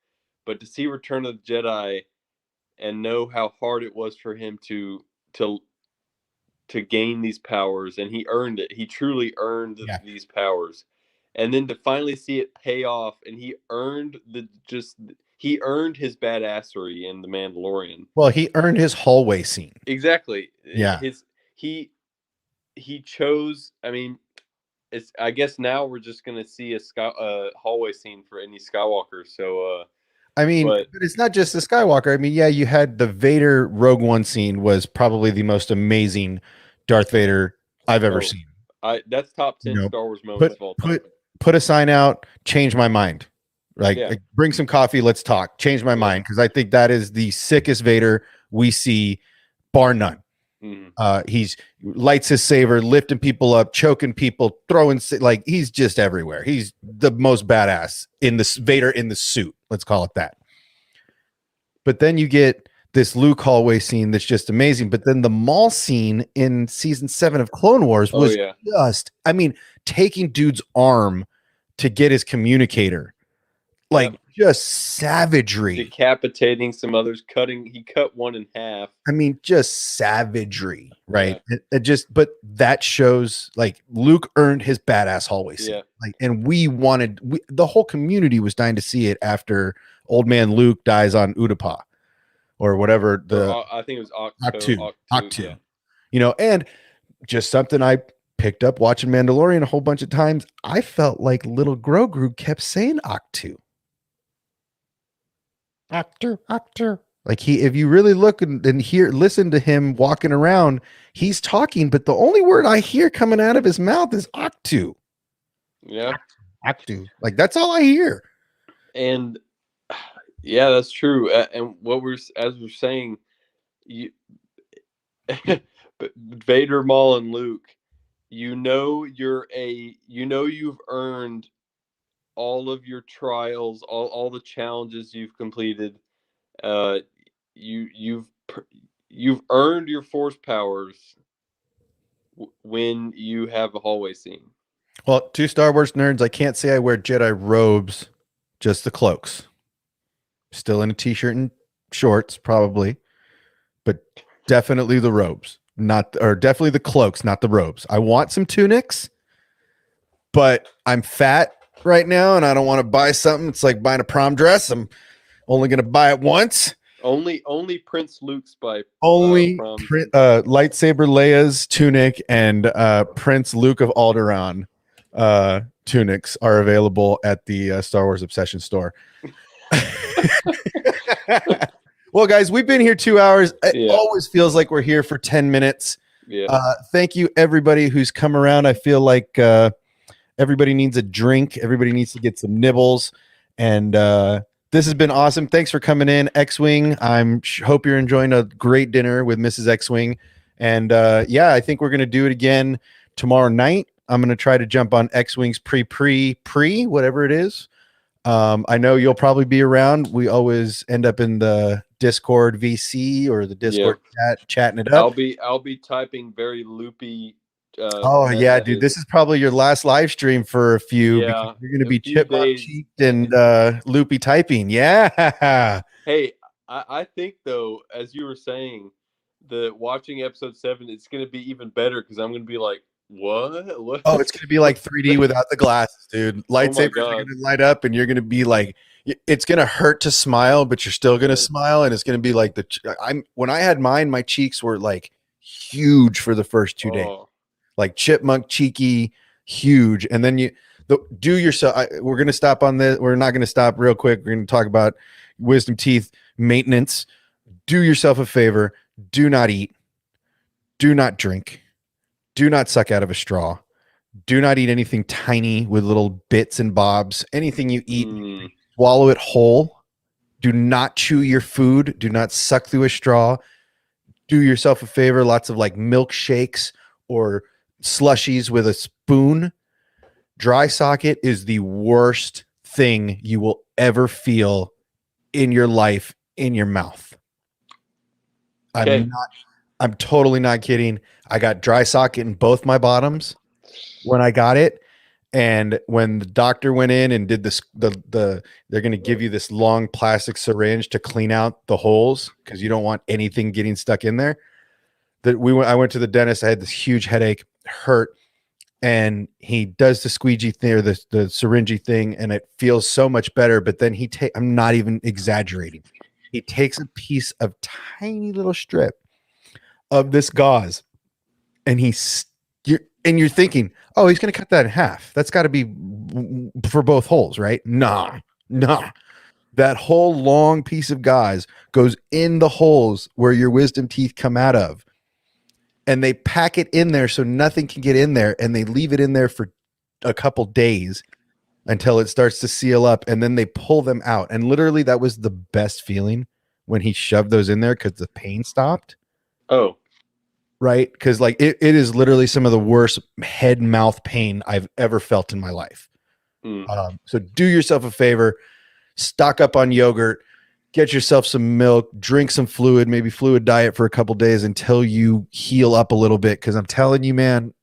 but to see Return of the Jedi and know how hard it was for him to gain these powers, and he earned it. He truly earned these powers. And then to finally see it pay off, and he earned his badassery in The Mandalorian. Well, he earned his hallway scene. Exactly. Yeah. He chose. I mean, I guess now we're just gonna see a hallway scene for any Skywalker. So. I mean, but it's not just the Skywalker. I mean, yeah, you had the Vader Rogue One scene was probably the most amazing Darth Vader I've ever seen. That's top 10 Star Wars moments of all time. Put a sign out, change my mind. Like, bring some coffee, let's talk. Change my mind, because I think that is the sickest Vader we see, bar none. Mm-hmm. He's lights his saber, lifting people up, choking people, throwing like he's just everywhere. He's the most badass in this Vader in the suit. Let's call it that. But then you get this Luke hallway scene that's just amazing. But then the mall scene in season 7 of Clone Wars was just, I mean, taking dude's arm to get his communicator, like just savagery. Decapitating some others, he cut one in half. I mean, just savagery, right? Yeah. But that shows like Luke earned his badass hallway scene. Yeah. Like, and the whole community was dying to see it after old man Luke dies on Utapau or whatever. I think it was Octu. Yeah. You know, and just something I picked up watching Mandalorian a whole bunch of times. I felt like little Grogu kept saying Octu. Octu. Like if you really look and listen to him walking around, he's talking, but the only word I hear coming out of his mouth is Octu. Yeah. Octu. Like that's all I hear. And yeah, that's true. And as we're saying, Vader, Maul, and Luke, you've earned all of your trials, all the challenges you've completed. You've earned your Force powers when you have a hallway scene. Well, to Star Wars nerds, I can't say I wear Jedi robes, just the cloaks. Still in a t-shirt and shorts, probably, but definitely the robes, definitely the cloaks, not the robes. I want some tunics, but I'm fat right now and I don't want to buy something. It's like buying a prom dress. I'm only going to buy it once. Only Prince Luke's by lightsaber Leia's tunic and Prince Luke of Alderaan tunics are available at the Star Wars Obsession store. Well, guys, we've been here 2 hours. It always feels like we're here for 10 minutes. Thank you, everybody who's come around. I feel like everybody needs a drink. Everybody needs to get some nibbles. And this has been awesome. Thanks for coming in, X-Wing. Hope you're enjoying a great dinner with Mrs. X-Wing. And I think we're going to do it again tomorrow night. I'm going to try to jump on X-Wing's pre, whatever it is. I know you'll probably be around. We always end up in the Discord VC or the Discord chat, chatting it up. I'll be typing very loopy. Oh yeah, dude, this is probably your last live stream for a few. Yeah, because you're gonna a be few chipmunk days. cheeked and loopy typing. Yeah. Hey, I think though, as you were saying, the watching episode 7, it's gonna be even better because I'm gonna be like, what? Oh, it's gonna be like 3D without the glasses, dude. Lightsabers are God. gonna light up, and you're gonna be like, it's gonna hurt to smile, but you're still gonna smile, and it's gonna be like when I had mine, my cheeks were like huge for the first 2 days, like chipmunk cheeky, huge, and then do yourself. We're gonna stop on this. We're not gonna stop real quick. We're gonna talk about wisdom teeth maintenance. Do yourself a favor. Do not eat. Do not drink. Do not suck out of a straw. Do not eat anything tiny with little bits and bobs. Anything you eat, swallow it whole. Do not chew your food. Do not suck through a straw. Do yourself a favor. Lots of like milkshakes or slushies with a spoon. Dry socket is the worst thing you will ever feel in your life in your mouth. I'm totally not kidding. I got dry socket in both my bottoms when I got it. And when the doctor went in and did this, they're going to give you this long plastic syringe to clean out the holes because you don't want anything getting stuck in there. I went to the dentist. I had this huge headache, hurt, and he does the squeegee thing or the syringy thing, and it feels so much better. But then I'm not even exaggerating. He takes a piece of tiny little strip of this gauze, and you're thinking, oh, he's going to cut that in half. That's got to be for both holes, right? Nah. That whole long piece of gauze goes in the holes where your wisdom teeth come out of, and they pack it in there so nothing can get in there, and they leave it in there for a couple days until it starts to seal up, and then they pull them out. And literally that was the best feeling when he shoved those in there because the pain stopped. Oh. Right? Because like it is literally some of the worst head mouth pain I've ever felt in my life. So do yourself a favor, stock up on yogurt, get yourself some milk, drink some fluid, maybe fluid diet for a couple days until you heal up a little bit. Because I'm telling you, man,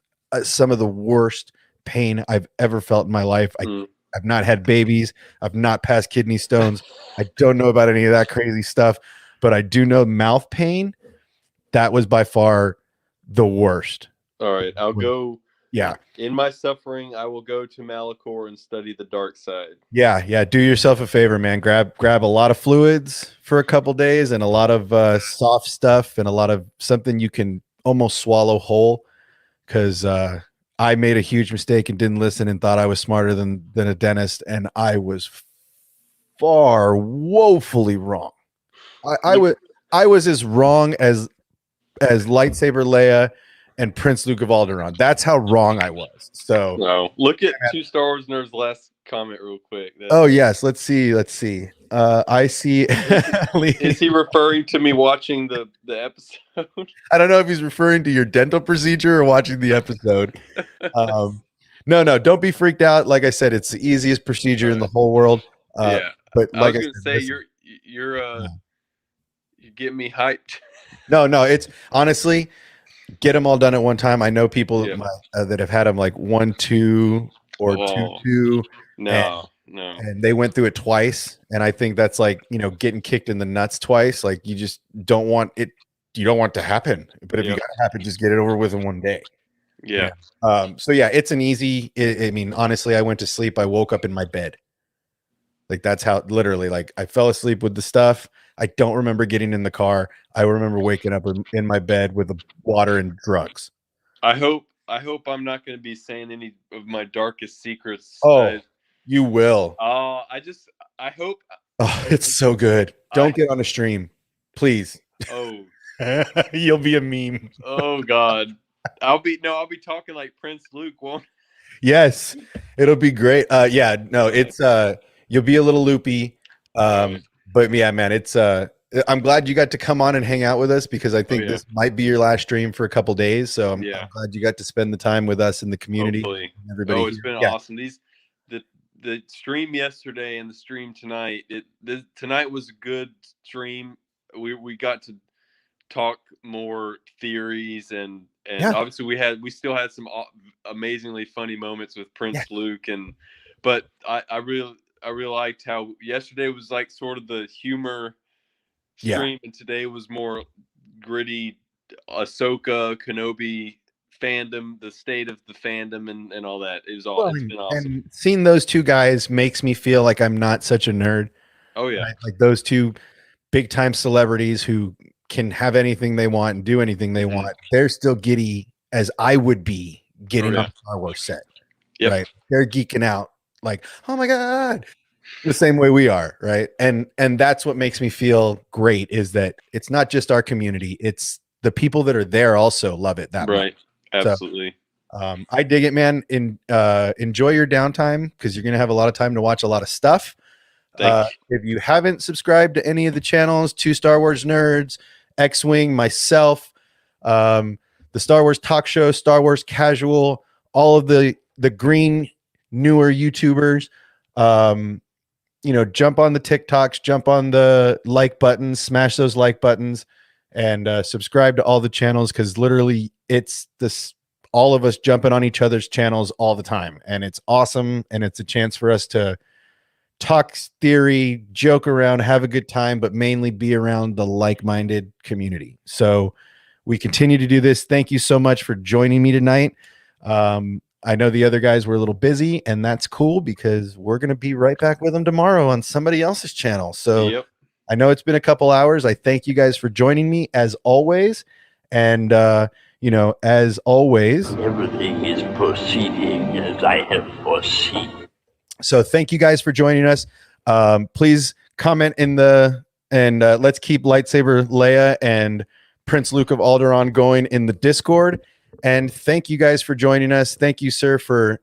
some of the worst pain I've ever felt in my life. I've not had babies. I've not passed kidney stones. I don't know about any of that crazy stuff, but I do know mouth pain. That was by far the worst. All right, I'll go. Yeah. In my suffering, I will go to Malachor and study the dark side. Yeah. Do yourself a favor, man. Grab a lot of fluids for a couple days and a lot of soft stuff and a lot of something you can almost swallow whole. Because I made a huge mistake and didn't listen and thought I was smarter than a dentist, and I was far woefully wrong. I was as wrong as Lightsaber Leia and Prince Luke of Alderaan. That's how wrong I was. So no, look at Two Star Wars Nerds' last comment real quick. Oh yes, let's see. I see. Is he referring to me watching the episode? I don't know if he's referring to your dental procedure or watching the episode. No, don't be freaked out. Like I said, it's the easiest procedure in the whole world. Yeah, but like I was gonna say, you're getting me hyped. No, it's honestly get them all done at one time. I know people that have had them like 1, 2, or 2. No. And they went through it twice, and I think that's like getting kicked in the nuts twice. Like you just don't want it. You don't want it to happen. But if you got to happen, just get it over with in one day. Yeah. So yeah, it's an easy. I mean, honestly, I went to sleep. I woke up in my bed. Like that's how literally. Like I fell asleep with the stuff. I don't remember getting in the car. I remember waking up in my bed with the water and drugs. I hope I'm not going to be saying any of my darkest secrets. Oh, you will. I hope. Oh, it's so good. Don't get on a stream, please. Oh, you'll be a meme. Oh God, I'll be talking like Prince Luke, won't? Yes, it'll be great. It's you'll be a little loopy. But yeah, man, it's I'm glad you got to come on and hang out with us because I think this might be your last stream for a couple days. So I'm glad you got to spend the time with us in the community. Everybody, it's been awesome. The stream yesterday and the stream tonight. Tonight was a good stream. we got to talk more theories, and Yeah. obviously we still had some amazingly funny moments with Prince Luke, but I really liked how yesterday was like sort of the humor stream, and today was more gritty Ahsoka Kenobi fandom, the state of the fandom, and all that. It was all it's been awesome. And seeing those two guys makes me feel like I'm not such a nerd. Oh yeah, right? Like those two big time celebrities who can have anything they want and do anything they want. They're still giddy as I would be getting on a Star Wars set. Yep. Right? They're geeking out like, oh my god, the same way we are, right? And that's what makes me feel great is that it's not just our community; it's the people that are there also love it that much. Right. Absolutely. So, I dig it, man. Enjoy your downtime because you're gonna have a lot of time to watch a lot of stuff. If you haven't subscribed to any of the channels, Two Star Wars Nerds, X-Wing, myself, the Star Wars Talk Show, Star Wars Casual, all of the green newer YouTubers, jump on the TikToks, jump on the like buttons, smash those like buttons, and subscribe to all the channels because literally it's this all of us jumping on each other's channels all the time, and it's awesome, and it's a chance for us to talk theory, joke around, have a good time, but mainly be around the like-minded community. So we continue to do this. Thank you so much for joining me tonight. I know the other guys were a little busy, and that's cool because we're going to be right back with them tomorrow on somebody else's channel. So I know it's been a couple hours. I thank you guys for joining me as always. And, as always, everything is proceeding as I have foreseen. So thank you guys for joining us. Please comment in let's keep Lightsaber Leia and Prince Luke of Alderaan going in the Discord. And thank you guys for joining us. Thank you, sir, for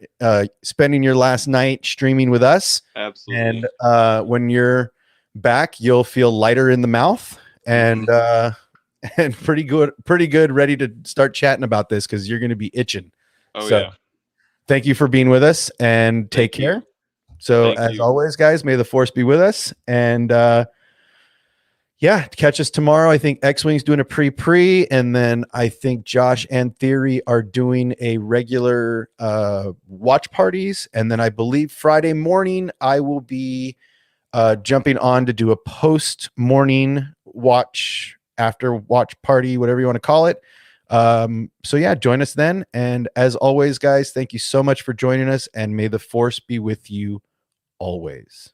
spending your last night streaming with us. Absolutely. And when you're back, you'll feel lighter in the mouth and pretty good, ready to start chatting about this because you're going to be itching. Thank you for being with us and take care. So as always, guys, may the force be with us. And catch us tomorrow. I think X-Wing's doing a pre, and then I think Josh and Theory are doing a regular watch parties. And then I believe Friday morning I will be jumping on to do a post morning watch after watch party, whatever you want to call it. Join us then. And as always, guys, thank you so much for joining us, and may the force be with you always.